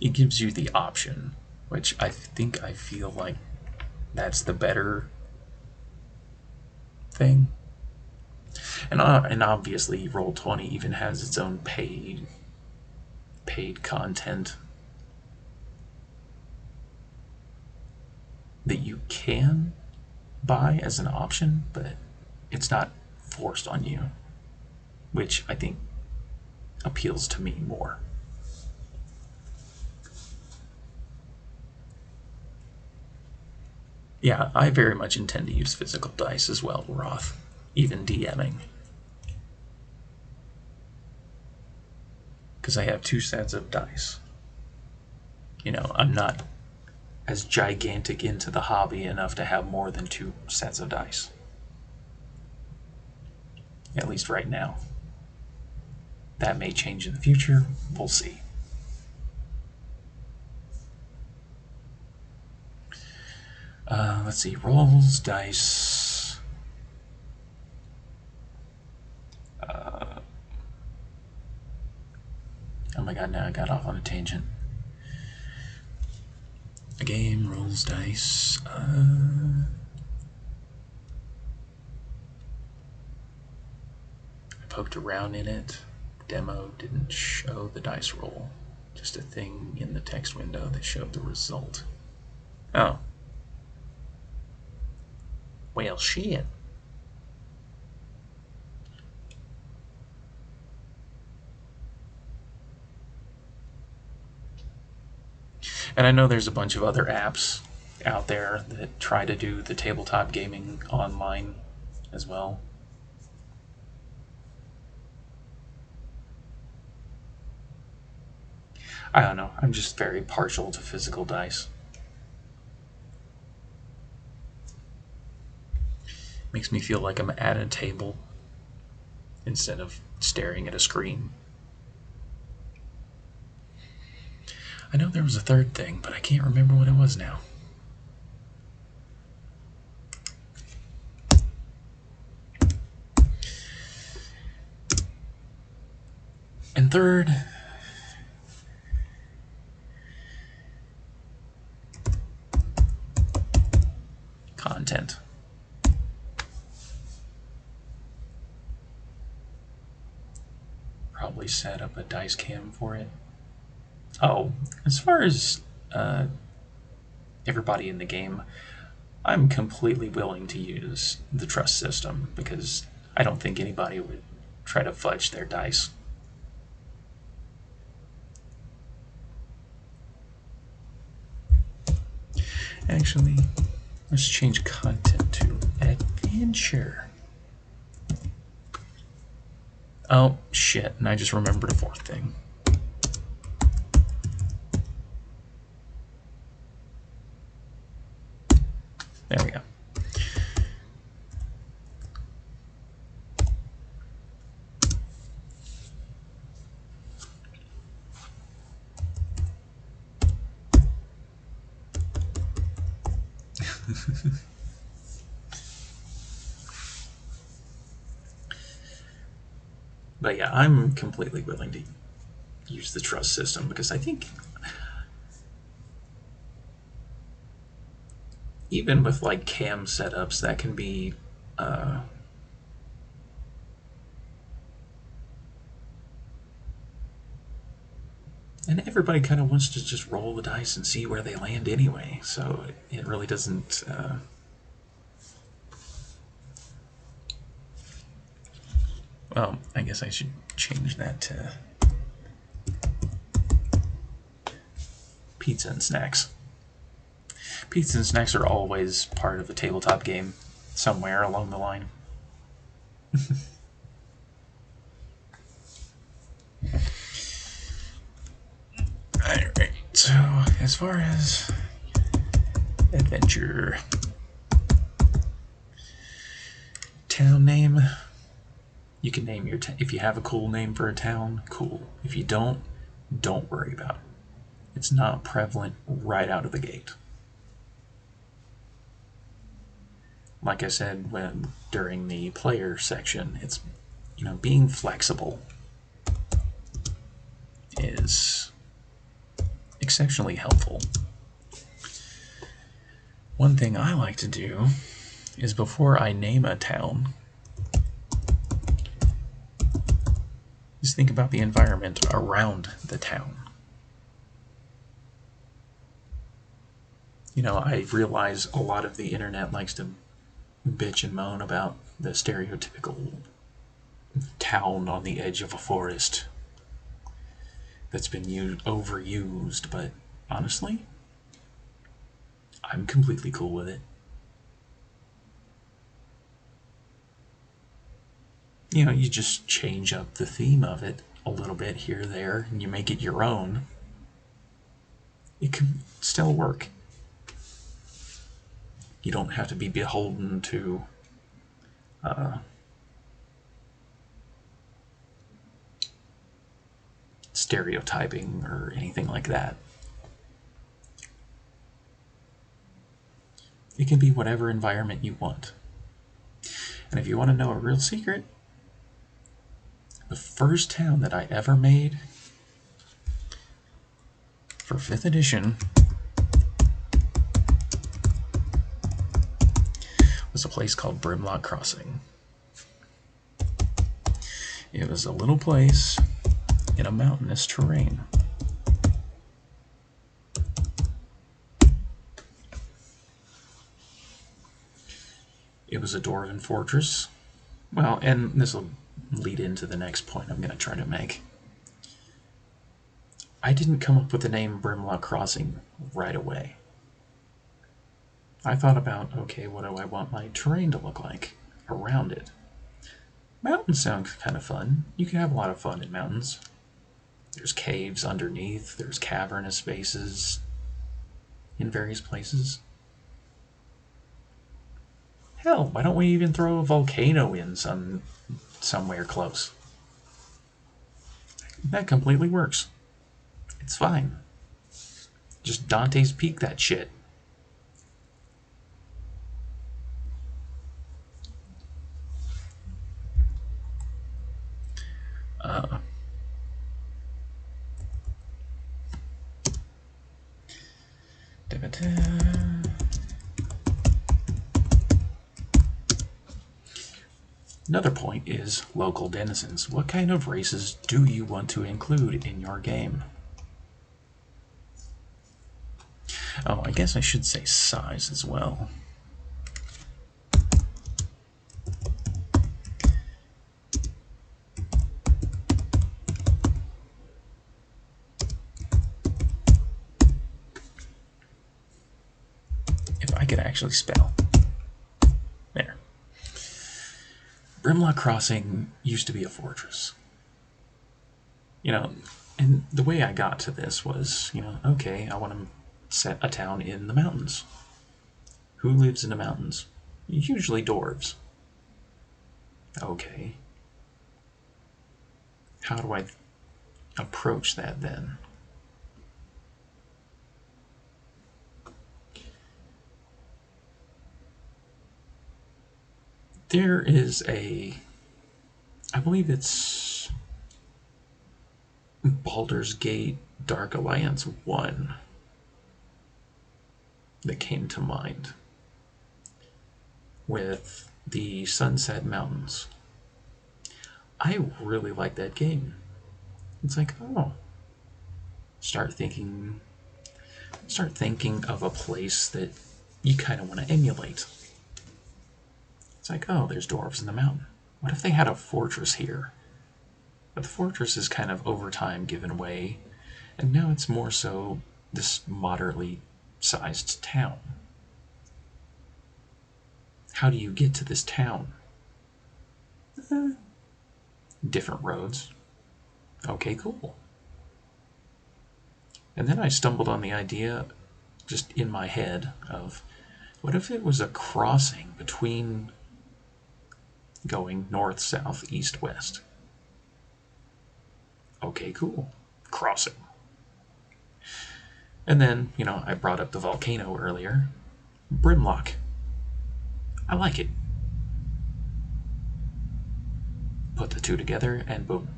It gives you the option, which I feel like that's the better thing. And obviously Roll20 even has its own paid content that you can buy as an option, but it's not forced on you, which I think appeals to me more. Yeah, I very much intend to use physical dice as well, Roth, even DMing. Because I have 2 sets of dice. You know, I'm not as gigantic into the hobby enough to have more than 2 sets of dice. At least right now. That may change in the future. We'll see. Let's see. Rolls, dice. Oh my god, now I got off on a tangent. A game, rolls, dice. I poked around in it. Demo didn't show the dice roll. Just a thing in the text window that showed the result. Oh. Well, shit. And I know there's a bunch of other apps out there that try to do the tabletop gaming online as well. I don't know. I'm just very partial to physical dice. Makes me feel like I'm at a table instead of staring at a screen. I know there was a third thing, but I can't remember what it was now. And third, content. Probably set up a dice cam for it. Oh, as far as everybody in the game, I'm completely willing to use the trust system because I don't think anybody would try to fudge their dice. Actually, let's change content to adventure. Oh, shit, and I just remembered a fourth thing. There we go. But yeah, I'm completely willing to use the trust system because I think even with like cam setups, that can be and everybody kind of wants to just roll the dice and see where they land anyway, so it really doesn't well, I guess I should change that to pizza and snacks. Pizza and snacks are always part of a tabletop game somewhere along the line. Alright, so as far as adventure, town name, you can name your if you have a cool name for a town, cool. If you don't worry about it. It's not prevalent right out of the gate. Like I said during the player section, it's, you know, being flexible is exceptionally helpful. One thing I like to do is before I name a town, just think about the environment around the town. You know, I realize a lot of the internet likes to bitch and moan about the stereotypical town on the edge of a forest that's been overused, but honestly, I'm completely cool with it. You know, you just change up the theme of it a little bit here or there, and you make it your own. It can still work. You don't have to be beholden to stereotyping or anything like that. It can be whatever environment you want. And if you want to know a real secret, the first town that I ever made for 5th edition was a place called Brimlock Crossing. It was a little place in a mountainous terrain. It was a dwarven fortress. Well, and this will lead into the next point I'm going to try to make. I didn't come up with the name Brimlock Crossing right away. I thought about, okay, what do I want my terrain to look like around it? Mountains sound kind of fun. You can have a lot of fun in mountains. There's caves underneath, there's cavernous spaces in various places. Hell, why don't we even throw a volcano in somewhere close? That completely works. It's fine. Just Dante's Peak that shit. Another point is local denizens. What kind of races do you want to include in your game? Oh, I guess I should say size as well. If I could actually spell. There. Brimlock Crossing used to be a fortress. You know, and the way I got to this was, you know, okay, I want to set a town in the mountains. Who lives in the mountains? Usually dwarves. Okay. How do I approach that then? There is I believe it's Baldur's Gate Dark Alliance 1 that came to mind with the Sunset Mountains. I really like that game. It's like, oh, start thinking of a place that you kind of want to emulate. It's like, oh, there's dwarves in the mountain. What if they had a fortress here? But the fortress is kind of over time given way, and now it's more so this moderately sized town. How do you get to this town? Different roads. Okay, cool. And then I stumbled on the idea, just in my head, of what if it was a crossing between going north, south, east, west? Okay, cool. Crossing. And then, I brought up the volcano earlier. Brimlock. I like it. Put the two together and boom.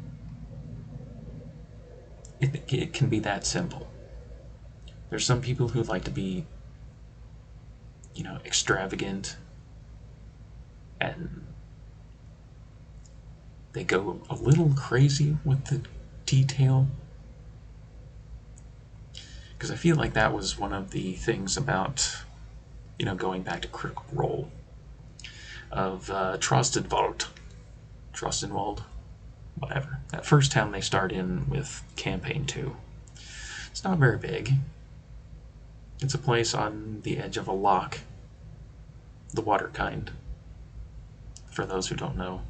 It can be that simple. There's some people who like to be, extravagant, and they go a little crazy with the detail. Because I feel like that was one of the things about, going back to Critical Role, of Trostenwald, whatever. That first town they start in with Campaign 2. It's not very big. It's a place on the edge of a loch, the water kind, for those who don't know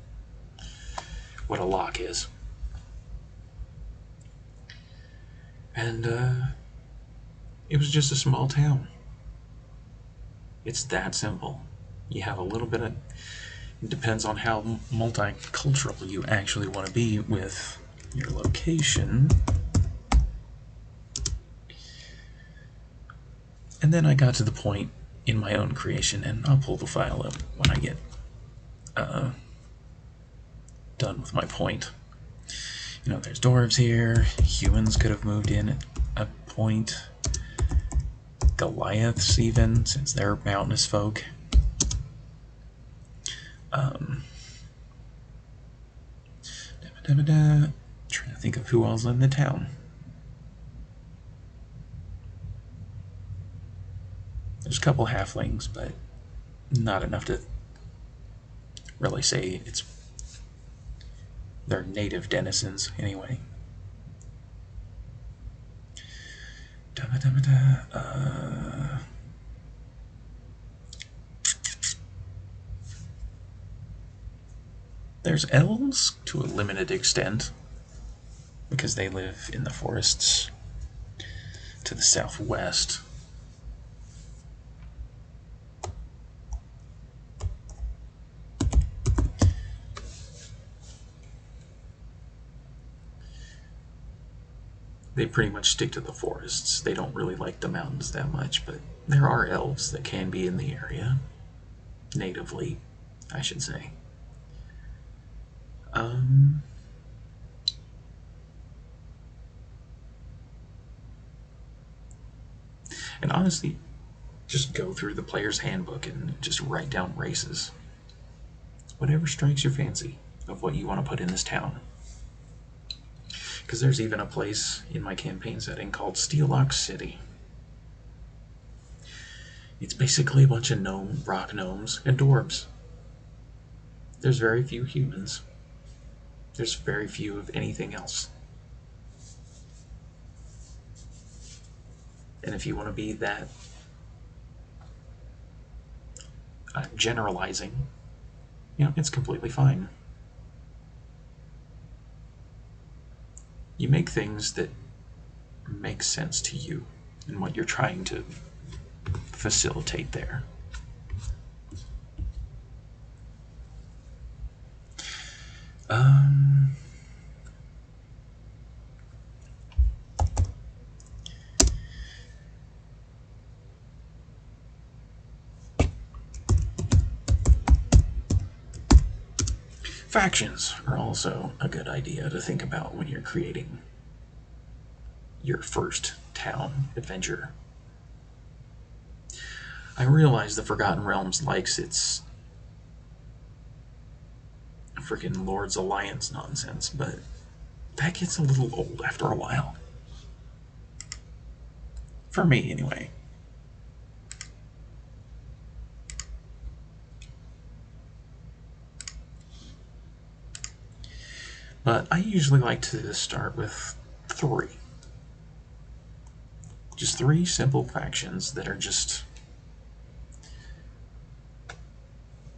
what a loch is. And it was just a small town. It's that simple. You have a little bit of... It depends on how multicultural you actually want to be with your location. And then I got to the point in my own creation, and I'll pull the file up when I get done with my point. There's dwarves here. Humans could have moved in at a point. Goliaths even, since they're mountainous folk. Trying to think of who else in the town. There's a couple halflings, but not enough to really say they're native denizens anyway. There's elves to a limited extent, because they live in the forests to the southwest. They pretty much stick to the forests. They don't really like the mountains that much, but there are elves that can be in the area. Natively, I should say. And honestly, just go through the player's handbook and just write down races. Whatever strikes your fancy of what you want to put in this town. Because there's even a place in my campaign setting called Steellock City. It's basically a bunch of rock gnomes and dwarves. There's very few humans. There's very few of anything else. And if you want to be that generalizing, it's completely fine. You make things that make sense to you and what you're trying to facilitate there. Factions are also a good idea to think about when you're creating your first town adventure. I realize the Forgotten Realms likes its freaking Lord's Alliance nonsense, but that gets a little old after a while. For me, anyway. But I usually like to start with 3. Just 3 simple factions that are just,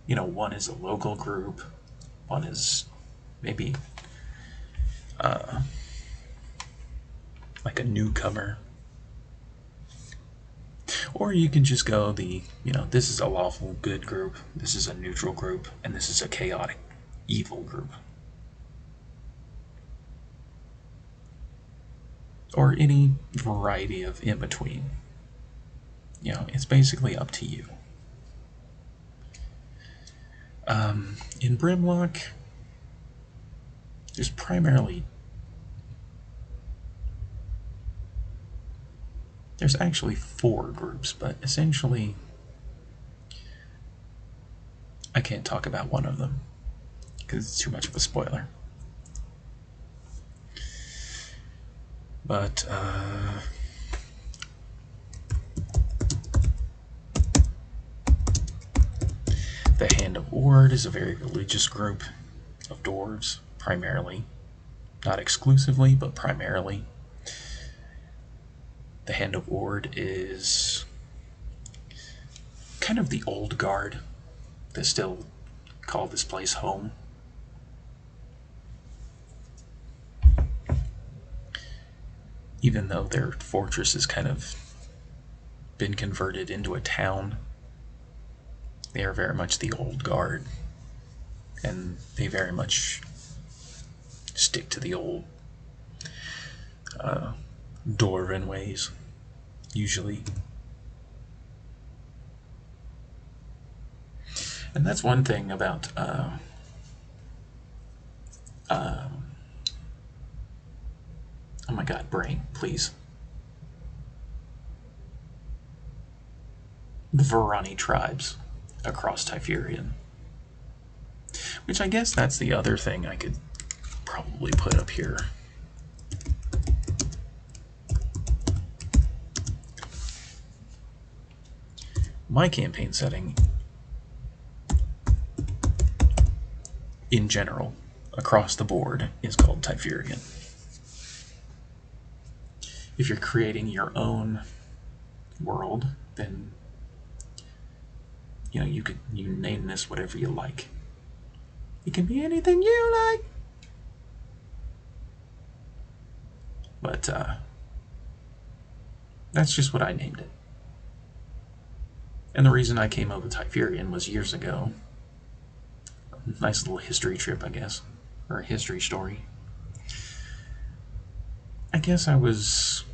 you know, one is a local group, one is maybe like a newcomer. Or you can just go the, you know, this is a lawful good group, this is a neutral group, and this is a chaotic evil group. Or any variety of in between. You know, it's basically up to you. In Brimlock, there's primarily, there's actually 4 groups, but essentially I can't talk about one of them because it's too much of a spoiler. But the Hand of Ord is a very religious group of dwarves, primarily. Not exclusively, but primarily. The Hand of Ord is kind of the old guard that still call this place home. Even though their fortress has kind of been converted into a town, they are very much the old guard, and they very much stick to the old dwarven ways, usually. And that's one thing about oh my god, brain, please. The Varani tribes across Typherian. Which I guess that's the other thing I could probably put up here. My campaign setting, in general, across the board, is called Typherian. If you're creating your own world, then you know you name this whatever you like. It can be anything you like. But that's just what I named it. And the reason I came up with Typherian was years ago. Nice little history trip, I guess, or a history story. I guess I was,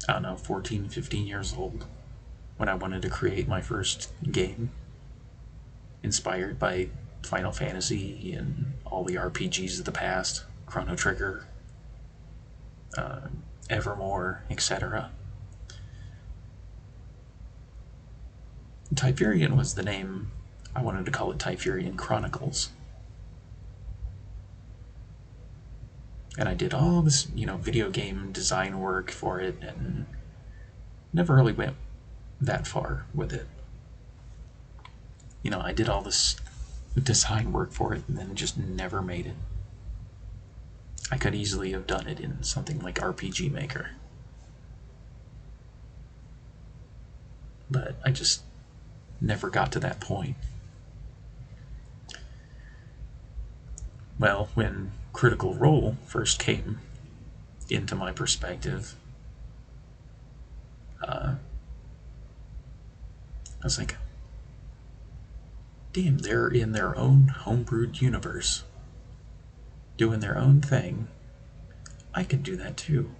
I don't know, 14, 15 years old when I wanted to create my first game, inspired by Final Fantasy and all the RPGs of the past, Chrono Trigger, Evermore, etc. Typherian was the name. I wanted to call it Typherian Chronicles. And I did all this, you know, video game design work for it, and never really went that far with it. You know, I did all this design work for it and then just never made it. I could easily have done it in something like RPG Maker. But I just never got to that point. Well, when Critical Role first came into my perspective, I was like, damn, they're in their own homebrewed universe, doing their own thing. I could do that too.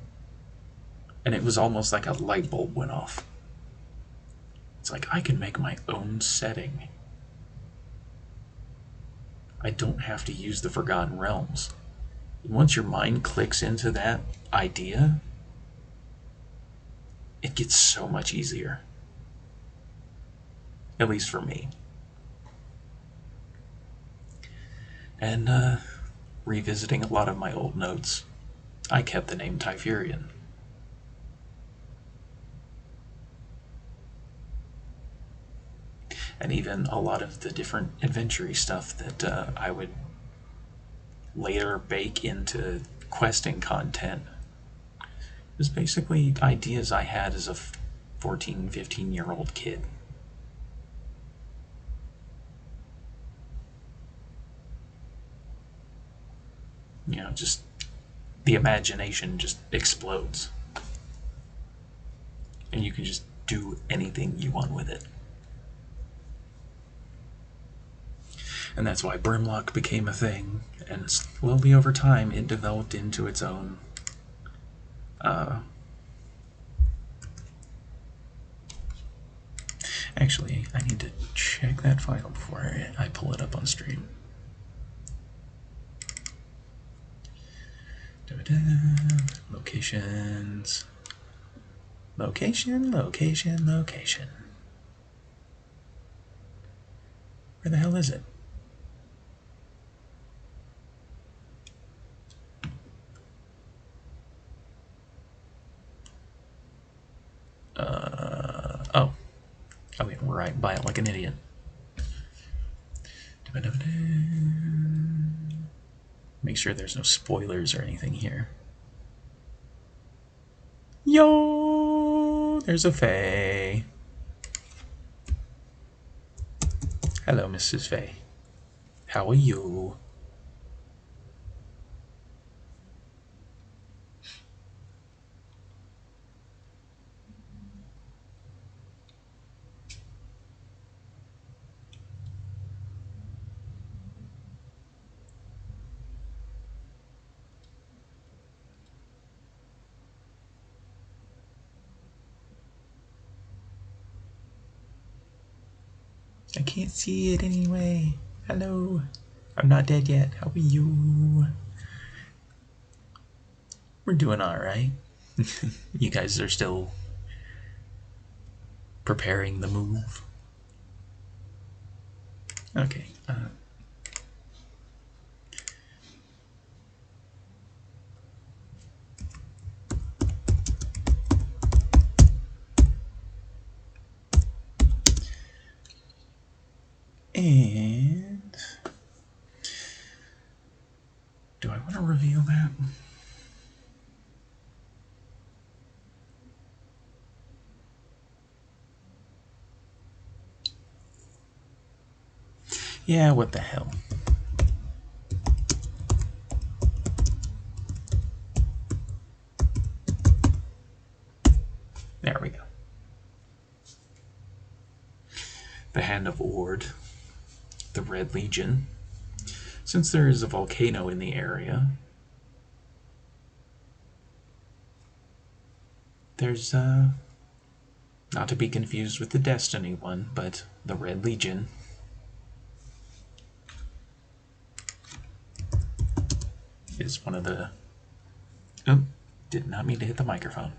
And it was almost like a light bulb went off. It's like, I can make my own setting I don't have to use the Forgotten Realms. Once your mind clicks into that idea, it gets so much easier. At least for me. And revisiting a lot of my old notes, I kept the name Typhurian. And even a lot of the different adventure-y stuff that I would later bake into questing content was basically ideas I had as a 14, 15-year-old kid. You know, just the imagination just explodes. And you can just do anything you want with it. And that's why Brimlock became a thing, and slowly over time it developed into its own actually, I need to check that file before I pull it up on stream. Locations. Location. Where the hell is it? Oh. I went right by it like an idiot. Make sure there's no spoilers or anything here. Yo! There's a Faye. Hello, Mrs. Faye. How are you? I can't see it anyway. Hello. I'm not dead yet. How are you? We're doing alright. You guys are still preparing the move. Okay. And do I want to reveal that? Yeah, what the hell? There we go. The Hand of Ord, the Red Legion. Since there is a volcano in the area, there's not to be confused with the Destiny one, but the Red Legion. Is one of the... Oh, did not mean to hit the microphone.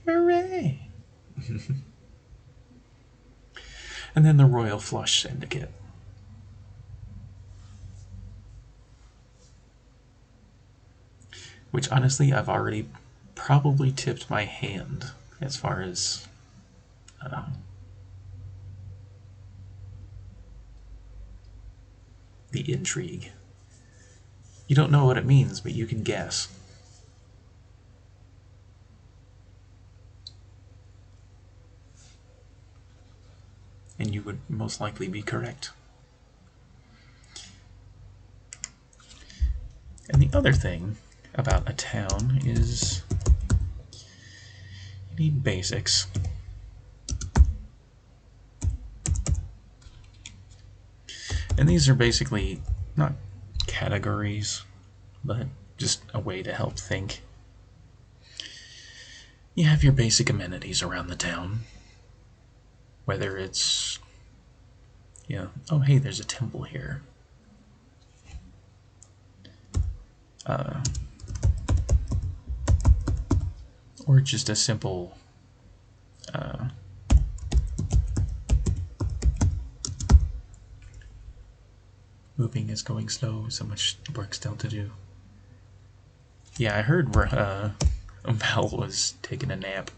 Hooray! And then the Royal Flush Syndicate. Which honestly, I've already probably tipped my hand as far as the intrigue. You don't know what it means, but you can guess. And you would most likely be correct. And the other thing about a town is you need basics. And these are basically not categories, but just a way to help think. You have your basic amenities around the town. Whether it's, oh hey, there's a temple here. Or just a simple moving is going slow, so much work still to do. Yeah, I heard Val was taking a nap.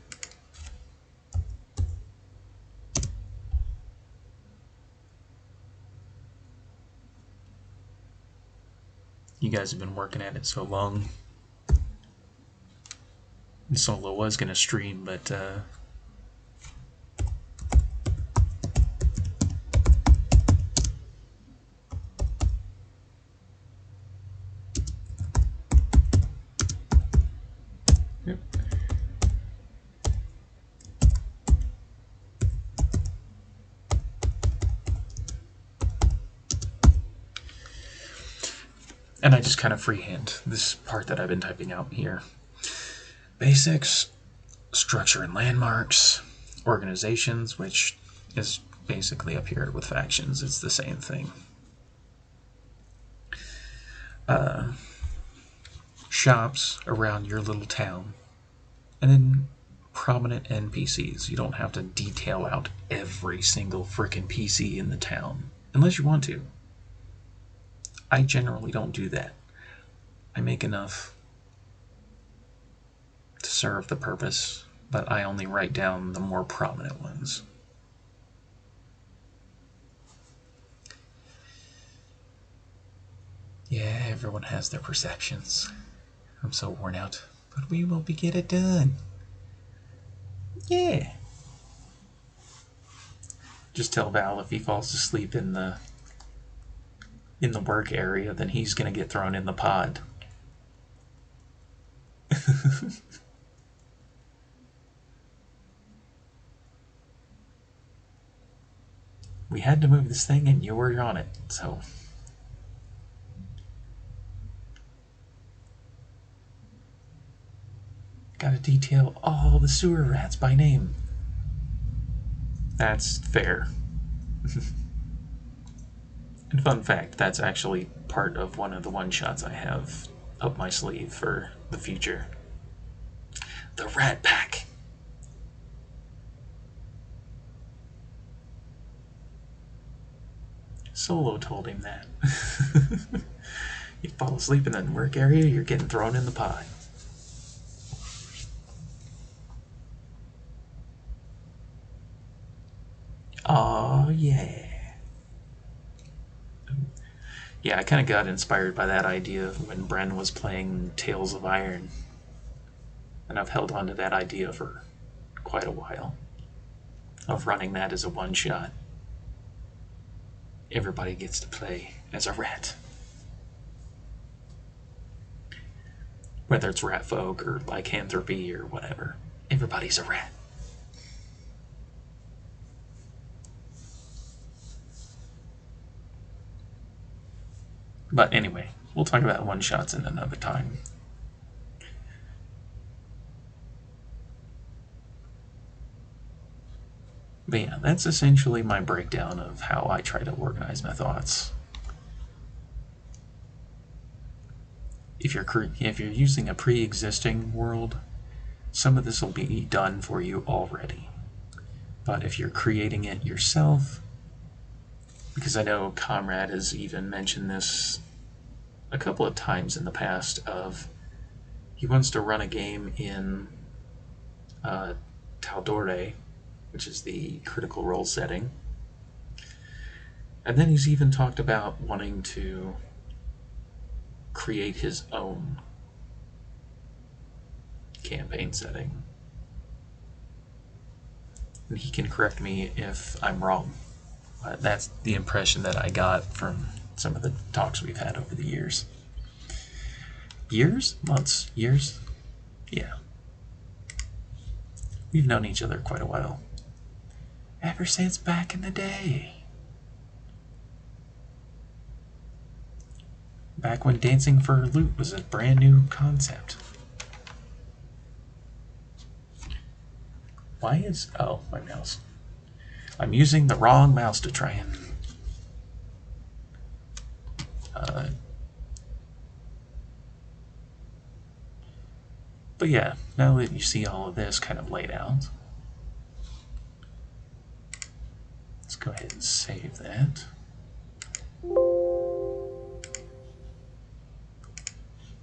You guys have been working at it so long. Solo was gonna stream, but yep. And I just kind of freehand this part that I've been typing out here. Basics, structure and landmarks, organizations, which is basically up here with factions. It's the same thing. Shops around your little town. And then prominent NPCs. You don't have to detail out every single frickin' PC in the town. Unless you want to. I generally don't do that. I make enough to serve the purpose, but I only write down the more prominent ones. Yeah, everyone has their perceptions. I'm so worn out, but we will get it done. Yeah. Just tell Val if he falls asleep in the work area, then he's gonna get thrown in the pod. We had to move this thing and you were on it, so. Gotta detail all the sewer rats by name. That's fair. And fun fact, that's actually part of one of the one-shots I have up my sleeve for the future. The Rat Pack. Solo told him that. You fall asleep in the work area, you're getting thrown in the pod. Oh yeah. Yeah, I kind of got inspired by that idea when Bren was playing Tales of Iron. And I've held on to that idea for quite a while. Of running that as a one-shot. Everybody gets to play as a rat. Whether it's rat folk or lycanthropy or whatever. Everybody's a rat. But anyway, we'll talk about one-shots in another time. But yeah, that's essentially my breakdown of how I try to organize my thoughts. If you're using a pre-existing world, some of this will be done for you already. But if you're creating it yourself, because I know Comrade has even mentioned this a couple of times in the past of he wants to run a game in Taldore, which is the Critical Role setting. And then he's even talked about wanting to create his own campaign setting. And he can correct me if I'm wrong. But that's the impression that I got from some of the talks we've had over the years. Years? Months? Years? Yeah. We've known each other quite a while. Ever since back in the day. Back when Dancing for Loot was a brand new concept. Why is... oh, my mouse. I'm using the wrong mouse to try and but yeah, now that you see all of this kind of laid out, let's go ahead and save that.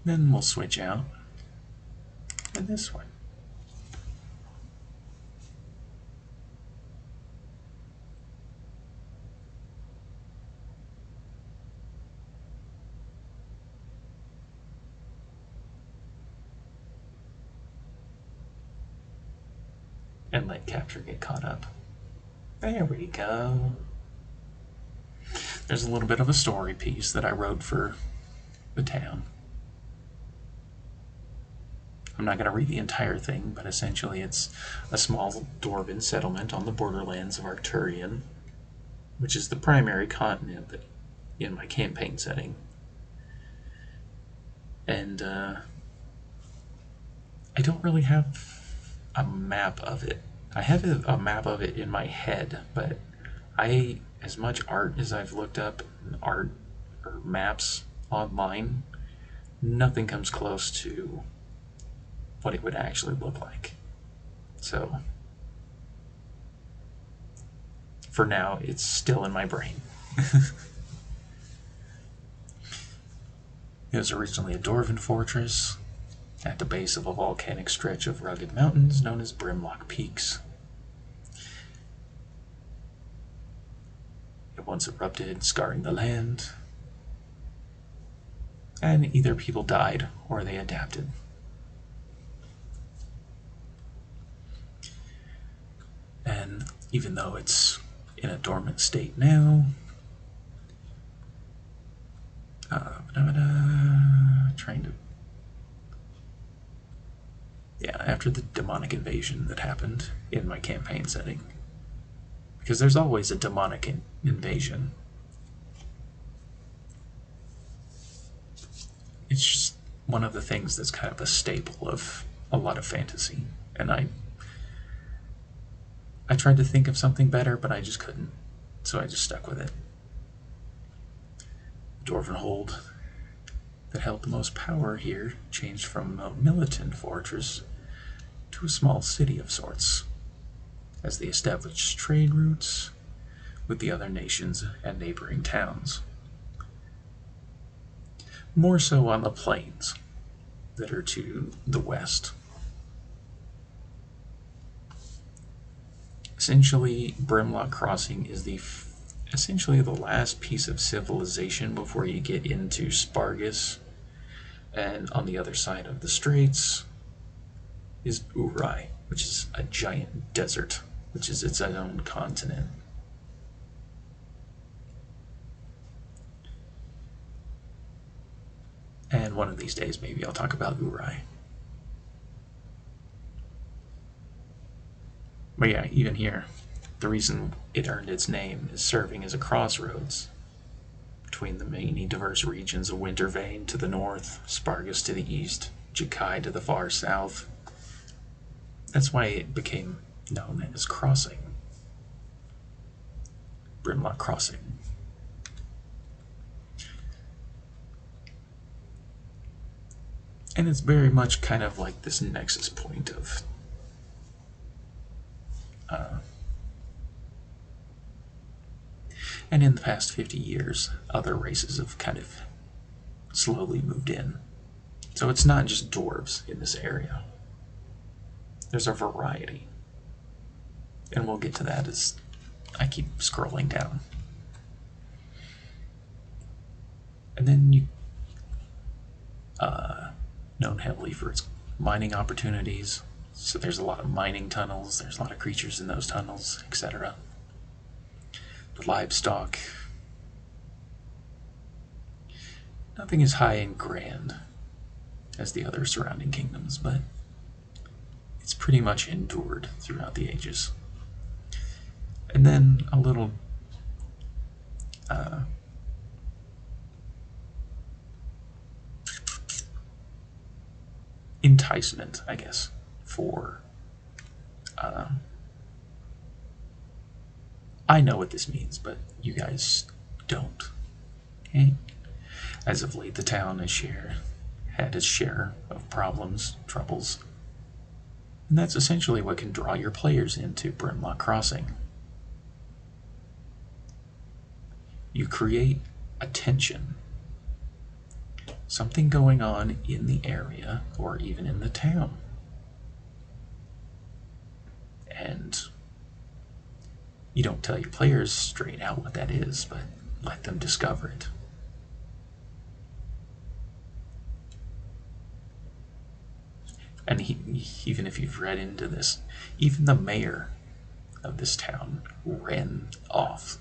Then we'll switch out to this one. And let capture get caught up. There we go. There's a little bit of a story piece that I wrote for the town. I'm not going to read the entire thing, but essentially it's a small dwarven settlement on the borderlands of Arcturian, which is the primary continent that, in my campaign setting. And I don't really have a map of it. I have a map of it in my head, but as much art as I've looked up, art or maps online, nothing comes close to what it would actually look like. So for now, it's still in my brain. It was originally a dwarven fortress at the base of a volcanic stretch of rugged mountains known as Brimlock Peaks. It once erupted, scarring the land, and either people died or they adapted. And even though it's in a dormant state now, trying to... Yeah, after the demonic invasion that happened in my campaign setting, because there's always a demonic invasion. It's just one of the things that's kind of a staple of a lot of fantasy, and I tried to think of something better, but I just couldn't, so I just stuck with it. The Dwarven hold that held the most power here changed from a militant fortress to a small city of sorts, as they established trade routes with the other nations and neighboring towns. More so on the plains that are to the west. Essentially, Brimlock Crossing is essentially the last piece of civilization before you get into Spargus, and on the other side of the straits is Urai, which is a giant desert, which is its own continent. And one of these days maybe I'll talk about Urai. But yeah, even here, the reason it earned its name is serving as a crossroads between the many diverse regions of Wintervane to the north, Spargus to the east, Jakai to the far south. That's why it became known as Crossing. Brimlock Crossing. And it's very much kind of like this nexus point of and in the past 50 years, other races have kind of slowly moved in. So it's not just dwarves in this area. There's a variety. And we'll get to that as I keep scrolling down. And then known heavily for its mining opportunities. So there's a lot of mining tunnels, there's a lot of creatures in those tunnels, etc. The livestock. Nothing as high and grand as the other surrounding kingdoms, but it's pretty much endured throughout the ages. And then a little enticement, I guess, for I know what this means, but you guys don't. Okay? As of late, the town has had its share of problems, troubles, and that's essentially what can draw your players into Brimlock Crossing. You create a tension, something going on in the area or even in the town. And you don't tell your players straight out what that is, but let them discover it. And even if you've read into this, even the mayor of this town ran off.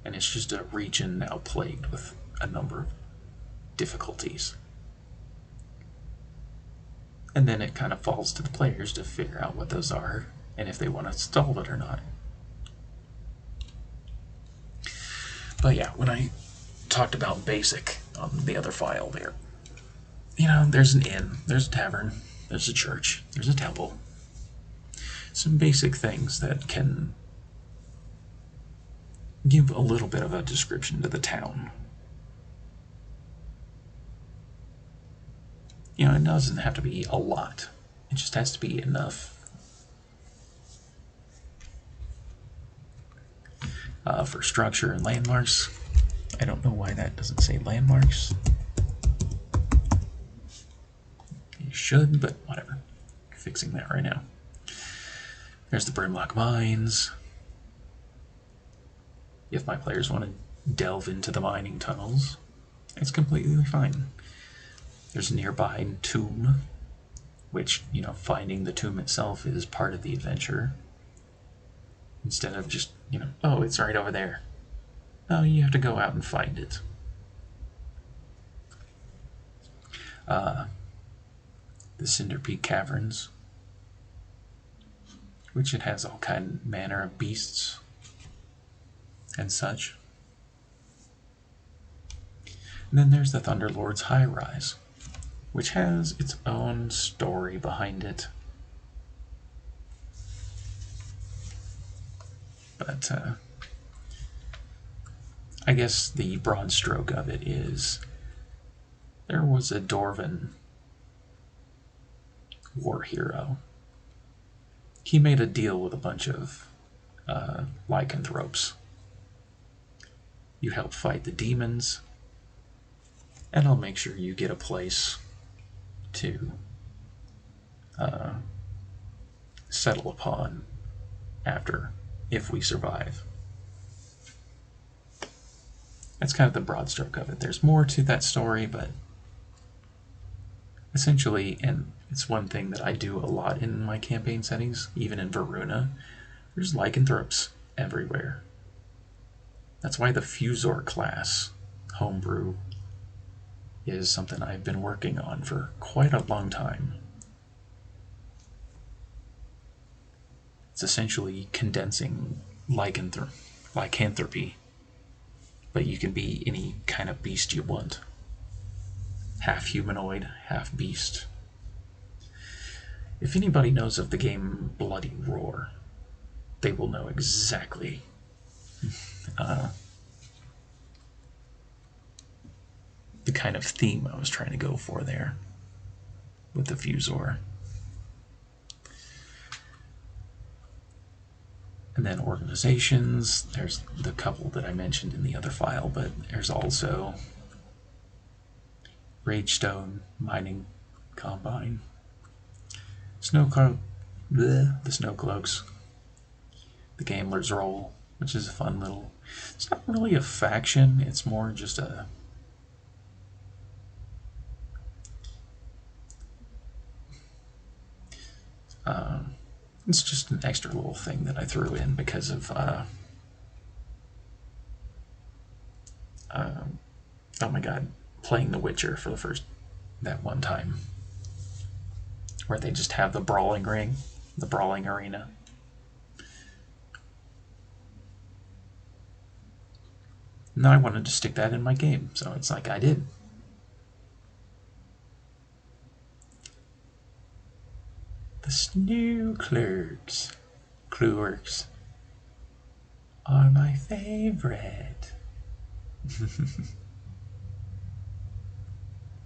And it's just a region now plagued with a number of difficulties. And then it kind of falls to the players to figure out what those are and if they want to solve it or not. But yeah, when I talked about basic on the other file there, there's an inn, there's a tavern, there's a church, there's a temple. Some basic things that can give a little bit of a description to the town. It doesn't have to be a lot. It just has to be enough. For structure and landmarks, I don't know why that doesn't say landmarks. It should, but whatever. Fixing that right now. There's the Brimlock Mines. If my players want to delve into the mining tunnels, it's completely fine. There's a nearby tomb, which, finding the tomb itself is part of the adventure. Instead of just, oh, it's right over there. No, you have to go out and find it. The Cinder Peak Caverns, which it has all manner of beasts and such. And then there's the Thunderlord's High Rise, which has its own story behind it. But I guess the broad stroke of it is there was a Dwarven war hero. He made a deal with a bunch of lycanthropes. You help fight the demons, and I'll make sure you get a place to settle upon after, if we survive. That's kind of the broad stroke of it. There's more to that story, but essentially, and it's one thing that I do a lot in my campaign settings, even in Varuna, there's lycanthropes everywhere. That's why the Fusor class homebrew is something I've been working on for quite a long time. It's essentially condensing lycanthropy, but you can be any kind of beast you want. Half humanoid, half beast. If anybody knows of the game Bloody Roar, they will know exactly the kind of theme I was trying to go for there with the Fusor. And then organizations, there's the couple that I mentioned in the other file, but there's also Ragestone Mining Combine, the Snowcloaks, the Gambler's Roll, which is a fun little, it's not really a faction, it's more just a it's just an extra little thing that I threw in because of oh my god, playing The Witcher for that one time, where they just have the brawling ring, the brawling arena. And I wanted to stick that in my game, so it's like I did. The snoo clerks are my favorite.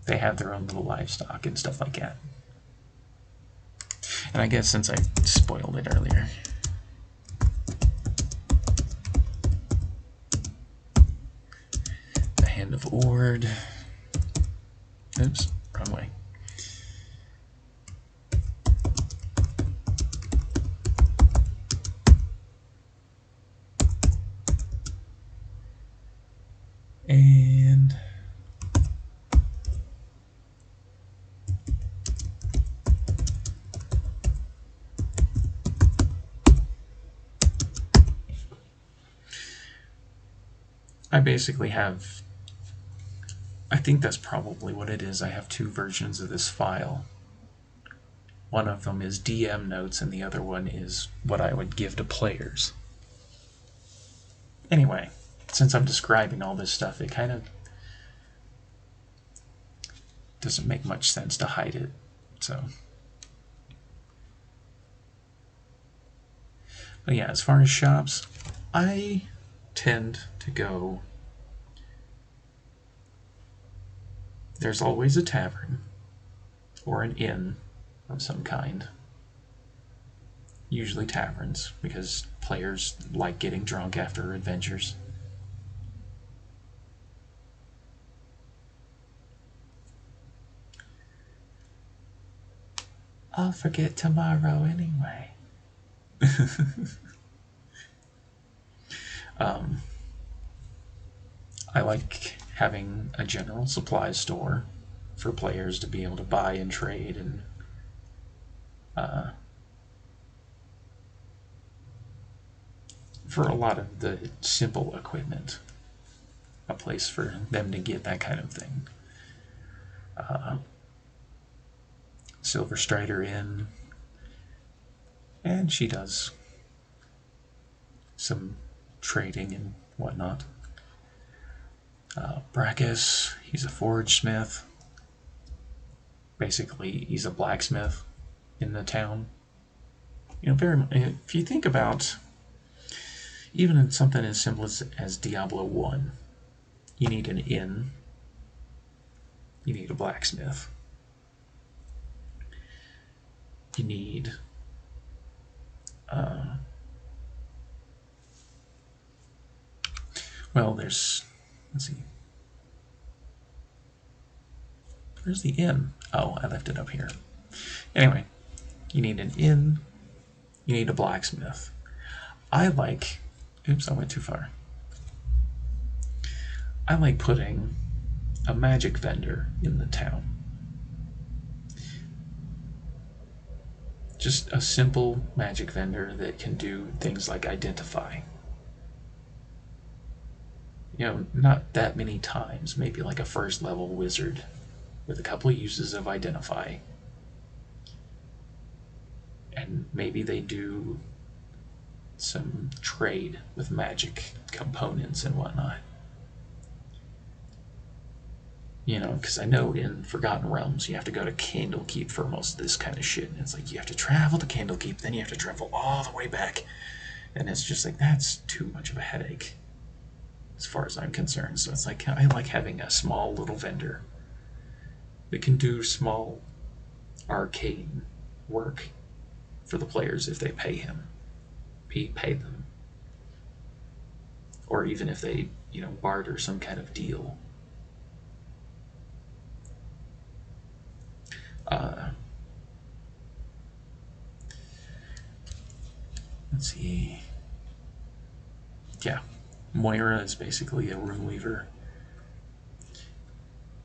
They have their own little livestock and stuff like that. And I guess since I spoiled it earlier, the Hand of Ord. Oops, wrong way. And I basically have, I think that's probably what it is. I have two versions of this file. One of them is DM notes and the other one is what I would give to players. Anyway, since I'm describing all this stuff, it kind of doesn't make much sense to hide it. So, but yeah, as far as shops, I tend to go, there's always a tavern or an inn of some kind. Usually taverns, because players like getting drunk after adventures. I'll forget tomorrow anyway. I like having a general supply store for players to be able to buy and trade, and for a lot of the simple equipment, a place for them to get that kind of thing. Silver Strider Inn, and she does some trading and whatnot. Brackus, he's a forge smith. Basically, he's a blacksmith in the town. You know, if you think about even in something as simple as Diablo 1, you need an inn, you need a blacksmith, you need well, there's, let's see, where's the inn? Oh, I left it up here. Anyway, you need an inn, you need a blacksmith. I like, oops, I went too far. I like putting a magic vendor in the town. Just a simple magic vendor that can do things like identify. You know, not that many times, maybe like a first level wizard with a couple of uses of identify. And maybe they do some trade with magic components and whatnot. You know, because I know in Forgotten Realms you have to go to Candlekeep for most of this kind of shit. And it's like you have to travel to Candlekeep, then you have to travel all the way back. And it's just like, that's too much of a headache as far as I'm concerned. So it's like, I like having a small little vendor that can do small arcane work for the players if they pay him. Pay them. Or even if they, you know, barter some kind of deal. Let's see. Yeah, Moira is basically a room weaver.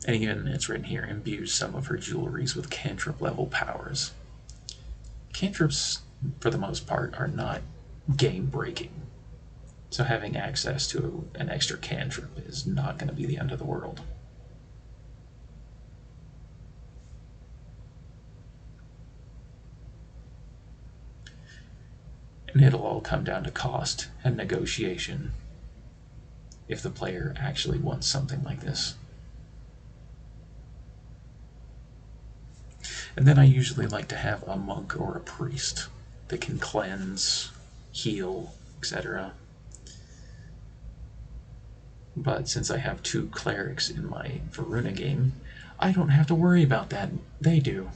And even, it's written here, imbues some of her jewelries with cantrip level powers. Cantrips, for the most part, are not game breaking. So having access to an extra cantrip is not going to be the end of the world. And it'll all come down to cost and negotiation if the player actually wants something like this. And then I usually like to have a monk or a priest that can cleanse, heal, etc. But since I have 2 clerics in my Varuna game, I don't have to worry about that. They do.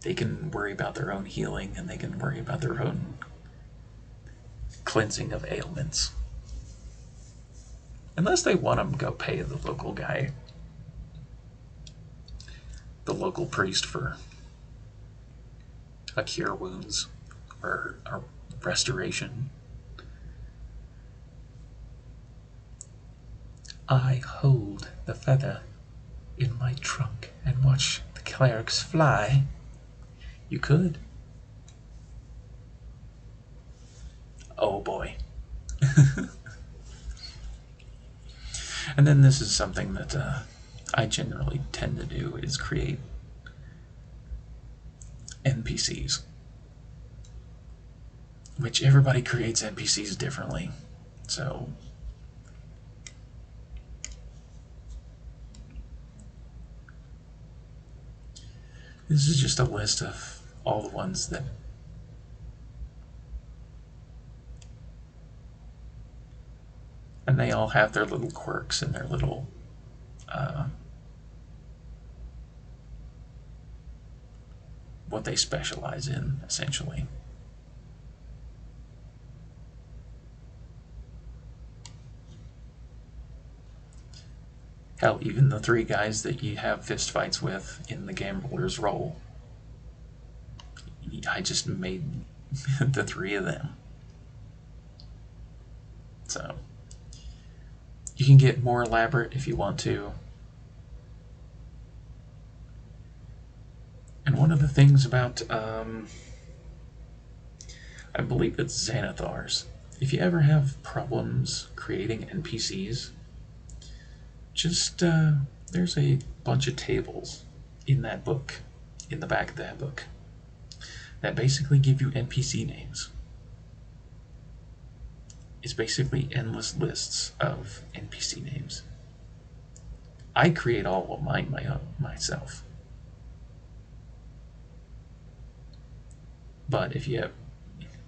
They can worry about their own healing, and they can worry about their own cleansing of ailments. Unless they want them, go pay the local guy, the local priest, for a cure wounds or a restoration. I hold the feather in my trunk and watch the clerics fly. You could. Oh boy. And then this is something that I generally tend to do, is create NPCs. Which everybody creates NPCs differently. So this is just a list of all the ones that and they all have their little quirks and their little what they specialize in, essentially. Hell, even the 3 guys that you have fist fights with in the Gambler's Roll, I just made the 3 of them. So you can get more elaborate if you want to. And one of the things about, I believe it's Xanathars, if you ever have problems creating NPCs, just, there's a bunch of tables in that book, in the back of that book, that basically give you NPC names. It's basically endless lists of NPC names. I create all of mine myself. But if you're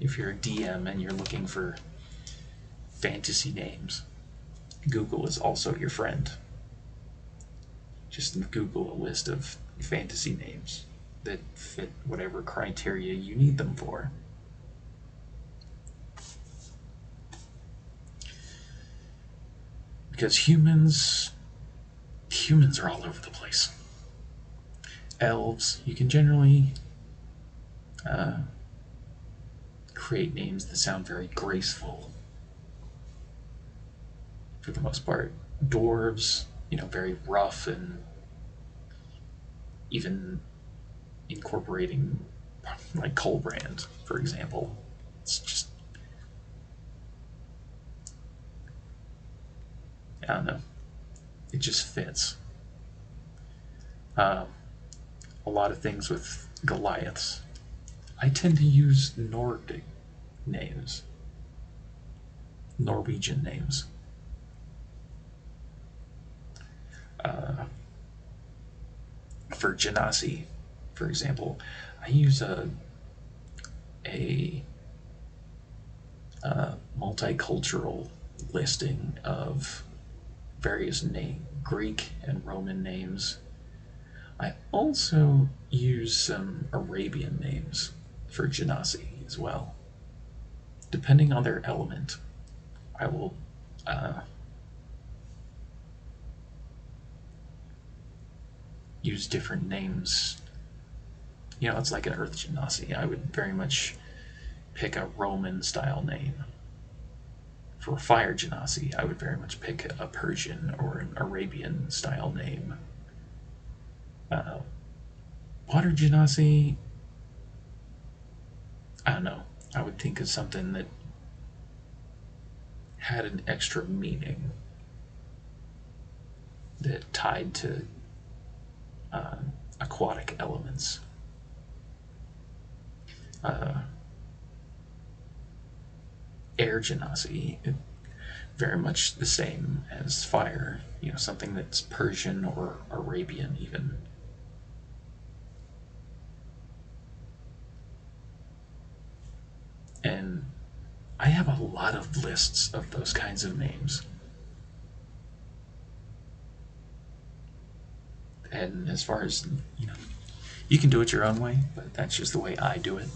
a DM and you're looking for fantasy names, Google is also your friend. Just Google a list of fantasy names that fit whatever criteria you need them for. Because humans are all over the place. Elves, you can generally create names that sound very graceful. For the most part, dwarves, very rough, and even incorporating like Colbrand, for example. It's just, I don't know, it just fits. A lot of things with Goliaths, I tend to use Nordic names, Norwegian names. For Genasi, for example, I use a multicultural listing of various Greek and Roman names. I also use some Arabian names for Genasi as well. Depending on their element, I will use different names. It's like an Earth Genasi. I would very much pick a Roman style name. For Fire Genasi, I would very much pick a Persian or an Arabian style name. Water Genasi, I don't know. I would think of something that had an extra meaning that tied to aquatic elements. air genasi, very much the same as fire. You know, something that's Persian or Arabian even. And I have a lot of lists of those kinds of names. And as far as, you know, you can do it your own way, but that's just the way I do it.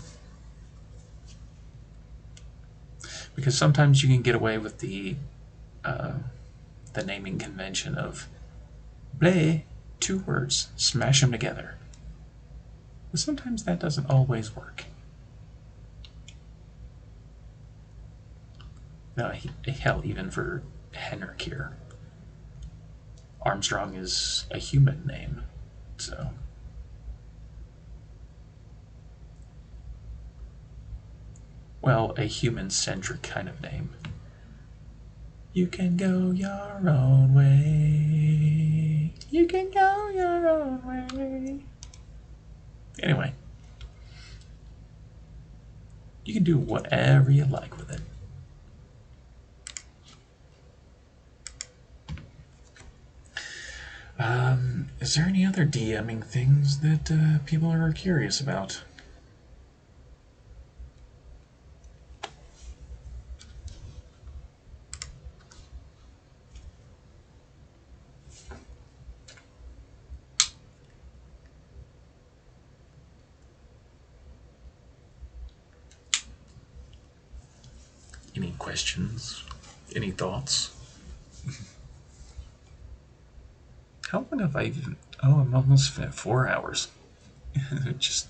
Because sometimes you can get away with the naming convention of bleh, 2 words, smash them together. But sometimes that doesn't always work. Hell, even for Henrik here, Armstrong is a human name, so. Well, a human-centric kind of name. You can go your own way. You can go your own way. Anyway, you can do whatever you like with it. Is there any other DMing things that people are curious about? Any questions? Any thoughts? How long have I even... Oh, I'm almost at 4 hours. Just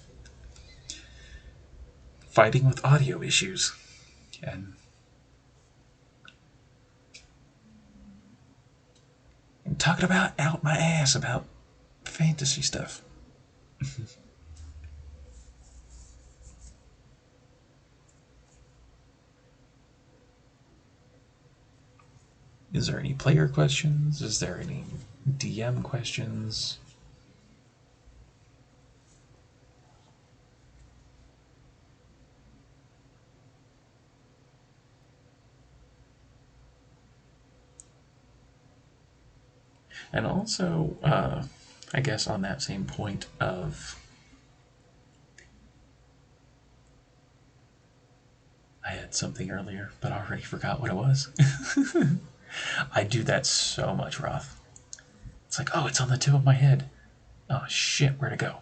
fighting with audio issues. And talking about out my ass about fantasy stuff. Is there any player questions? Is there any DM questions? And also, I guess on that same point of, I had something earlier, but I already forgot what it was. I do that so much, Roth. It's like, oh, it's on the tip of my head. Oh shit, where'd it go?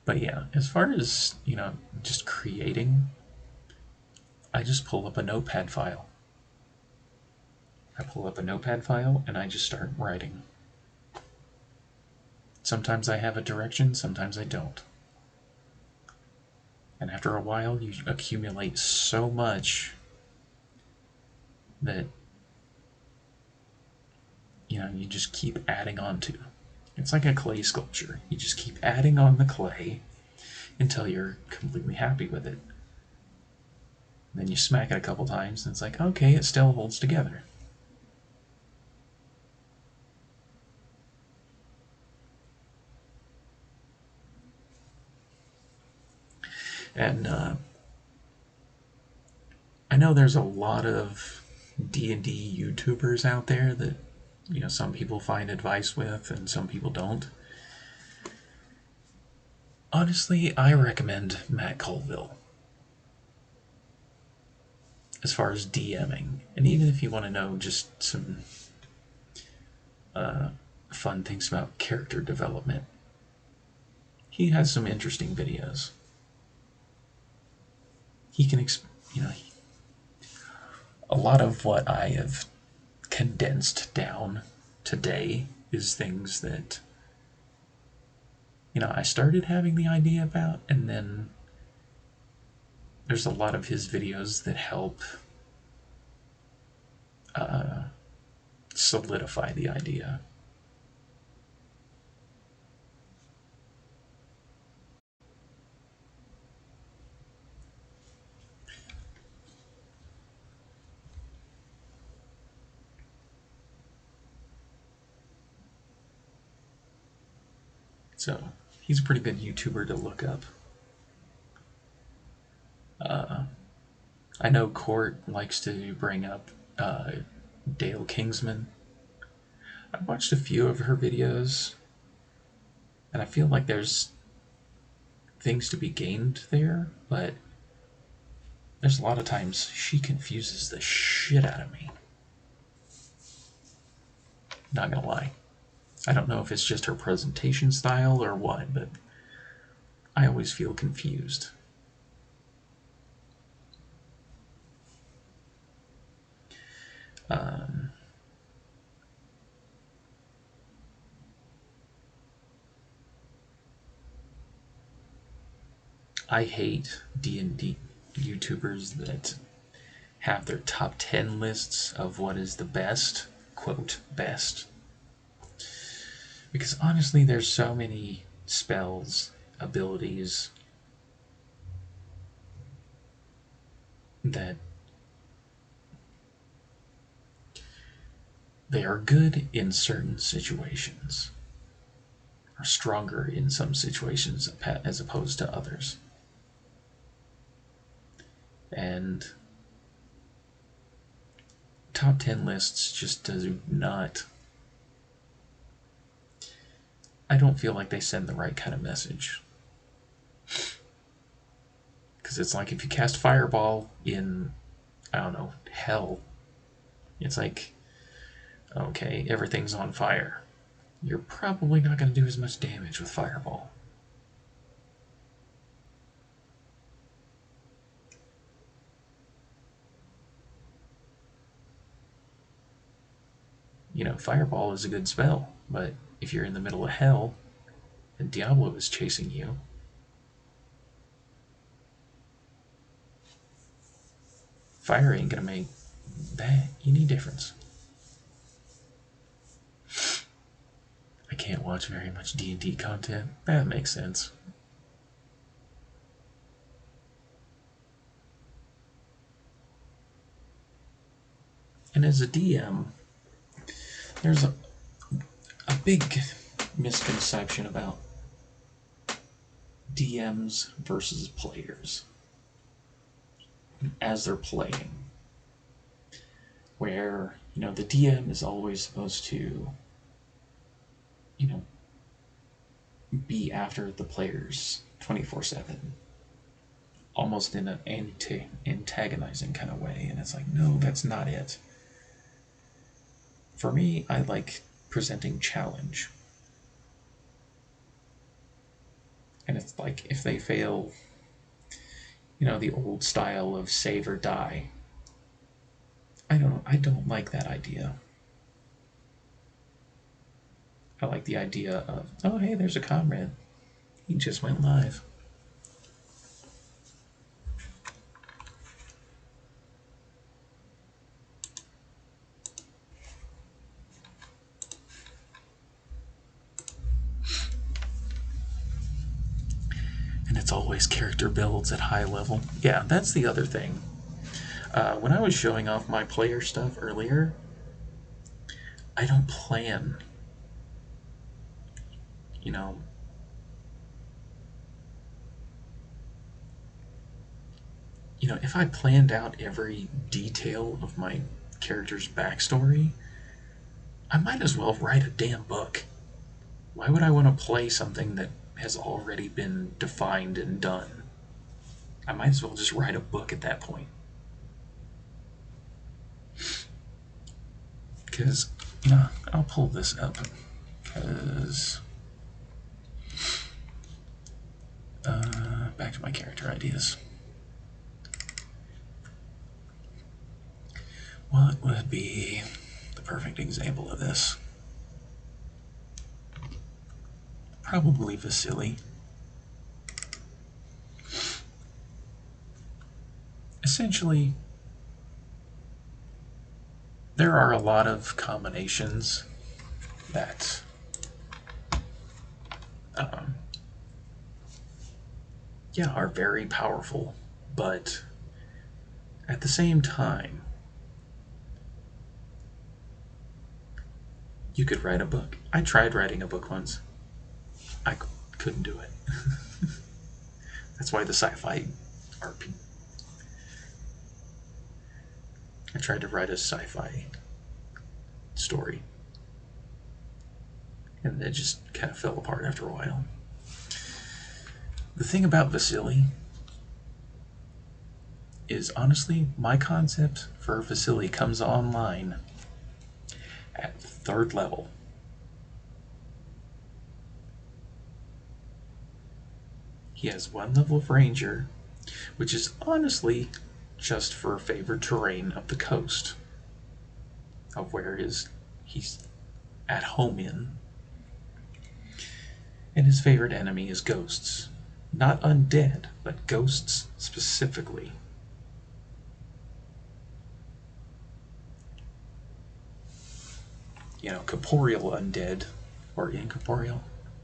But yeah, as far as, you know, just creating, I just pull up a notepad file. I pull up a notepad file and I just start writing. Sometimes I have a direction, sometimes I don't. And after a while, you accumulate so much that, you know, you just keep adding on to. It's like a clay sculpture. You just keep adding on the clay until you're completely happy with it. Then you smack it a couple times and it's like, okay, it still holds together. And I know there's a lot of D&D YouTubers out there that, you know, some people find advice with and some people don't. Honestly, I recommend Matt Colville as far as DMing. And even if you want to know just some fun things about character development, he has some interesting videos. He can, you know, a lot of what I have condensed down today is things that, you know, I started having the idea about, and then there's a lot of his videos that help solidify the idea. So he's a pretty good YouTuber to look up. I know Court likes to bring up Dale Kingsman. I've watched a few of her videos, and I feel like there's things to be gained there, but there's a lot of times she confuses the shit out of me. Not gonna lie. I don't know if it's just her presentation style or what, but I always feel confused. I hate D&D YouTubers that have their top 10 lists of what is the best, quote, best. Because honestly, there's so many spells, abilities, that they are good in certain situations, are stronger in some situations as opposed to others. And top 10 lists just do not, I don't feel like they send the right kind of message. Because it's like if you cast Fireball in, I don't know, Hell, it's like, okay, everything's on fire. You're probably not going to do as much damage with Fireball. You know, Fireball is a good spell, but if you're in the middle of Hell and Diablo is chasing you, fire ain't gonna make that any difference. I can't watch very much D&D content. That makes sense. And as a DM, there's a big misconception about DMs versus players as they're playing, where, you know, the DM is always supposed to, you know, be after the players 24/7, almost in an antagonizing kind of way, and it's like, no, that's not it. For me, I like presenting challenge. And it's like, if they fail, you know, the old style of save or die, I don't like that idea. I like the idea of, oh hey, there's a comrade. He just went live. And it's always character builds at high level. Yeah, that's the other thing. When I was showing off my player stuff earlier, I don't plan, you know, if I planned out every detail of my character's backstory, I might as well write a damn book. Why would I want to play something that has already been defined and done? I might as well just write a book at that point. Because, you know, I'll pull this up, because back to my character ideas. What would be the perfect example of this? Probably Vasily. Essentially, there are a lot of combinations that yeah, are very powerful, but at the same time, you could write a book. I tried writing a book once. I couldn't do it. That's why the sci-fi RP. I tried to write a sci-fi story, and it just kind of fell apart after a while. The thing about Vasily is, honestly, my concept for Vasily comes online at 3rd level. He has 1 level of Ranger, which is honestly just for favored terrain of the coast, of where he's at home in. And his favorite enemy is ghosts. Not undead, but ghosts specifically. You know, corporeal undead, or incorporeal.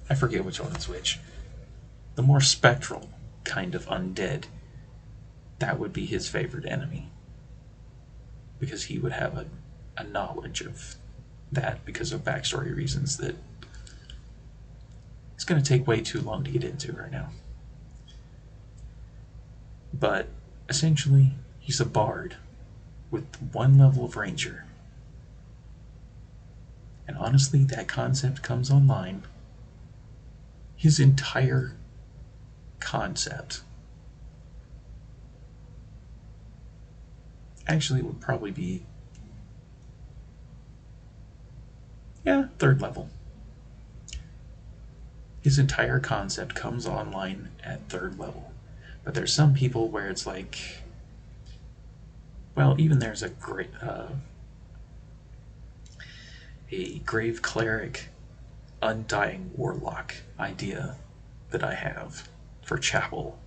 I forget which one is which. The more spectral kind of undead, that would be his favorite enemy. Because he would have a knowledge of that because of backstory reasons that it's going to take way too long to get into right now. But essentially, he's a bard with 1 level of Ranger. And honestly, that concept comes online. His entire concept actually would probably be, 3rd level. His entire concept comes online at 3rd level. But there's some people where it's like, well, even there's a grave cleric, undying warlock idea that I have for chapel.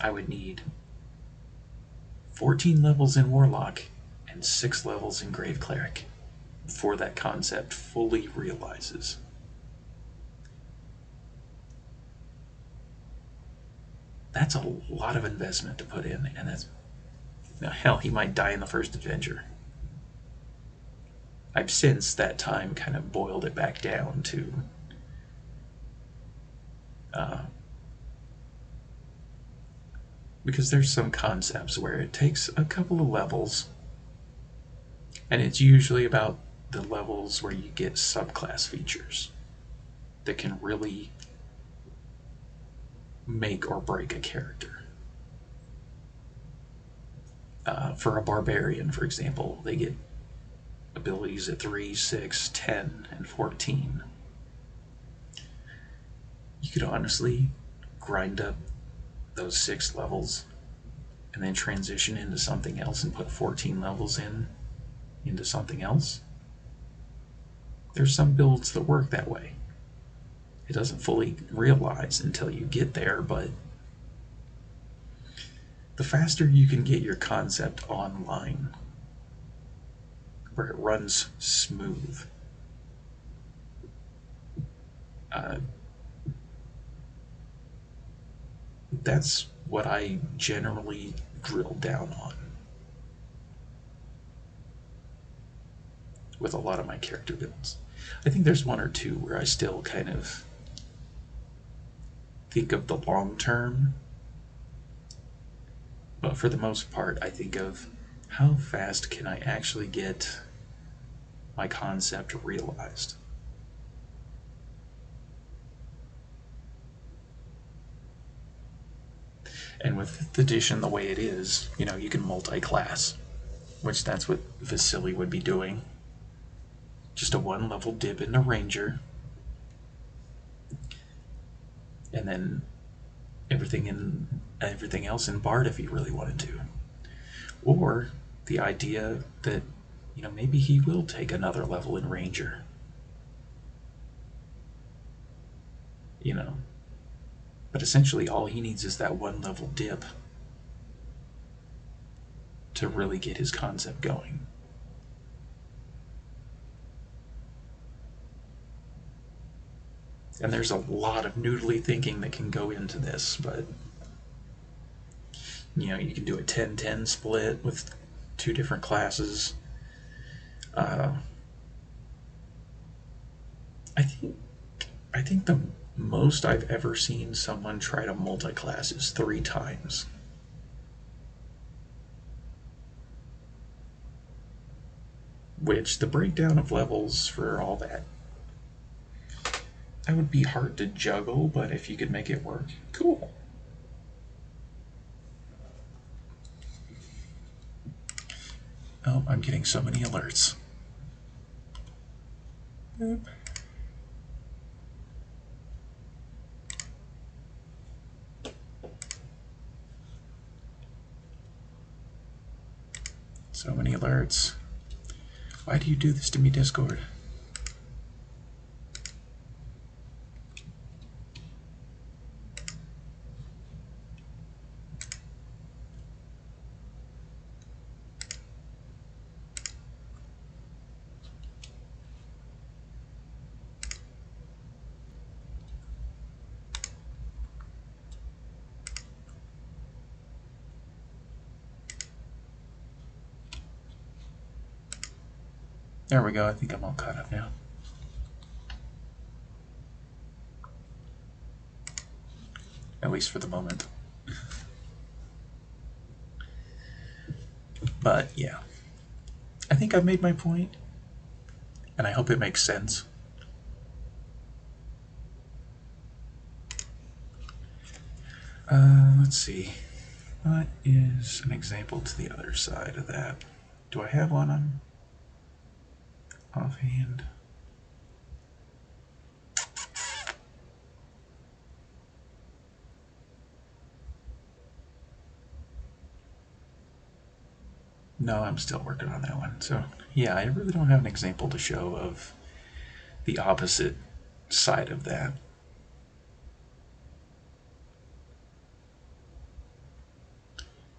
I would need 14 levels in warlock and 6 levels in grave cleric before that concept fully realizes. That's a lot of investment to put in, and that's, now, hell, he might die in the first adventure. I've since that time kind of boiled it back down to because there's some concepts where it takes a couple of levels, and it's usually about the levels where you get subclass features that can really make or break a character. For a barbarian, for example, they get abilities at 3, 6, 10, and 14. You could honestly grind up those 6 levels and then transition into something else and put 14 levels into something else. There's some builds that work that way. It doesn't fully realize until you get there, but the faster you can get your concept online, where it runs smooth, that's what I generally drill down on with a lot of my character builds. I think there's 1 or 2 where I still kind of think of the long term, but for the most part I think of how fast can I actually get my concept realized. And with 5th edition the way it is, you know, you can multi-class, which that's what Vasily would be doing. Just a 1 level dip into Ranger, and then everything else in Bard if he really wanted to. Or the idea that, you know, maybe he will take another level in Ranger. You know. But essentially all he needs is that 1 level dip to really get his concept going. And there's a lot of noodly thinking that can go into this, but you know, you can do a 10-10 split with 2 different classes. I think I think the most I've ever seen someone try to multi-class is 3 times. Which the breakdown of levels for all that would be hard to juggle, but if you could make it work, cool. Oh, I'm getting so many alerts. Boop. So many alerts. Why do you do this to me, Discord? There we go. I think I'm all caught up now. At least for the moment. But yeah, I think I've made my point, and I hope it makes sense. Let's see. What is an example to the other side of that? Do I have one on offhand? No, I'm still working on that one. So yeah, I really don't have an example to show of the opposite side of that.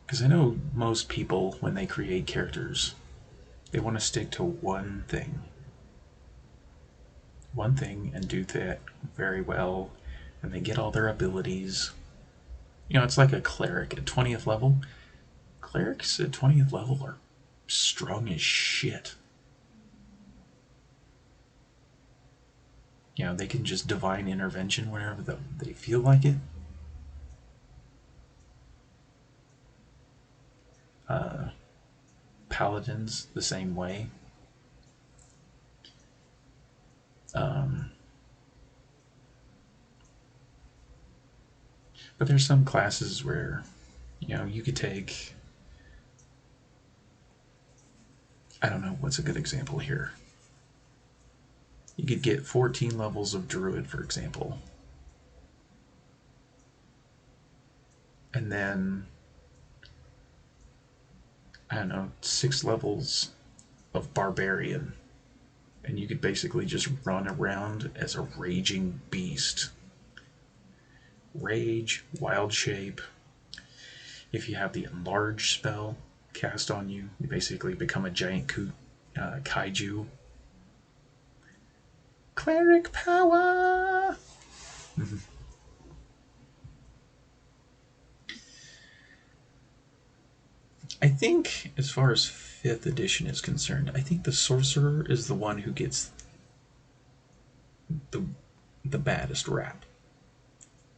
Because I know most people, when they create characters, they want to stick to one thing. One thing and do that very well, and they get all their abilities. You know, it's like a cleric at 20th level. Clerics at 20th level are strong as shit. You know, they can just divine intervention whenever they feel like it. Paladins, the same way. But there's some classes where, you know, you could take, I don't know, what's a good example here? You could get 14 levels of Druid, for example. And then, I don't know, 6 levels of Barbarian. And you could basically just run around as a raging beast. Rage, Wild Shape. If you have the Enlarge spell cast on you, you basically become a giant kaiju. Cleric power! I think, as far as 5th edition is concerned, I think the sorcerer is the one who gets the baddest rap,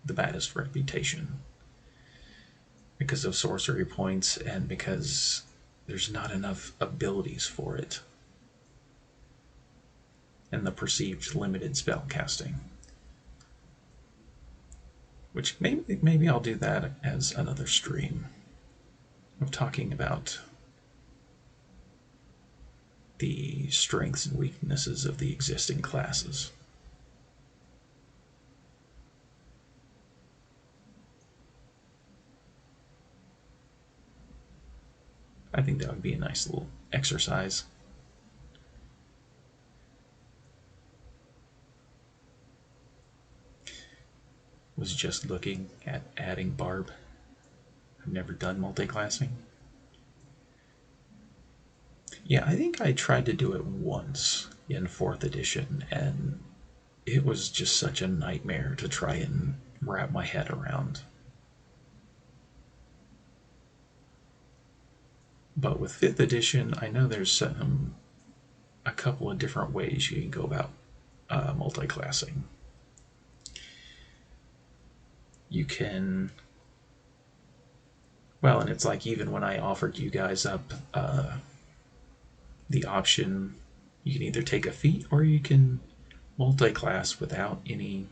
the baddest reputation, because of sorcery points and because there's not enough abilities for it and the perceived limited spell casting. Which maybe I'll do that as another stream of talking about the strengths and weaknesses of the existing classes. I think that would be a nice little exercise. Was just looking at adding Barb. I've never done multi-classing. Yeah, I think I tried to do it once in 4th edition, and it was just such a nightmare to try and wrap my head around. But with 5th edition, I know there's a couple of different ways you can go about multi-classing. You can, well, and it's like even when I offered you guys up the option, you can either take a feat or you can multi-class without any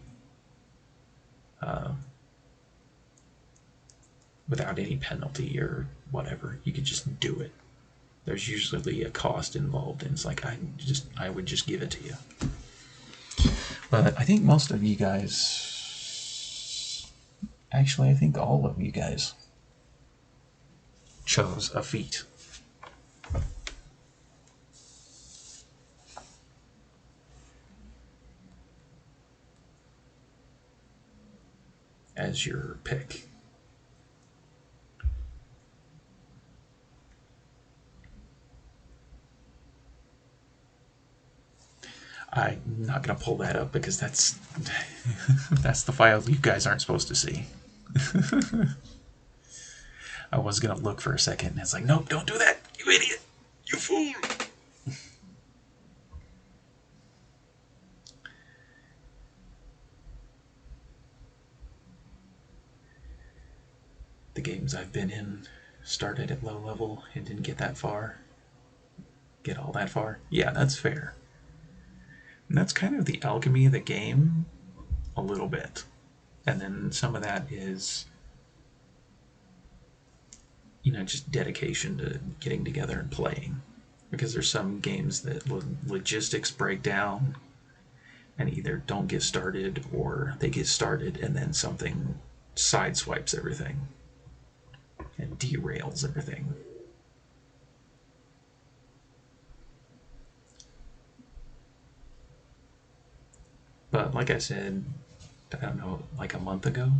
penalty or whatever. You could just do it. There's usually a cost involved, and it's like I would just give it to you. But I think most of you guys, actually I think all of you guys chose a feat. As your pick. I'm not going to pull that up because that's that's the file you guys aren't supposed to see. I was going to look for a second and it's like, nope, don't do that, you idiot, you fool. The games I've been in started at low level and didn't get all that far. Yeah, that's fair. And that's kind of the alchemy of the game, a little bit. And then some of that is, you know, just dedication to getting together and playing. Because there's some games that logistics break down and either don't get started or they get started and then something sideswipes everything and derails everything. But like I said, I don't know, like a month ago,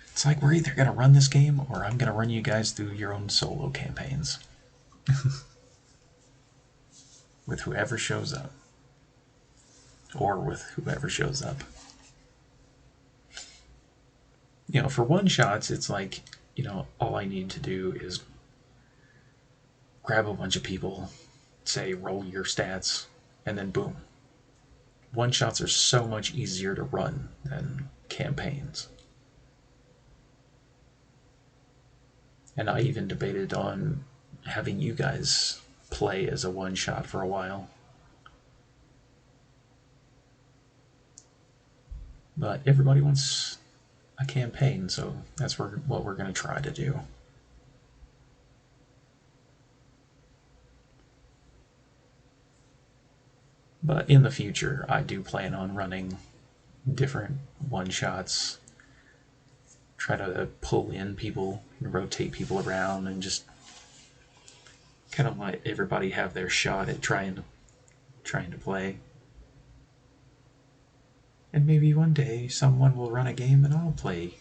it's like we're either going to run this game or I'm going to run you guys through your own solo campaigns. With whoever shows up. Or with whoever shows up. You know, for one-shots, it's like, you know, all I need to do is grab a bunch of people, say, roll your stats, and then boom. One-shots are so much easier to run than campaigns. And I even debated on having you guys play as a one-shot for a while. But everybody wants a campaign, so that's what we're going to try to do. But in the future, I do plan on running different one-shots, try to pull in people and rotate people around and just kind of let everybody have their shot at trying to play. And maybe one day someone will run a game and I'll play.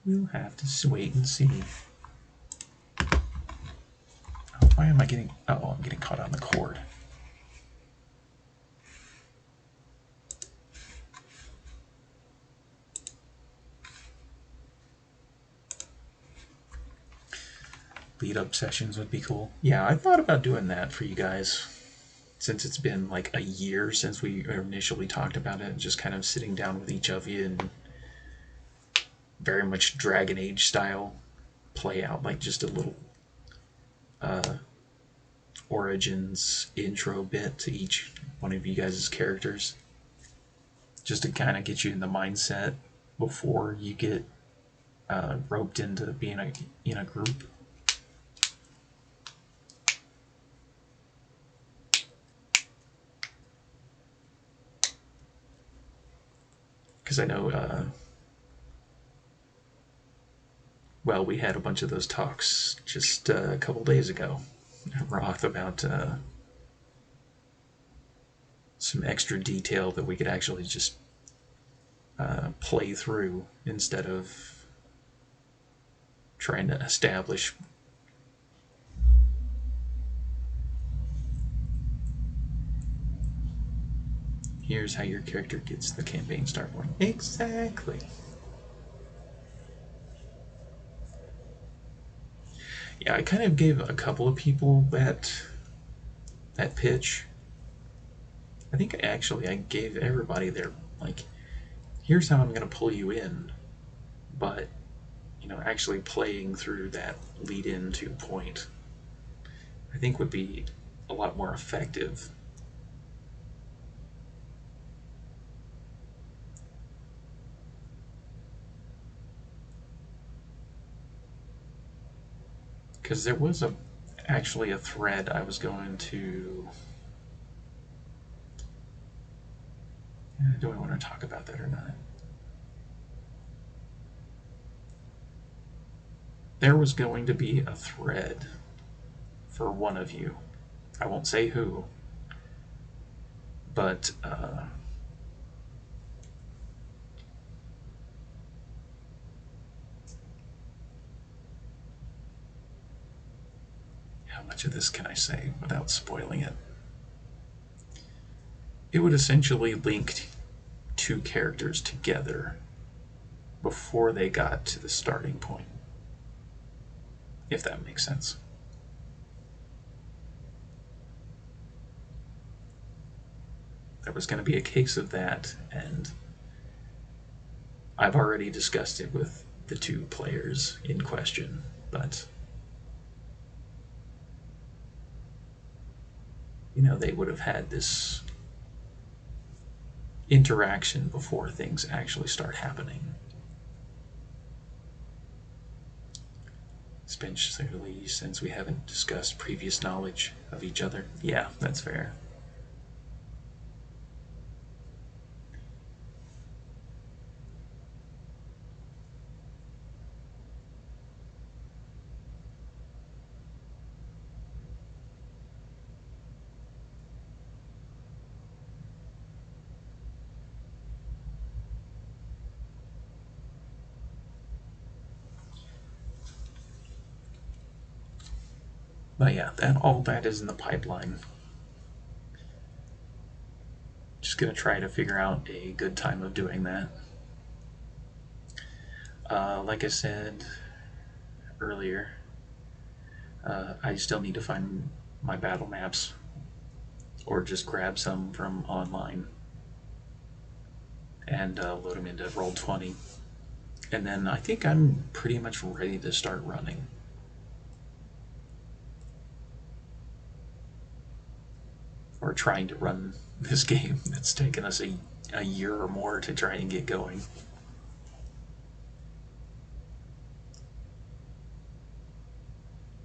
We'll have to wait and see. Oh, why am I getting... Oh, I'm getting caught on the cord. Lead-up sessions would be cool. Yeah, I thought about doing that for you guys. Since it's been like a year since we initially talked about it, just kind of sitting down with each of you and very much Dragon Age style play out, like just a little origins intro bit to each one of you guys' characters, just to kind of get you in the mindset before you get roped into being in a group. Because I know, well, we had a bunch of those talks just a couple days ago, Roth, about some extra detail that we could actually just play through instead of trying to establish. Here's how your character gets the campaign start point. Exactly. Yeah, I kind of gave a couple of people that pitch. I think actually I gave everybody their, like, here's how I'm going to pull you in, but, you know, actually playing through that lead into point, I think would be a lot more effective. Because there was actually a thread I was going to. Do I want to talk about that or not? There was going to be a thread for one of you. I won't say who, but how much of this can I say without spoiling it? It would essentially link two characters together before they got to the starting point, if that makes sense. There was going to be a case of that, and I've already discussed it with the two players in question, but you know, they would have had this interaction before things actually start happening. Especially since we haven't discussed previous knowledge of each other. Yeah, that's fair. But yeah, all that is in the pipeline. Just gonna try to figure out a good time of doing that. Like I said earlier, I still need to find my battle maps, or just grab some from online and load them into Roll20. And then I think I'm pretty much ready to start running. Or trying to run this game that's taken us a year or more to try and get going.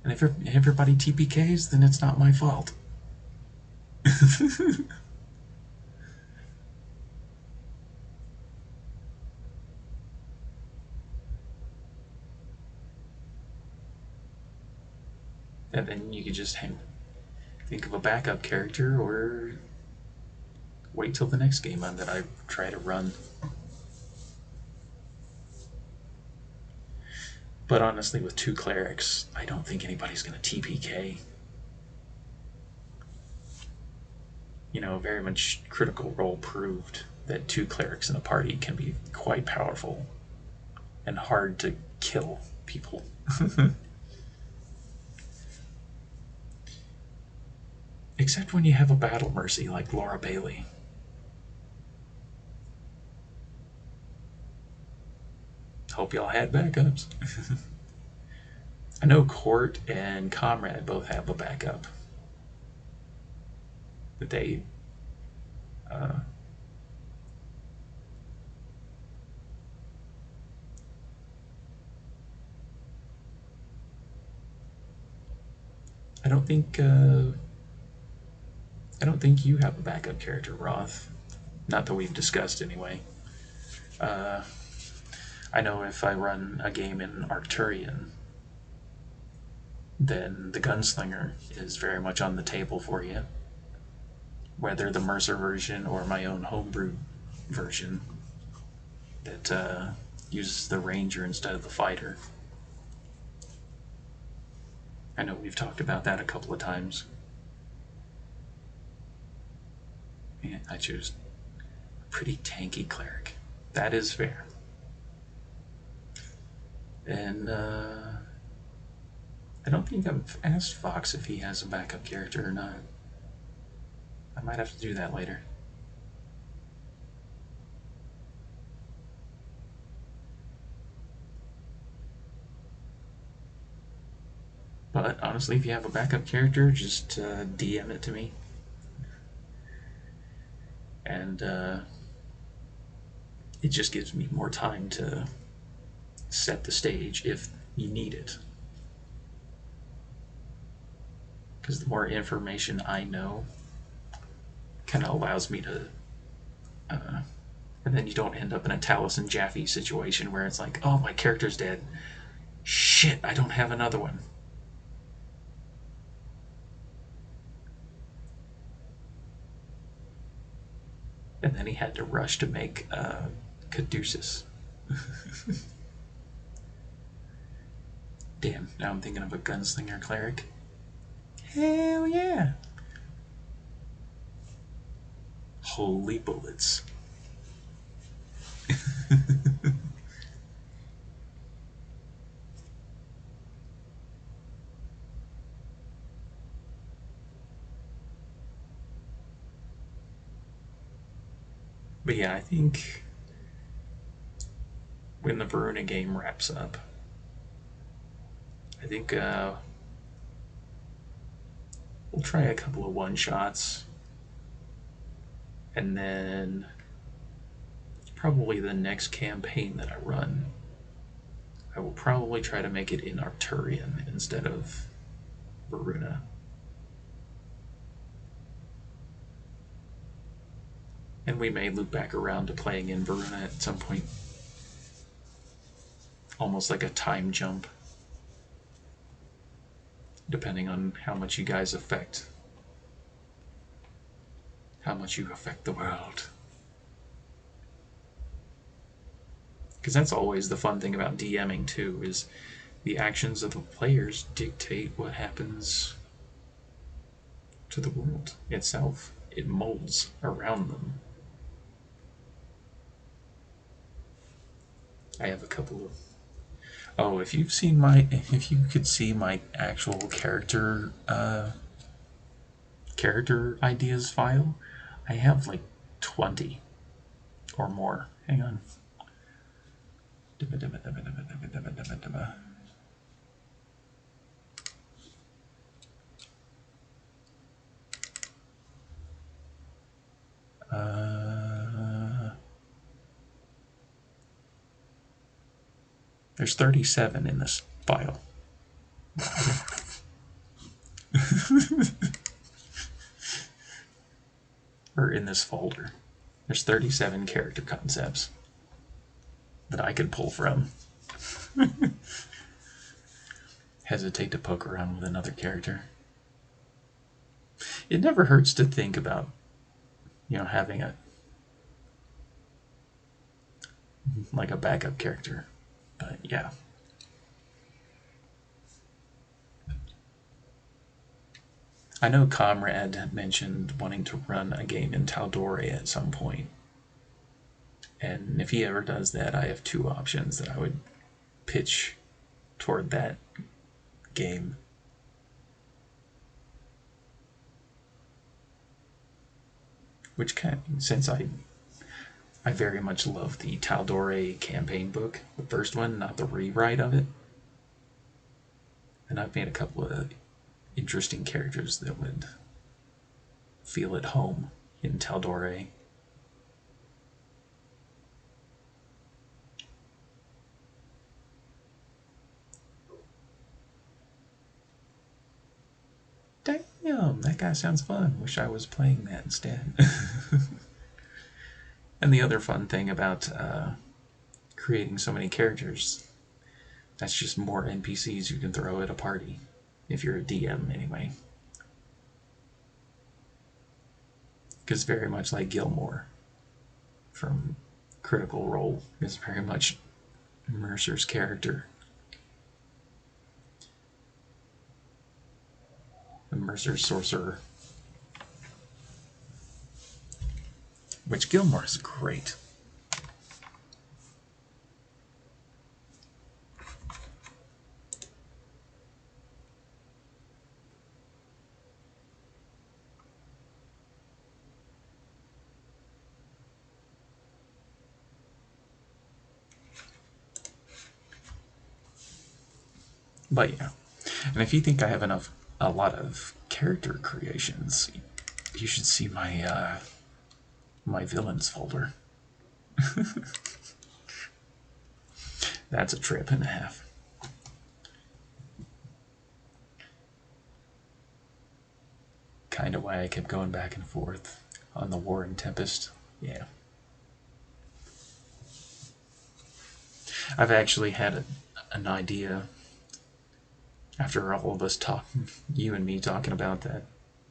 And if everybody TPKs, then it's not my fault. And then you could just think of a backup character, or wait till the next game that I try to run. But honestly, with two clerics, I don't think anybody's going to TPK. You know, very much Critical Role proved that two clerics in a party can be quite powerful and hard to kill people. Except when you have a battle mercy like Laura Bailey. Hope y'all had backups. I know Court and Comrade both have a backup that they I don't think you have a backup character, Roth. Not that we've discussed anyway. I know if I run a game in Arcturian, then the Gunslinger is very much on the table for you. Whether the Mercer version or my own homebrew version that uses the Ranger instead of the Fighter. I know we've talked about that a couple of times. Yeah, I choose a pretty tanky cleric. That is fair. And I don't think I've asked Fox if he has a backup character or not. I might have to do that later. But honestly, if you have a backup character, just DM it to me. And it just gives me more time to set the stage if you need it. Because the more information I know kind of allows me to and then you don't end up in a Talus and Jaffe situation where it's like, oh, my character's dead. Shit, I don't have another one. And then he had to rush to make Caduceus. Damn, now I'm thinking of a gunslinger cleric. Hell yeah! Holy bullets. But yeah, I think when the Verona game wraps up, I think we'll try a couple of one-shots, and then probably the next campaign that I run, I will probably try to make it in Arturian instead of Verona. And we may loop back around to playing in Verona at some point. Almost like a time jump. Depending on how much you guys affect. How much you affect the world. Because that's always the fun thing about DMing too, is the actions of the players dictate what happens to the world itself. It molds around them. I have a couple of... Oh, if you could see my actual character ideas file, I have like 20 or more. Hang on. There's 37 in this file. Or in this folder. There's 37 character concepts that I could pull from. Hesitate to poke around with another character. It never hurts to think about, having a backup character. But yeah. I know Comrade had mentioned wanting to run a game in Tal'Dorei at some point. And if he ever does that, I have two options that I would pitch toward that game. Which since I very much love the Tal'Dorei campaign book, the first one, not the rewrite of it. And I've made a couple of interesting characters that would feel at home in Tal'Dorei. Damn, that guy sounds fun. Wish I was playing that instead. And the other fun thing about creating so many characters, that's just more NPCs you can throw at a party. If you're a DM, anyway. Because very much like Gilmore from Critical Role is very much Mercer's character. The Mercer Sorcerer. Which Gilmore's great. But yeah, and if you think I have a lot of character creations, you should see my my villains folder. That's a trip and a half. Kind of why I kept going back and forth on the War and Tempest. Yeah. I've actually had an idea after all of us talking, you and me talking about that,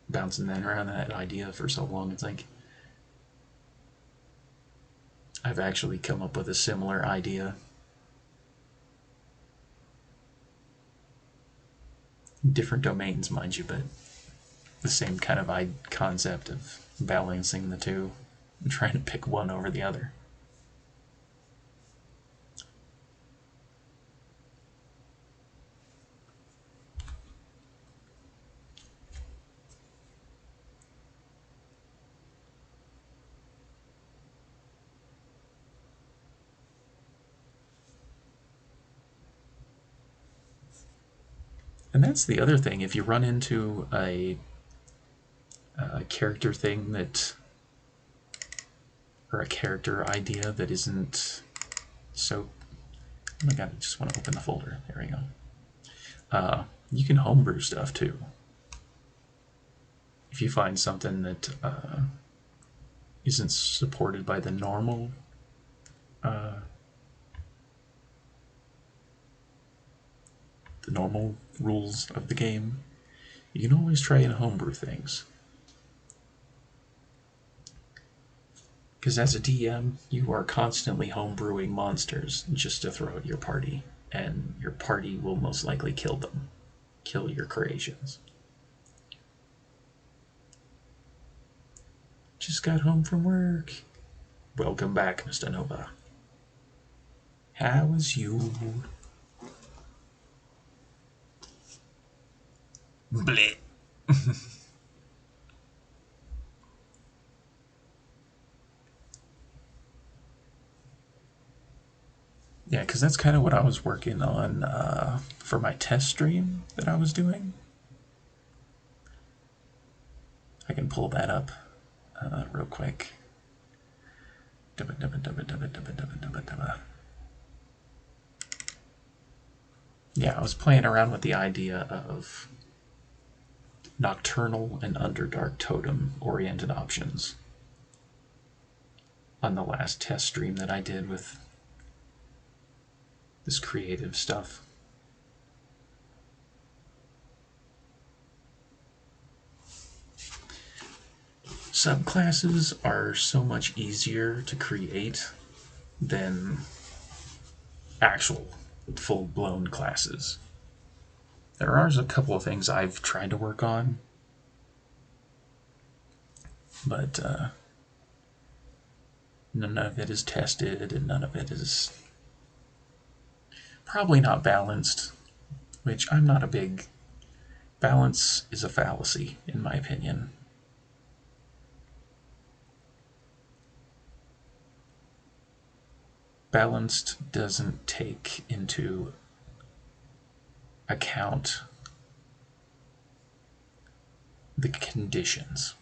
bouncing that around that idea for so long. It's like I've actually come up with a similar idea. Different domains, mind you, but the same kind of concept of balancing the two and trying to pick one over the other. And that's the other thing. If you run into a character thing that, or a character idea that isn't so, oh my god, I just want to open the folder. There we go. You can homebrew stuff too. If you find something that isn't supported by the normal rules of the game, you can always try and homebrew things. Because as a DM, you are constantly homebrewing monsters just to throw at your party, and your party will most likely kill them. Kill your creations. Just got home from work. Welcome back, Mr. Nova. How was you? Bleh. Yeah, because that's kind of what I was working on for my test stream that I was doing. I can pull that up real quick. Yeah, I was playing around with the idea of nocturnal and underdark totem oriented options on the last test stream that I did with this creative stuff. Subclasses are so much easier to create than actual full-blown classes. There are a couple of things I've tried to work on, but none of it is tested and none of it is probably not balanced, which I'm not a big... Balance is a fallacy, in my opinion. Balanced doesn't take into account the conditions.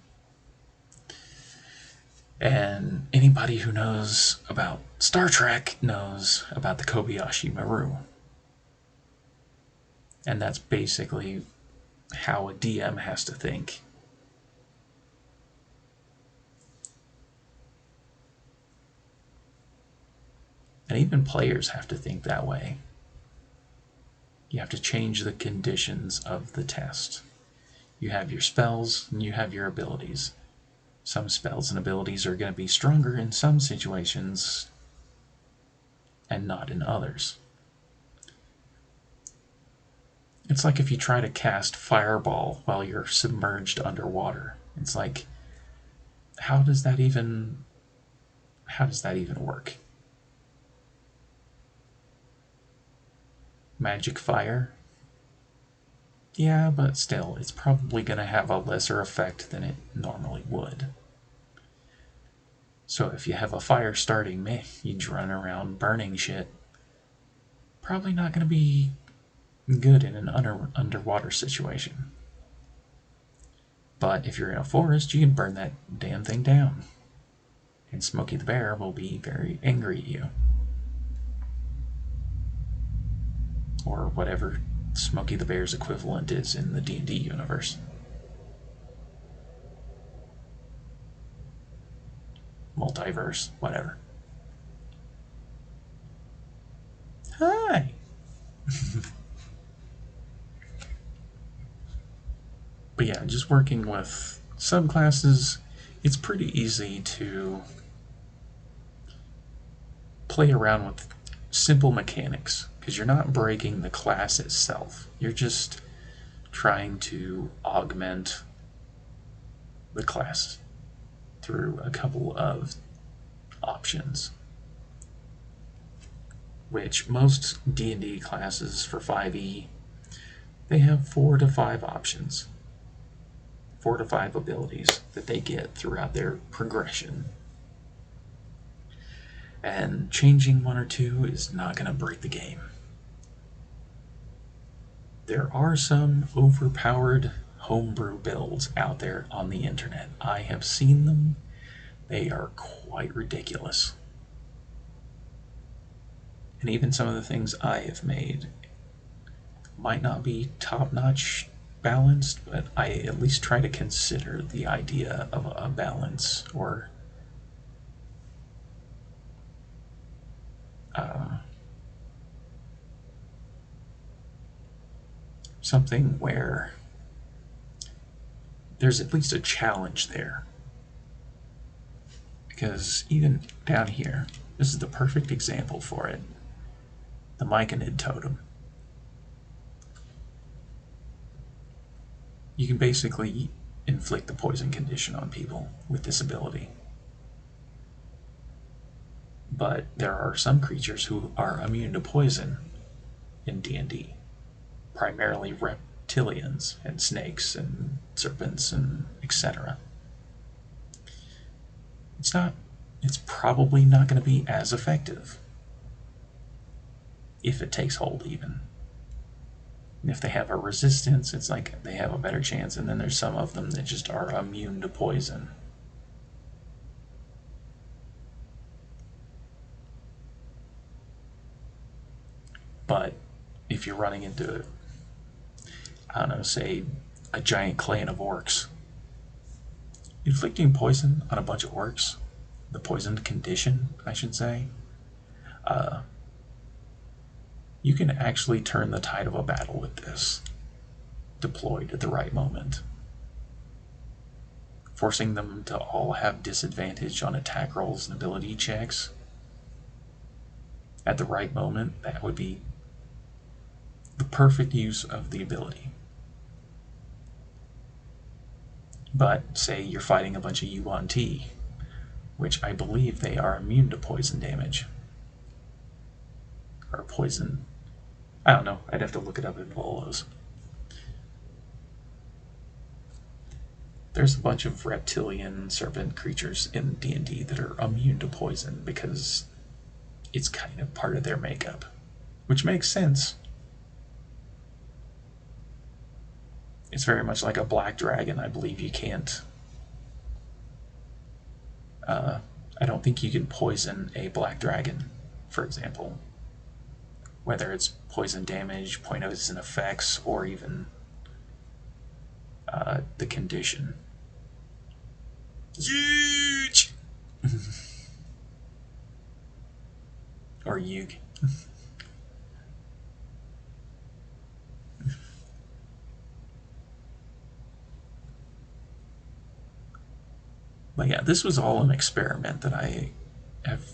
And anybody who knows about Star Trek knows about the Kobayashi Maru. And that's basically how a DM has to think. And even players have to think that way. You have to change the conditions of the test. You have your spells and you have your abilities. Some spells and abilities are going to be stronger in some situations and not in others. It's like if you try to cast Fireball while you're submerged underwater. It's like, how does that even work? Magic Fire? Yeah, but still, it's probably going to have a lesser effect than it normally would. So if you have a fire starting, you run around burning shit. Probably not going to be good in an underwater situation. But if you're in a forest, you can burn that damn thing down. And Smokey the Bear will be very angry at you. Or whatever Smokey the Bear's equivalent is in the D&D universe. Multiverse, whatever. Hi! But yeah, just working with subclasses, it's pretty easy to play around with simple mechanics, because you're not breaking the class itself. You're just trying to augment the class through a couple of options, which most D&D classes for 5e, they have 4 to 5 options, 4 to 5 abilities that they get throughout their progression. And changing 1 or 2 is not going to break the game. There are some overpowered homebrew builds out there on the internet. I have seen them. They are quite ridiculous. And even some of the things I have made might not be top-notch balanced, but I at least try to consider the idea of a balance, or something where there's at least a challenge there. Because even down here, this is the perfect example for it. The Myconid totem. You can basically inflict the poison condition on people with this ability. But there are some creatures who are immune to poison in D&D. Primarily reptilians and snakes and serpents and etc. It's probably not going to be as effective, if it takes hold even. And if they have a resistance, it's like they have a better chance, and then there's some of them that just are immune to poison. But if you're running into, I don't know, say a giant clan of orcs, inflicting poison on a bunch of orcs, the poisoned condition, I should say, you can actually turn the tide of a battle with this, deployed at the right moment. Forcing them to all have disadvantage on attack rolls and ability checks at the right moment, that would be the perfect use of the ability. But say you're fighting a bunch of Yuan-Ti, which I believe they are immune to poison damage. Or poison. I don't know. I'd have to look it up in Volos. There's a bunch of reptilian serpent creatures in D&D that are immune to poison because it's kind of part of their makeup, which makes sense. It's very much like a black dragon. I believe you can't. I don't think you can poison a black dragon, for example. Whether it's poison damage, poison effects, or even the condition. Huge! Or Yug. But yeah, this was all an experiment that I have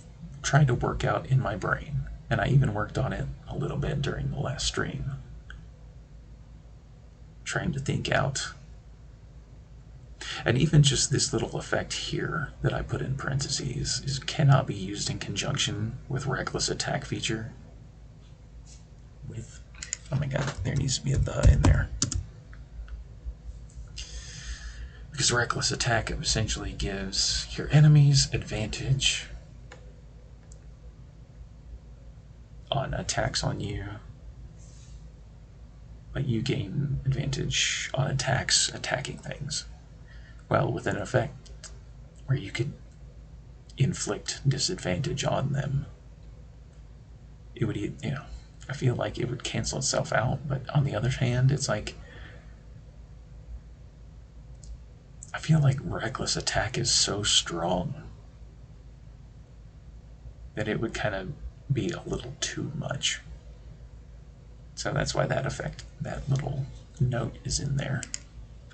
tried to work out in my brain. And I even worked on it a little bit during the last stream. Trying to think out. And even just this little effect here that I put in parentheses cannot be used in conjunction with reckless attack feature. With, oh my god, there needs to be a the in there. Because reckless attack essentially gives your enemies advantage on attacks on you but you gain advantage on attacks attacking things. Well, with an effect where you could inflict disadvantage on them, it would, I feel like it would cancel itself out, but on the other hand, it's like, I feel like reckless attack is so strong that it would kind of be a little too much. So that's why that effect, that little note is in there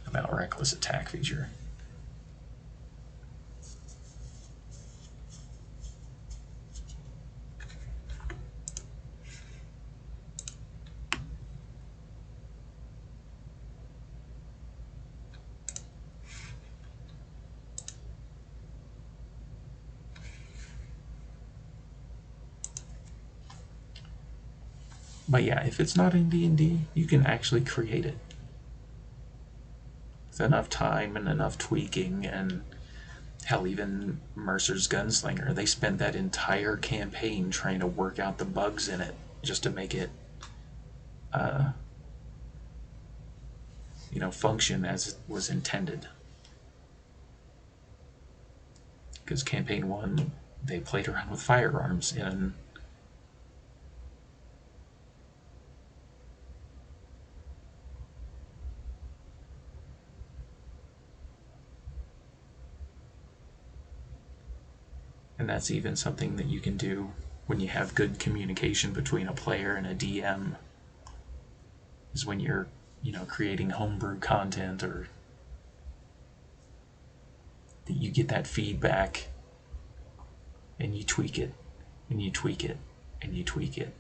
about reckless attack feature. But yeah, if it's not in D&D, you can actually create it. With enough time and enough tweaking, and hell, even Mercer's Gunslinger, they spent that entire campaign trying to work out the bugs in it just to make it, function as it was intended. Because campaign 1, they played around with firearms in and that's even something that you can do when you have good communication between a player and a DM, is when you're, creating homebrew content, or that you get that feedback and you tweak it and you tweak it and you tweak it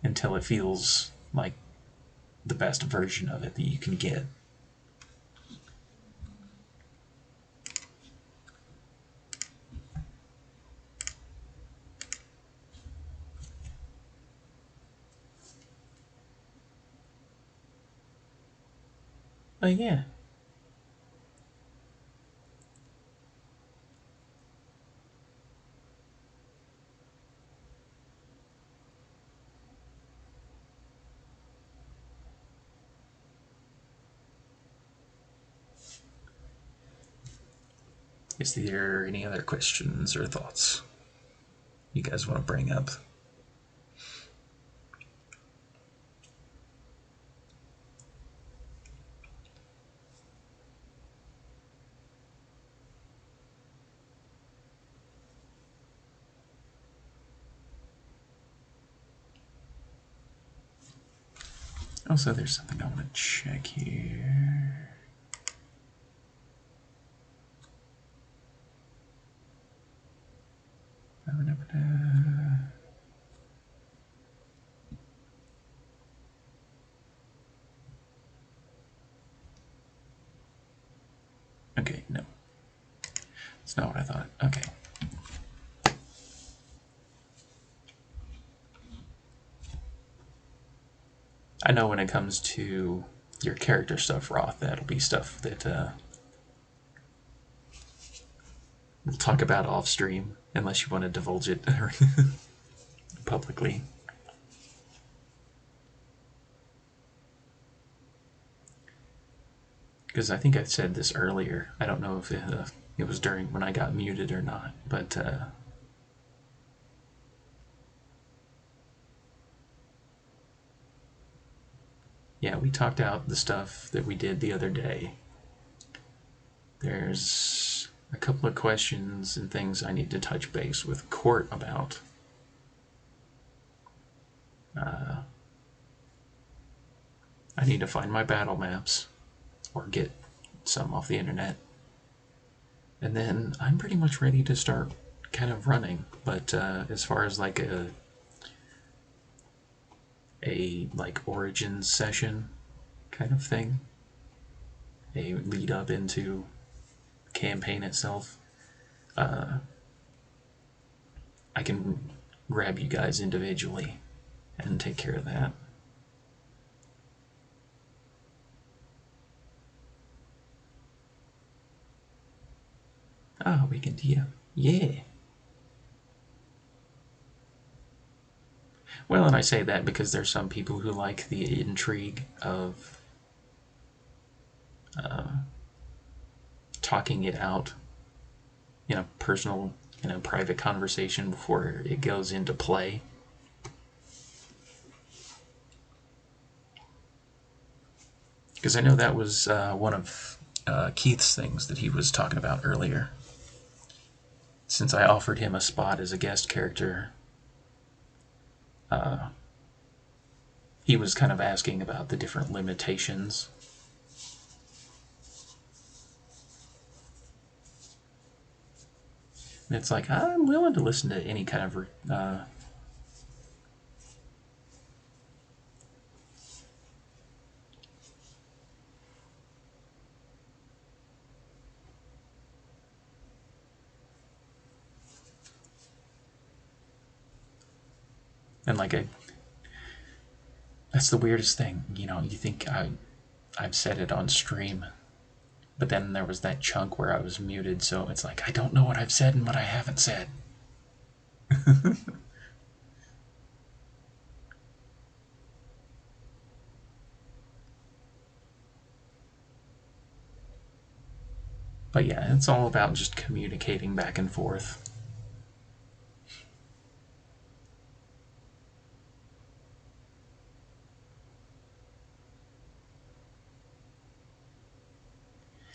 until it feels like the best version of it that you can get. But yeah. Is there any other questions or thoughts you guys want to bring up? Also, there's something I want to check here. Okay, no. It's not what I thought. Okay. I know when it comes to your character stuff, Roth, that'll be stuff that we'll talk about off stream, unless you want to divulge it publicly. Because I think I said this earlier. I don't know if it was during when I got muted or not, but yeah, we talked out the stuff that we did the other day. There's a couple of questions and things I need to touch base with Court about. I need to find my battle maps, or get some off the internet. And then I'm pretty much ready to start kind of running. But as far as like a like origin session kind of thing, a lead up into campaign itself, I can grab you guys individually and take care of that. Oh, we can DM. Yeah. Well, and I say that because there's some people who like the intrigue of talking it out in a personal, private conversation before it goes into play. Because I know that was one of Keith's things that he was talking about earlier. Since I offered him a spot as a guest character, he was kind of asking about the different limitations. And it's like, I'm willing to listen to any kind of and like that's the weirdest thing, you think I've said it on stream, but then there was that chunk where I was muted, so it's like I don't know what I've said and what I haven't said. But yeah, it's all about just communicating back and forth.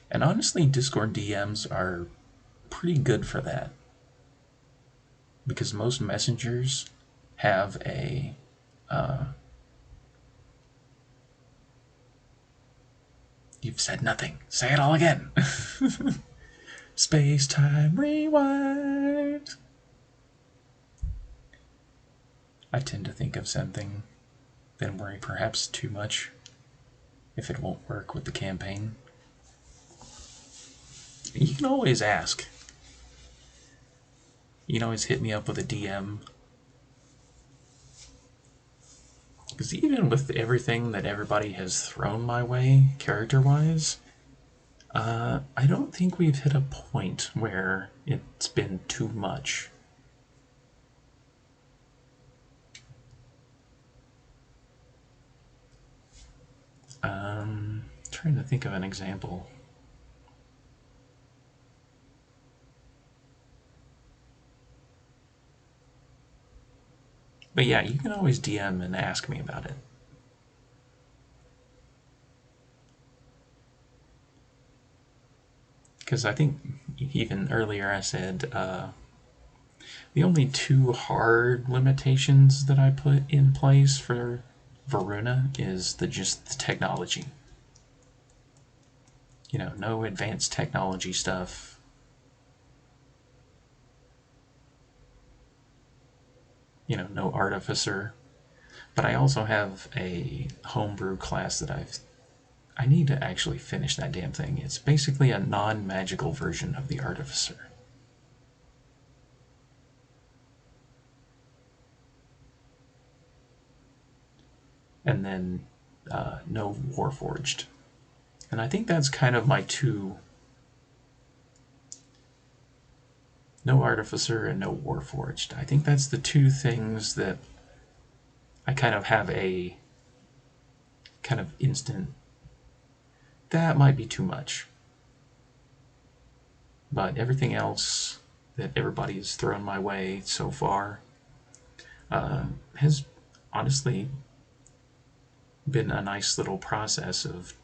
And honestly, Discord DMs are pretty good for that. Because most messengers have a you've said nothing. Say it all again. Space time rewind. I tend to think of something, then worry perhaps too much if it won't work with the campaign. You can always ask. You can always hit me up with a DM. Because even with everything that everybody has thrown my way, character-wise, I don't think we've hit a point where it's been too much. Trying to think of an example. But yeah, you can always DM and ask me about it. Because I think even earlier I said the only two hard limitations that I put in place for Varuna is just the technology. No advanced technology stuff. No artificer. But I also have a homebrew class that I need to actually finish that damn thing. It's basically a non-magical version of the artificer. And then no Warforged. And I think that's kind of my two. No Artificer and no Warforged. I think that's the two things that I kind of have a kind of instant. That might be too much. But everything else that everybody's thrown my way so far has honestly been a nice little process of,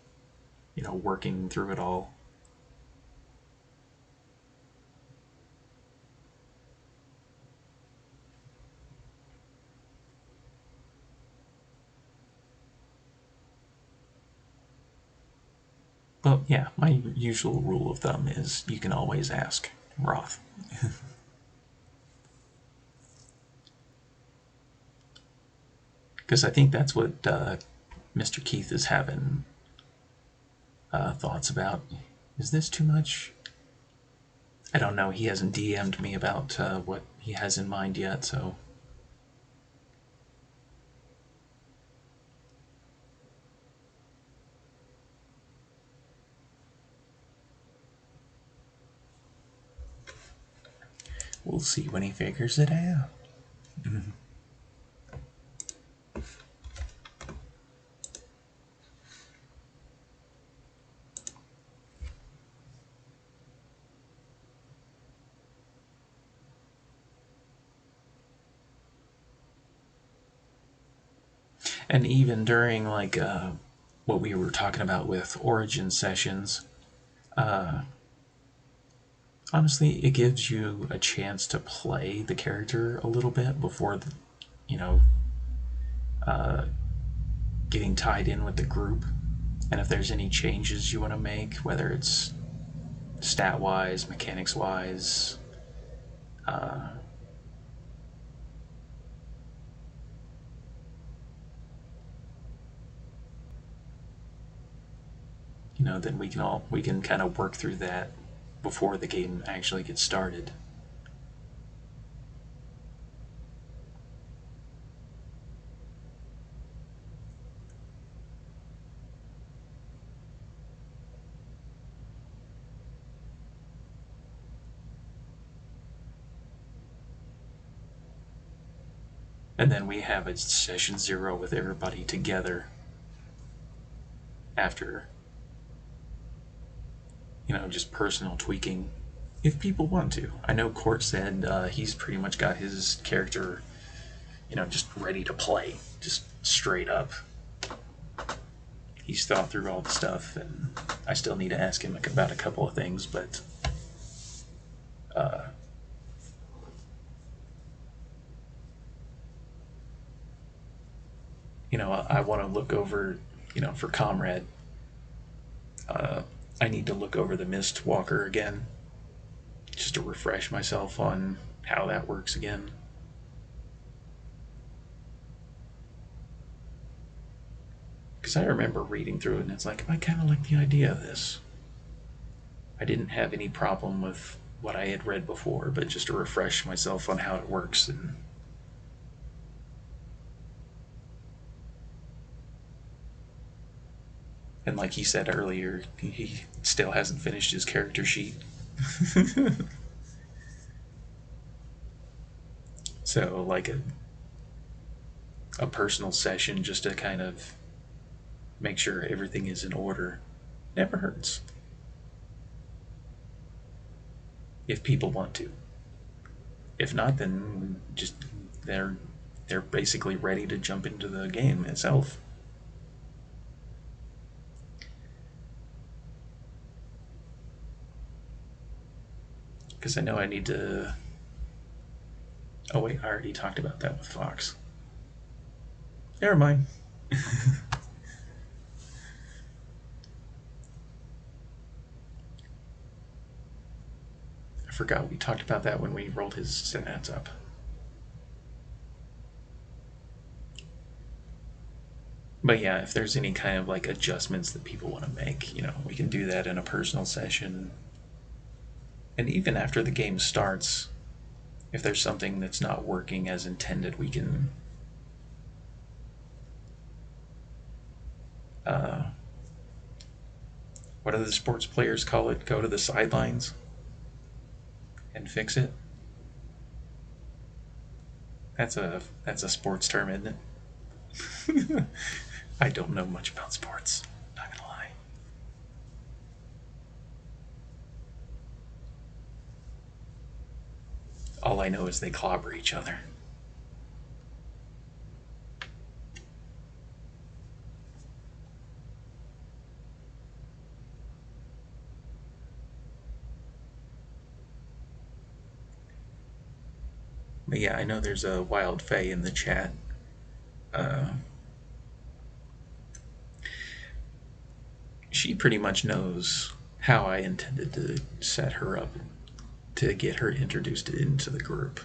working through it all. But yeah, my usual rule of thumb is you can always ask Roth. Because I think that's what Mr. Keith is having thoughts about. Is this too much? I don't know. He hasn't DM'd me about what he has in mind yet, so. We'll see when he figures it out. And even during like what we were talking about with origin sessions, honestly, it gives you a chance to play the character a little bit before, you know, getting tied in with the group. And if there's any changes you want to make, whether it's stat-wise, mechanics-wise, you know, then we can kind of work through that before the game actually gets started. And then we have a session 0 with everybody together after, you know, just personal tweaking, if people want to. I know Court said he's pretty much got his character, you know, just ready to play, just straight up. He's thought through all the stuff, and I still need to ask him about a couple of things, but you know, I want to look over, you know, for Comrade, I need to look over the Mist Walker again, just to refresh myself on how that works again. Because I remember reading through it and it's like, I kind of like the idea of this. I didn't have any problem with what I had read before, but just to refresh myself on how it works. And like he said earlier, he still hasn't finished his character sheet. So like a personal session just to kind of make sure everything is in order never hurts. If people want to. If not, then just they're basically ready to jump into the game itself. Because I know I need to... Oh wait, I already talked about that with Fox. Never mind. I forgot we talked about that when we rolled his stats up. But yeah, if there's any kind of like adjustments that people want to make, you know, we can do that in a personal session. And even after the game starts, if there's something that's not working as intended, we can what do the sports players call it? Go to the sidelines and fix it. That's a sports term, isn't it? I don't know much about sports, not gonna lie. All I know is they clobber each other. But yeah, I know there's a Wild Fae in the chat. She pretty much knows how I intended to set her up to get her introduced into the group.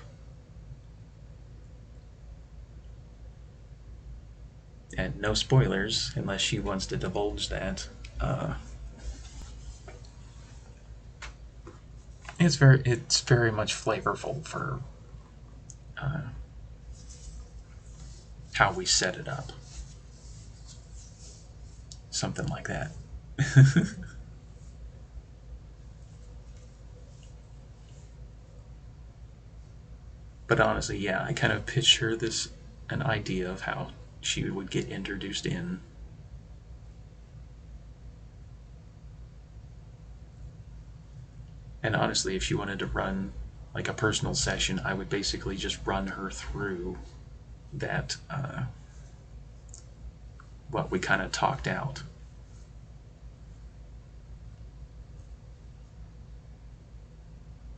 And no spoilers unless she wants to divulge that. It's very much flavorful for how we set it up. Something like that. But honestly, yeah, I kind of picture an idea of how she would get introduced in. And honestly, if she wanted to run like a personal session, I would basically just run her through that what we kind of talked out.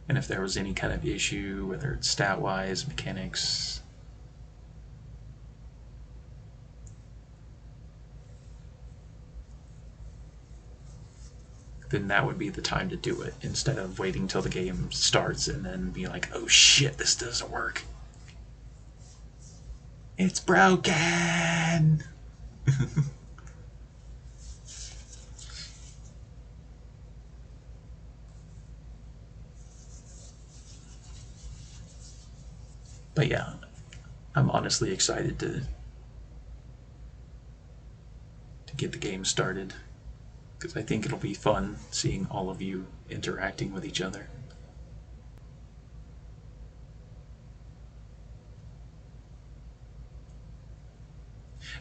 And if there was any kind of issue, whether it's stat-wise, mechanics, then that would be the time to do it, instead of waiting till the game starts and then be like, oh shit, this doesn't work. It's broken! But yeah, I'm honestly excited to get the game started, because I think it'll be fun seeing all of you interacting with each other.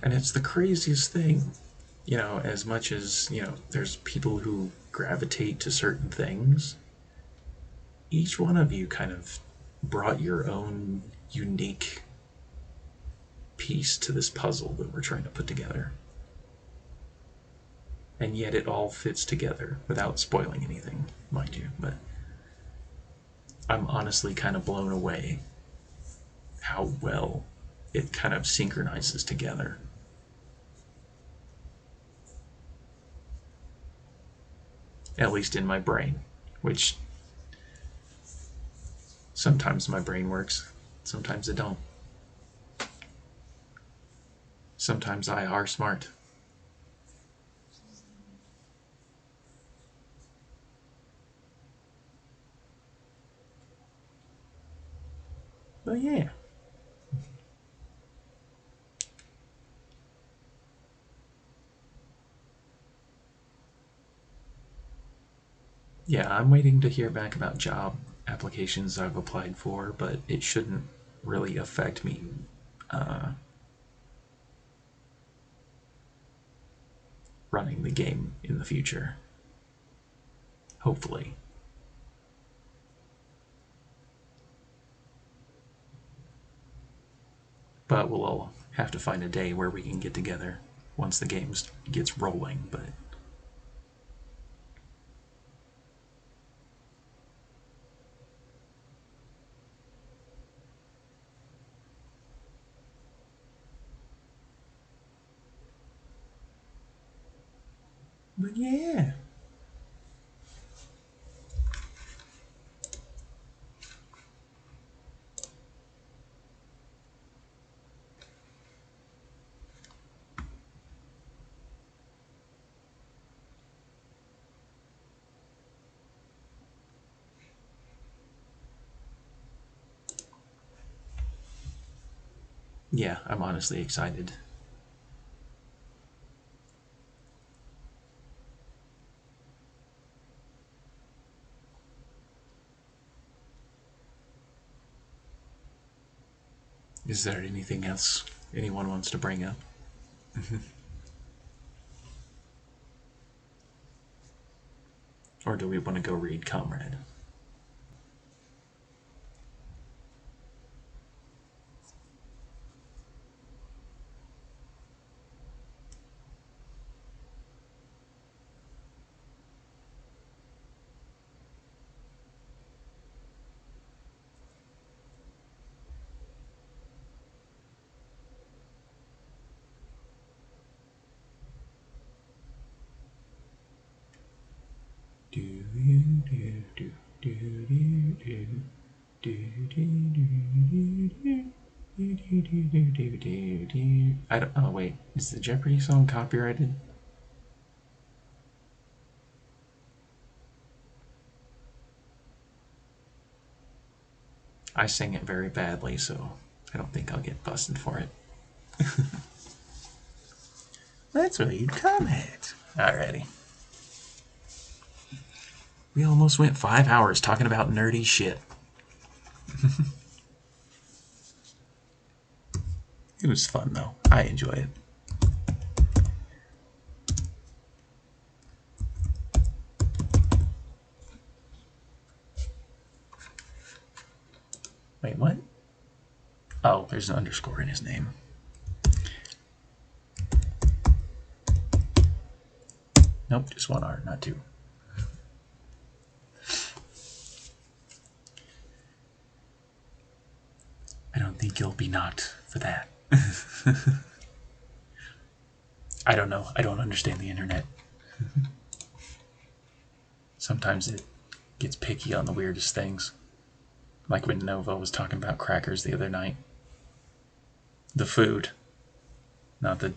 And it's the craziest thing, you know, as much as, you know, there's people who gravitate to certain things, each one of you kind of brought your own unique piece to this puzzle that we're trying to put together. And yet it all fits together without spoiling anything, mind you. But I'm honestly kind of blown away how well it kind of synchronizes together. At least in my brain, which sometimes my brain works, sometimes it don't. Sometimes I are smart. But yeah. Yeah, I'm waiting to hear back about job applications I've applied for, but it shouldn't really affect me running the game in the future. Hopefully. But we'll all have to find a day where we can get together once the game gets rolling, but yeah. Yeah, I'm honestly excited. Is there anything else anyone wants to bring up? Or do we want to go read Comrade? I don't. Oh wait, is the Jeopardy song copyrighted? I sang it very badly, so I don't think I'll get busted for it. Let's read comment. Alrighty. We almost went 5 hours talking about nerdy shit. It was fun though. I enjoy it. Wait, what? Oh, there's an underscore in his name. Nope, just one R, not two. I don't think you'll be not for that. I don't know. I don't understand the internet. Sometimes it gets picky on the weirdest things. Like when Nova was talking about crackers the other night. The food, not the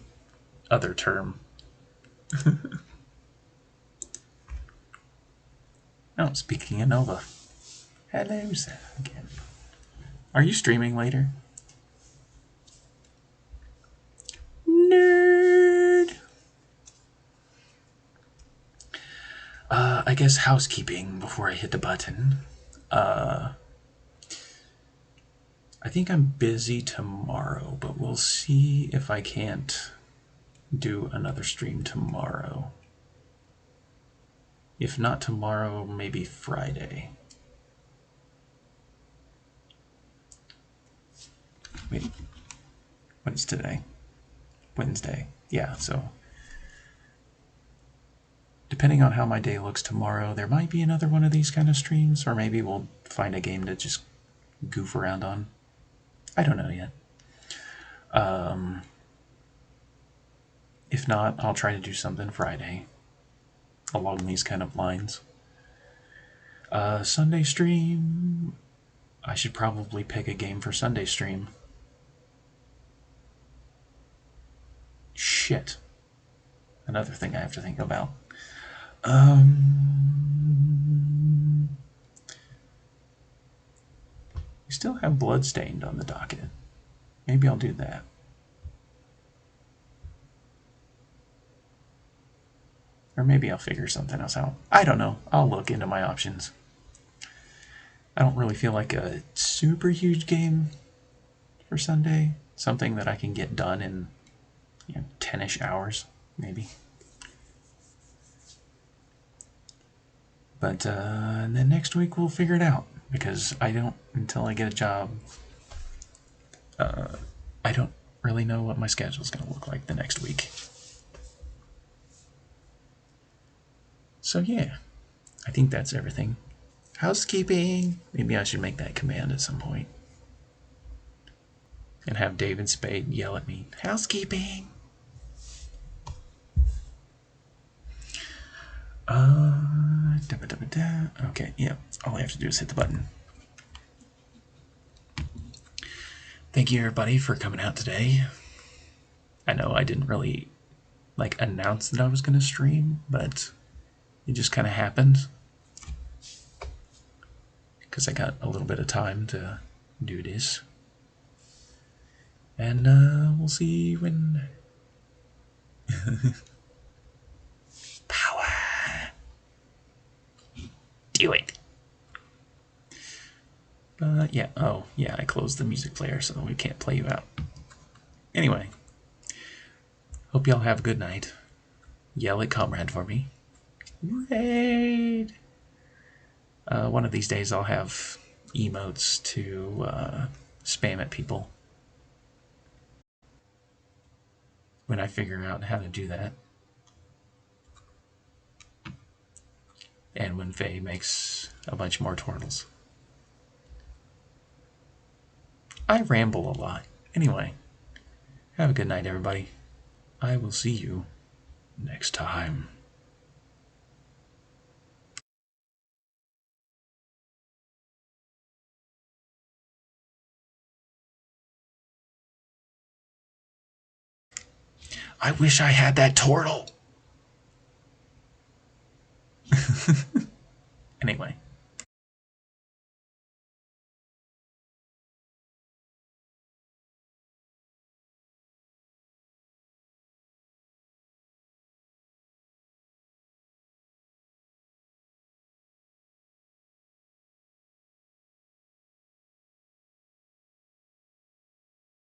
other term. Oh, speaking of Nova. Hello, Sam, again. Are you streaming later? Nerd! I guess housekeeping before I hit the button. I think I'm busy tomorrow, but we'll see if I can't do another stream tomorrow. If not tomorrow, maybe Friday. Wait, what is today? Wednesday. Yeah, so depending on how my day looks tomorrow, there might be another one of these kind of streams, or maybe we'll find a game to just goof around on. I don't know yet. If not, I'll try to do something Friday along these kind of lines. Sunday stream, I should probably pick a game for Sunday stream. Shit. Another thing I have to think about. We still have Bloodstained on the docket. Maybe I'll do that. Or maybe I'll figure something else out. I don't know. I'll look into my options. I don't really feel like a super huge game for Sunday. Something that I can get done in 10-ish hours, maybe. But then next week we'll figure it out. Because I don't, until I get a job, I don't really know what my schedule's going to look like the next week. So yeah, I think that's everything. Housekeeping. Maybe I should make that command at some point. And have David Spade yell at me, housekeeping. Okay, yeah, all I have to do is hit the button. Thank you everybody for coming out today. I know I didn't really announce that I was going to stream, but it just kind of happened because I got a little bit of time to do this. And we'll see when power. Do it. Yeah, oh, yeah, I closed the music player so we can't play you out. Anyway, hope y'all have a good night. Yell at Comrade for me. Raid! One of these days I'll have emotes to spam at people. When I figure out how to do that. And when Faye makes a bunch more turtles. I ramble a lot. Anyway, have a good night, everybody. I will see you next time. I wish I had that turtle. Anyway.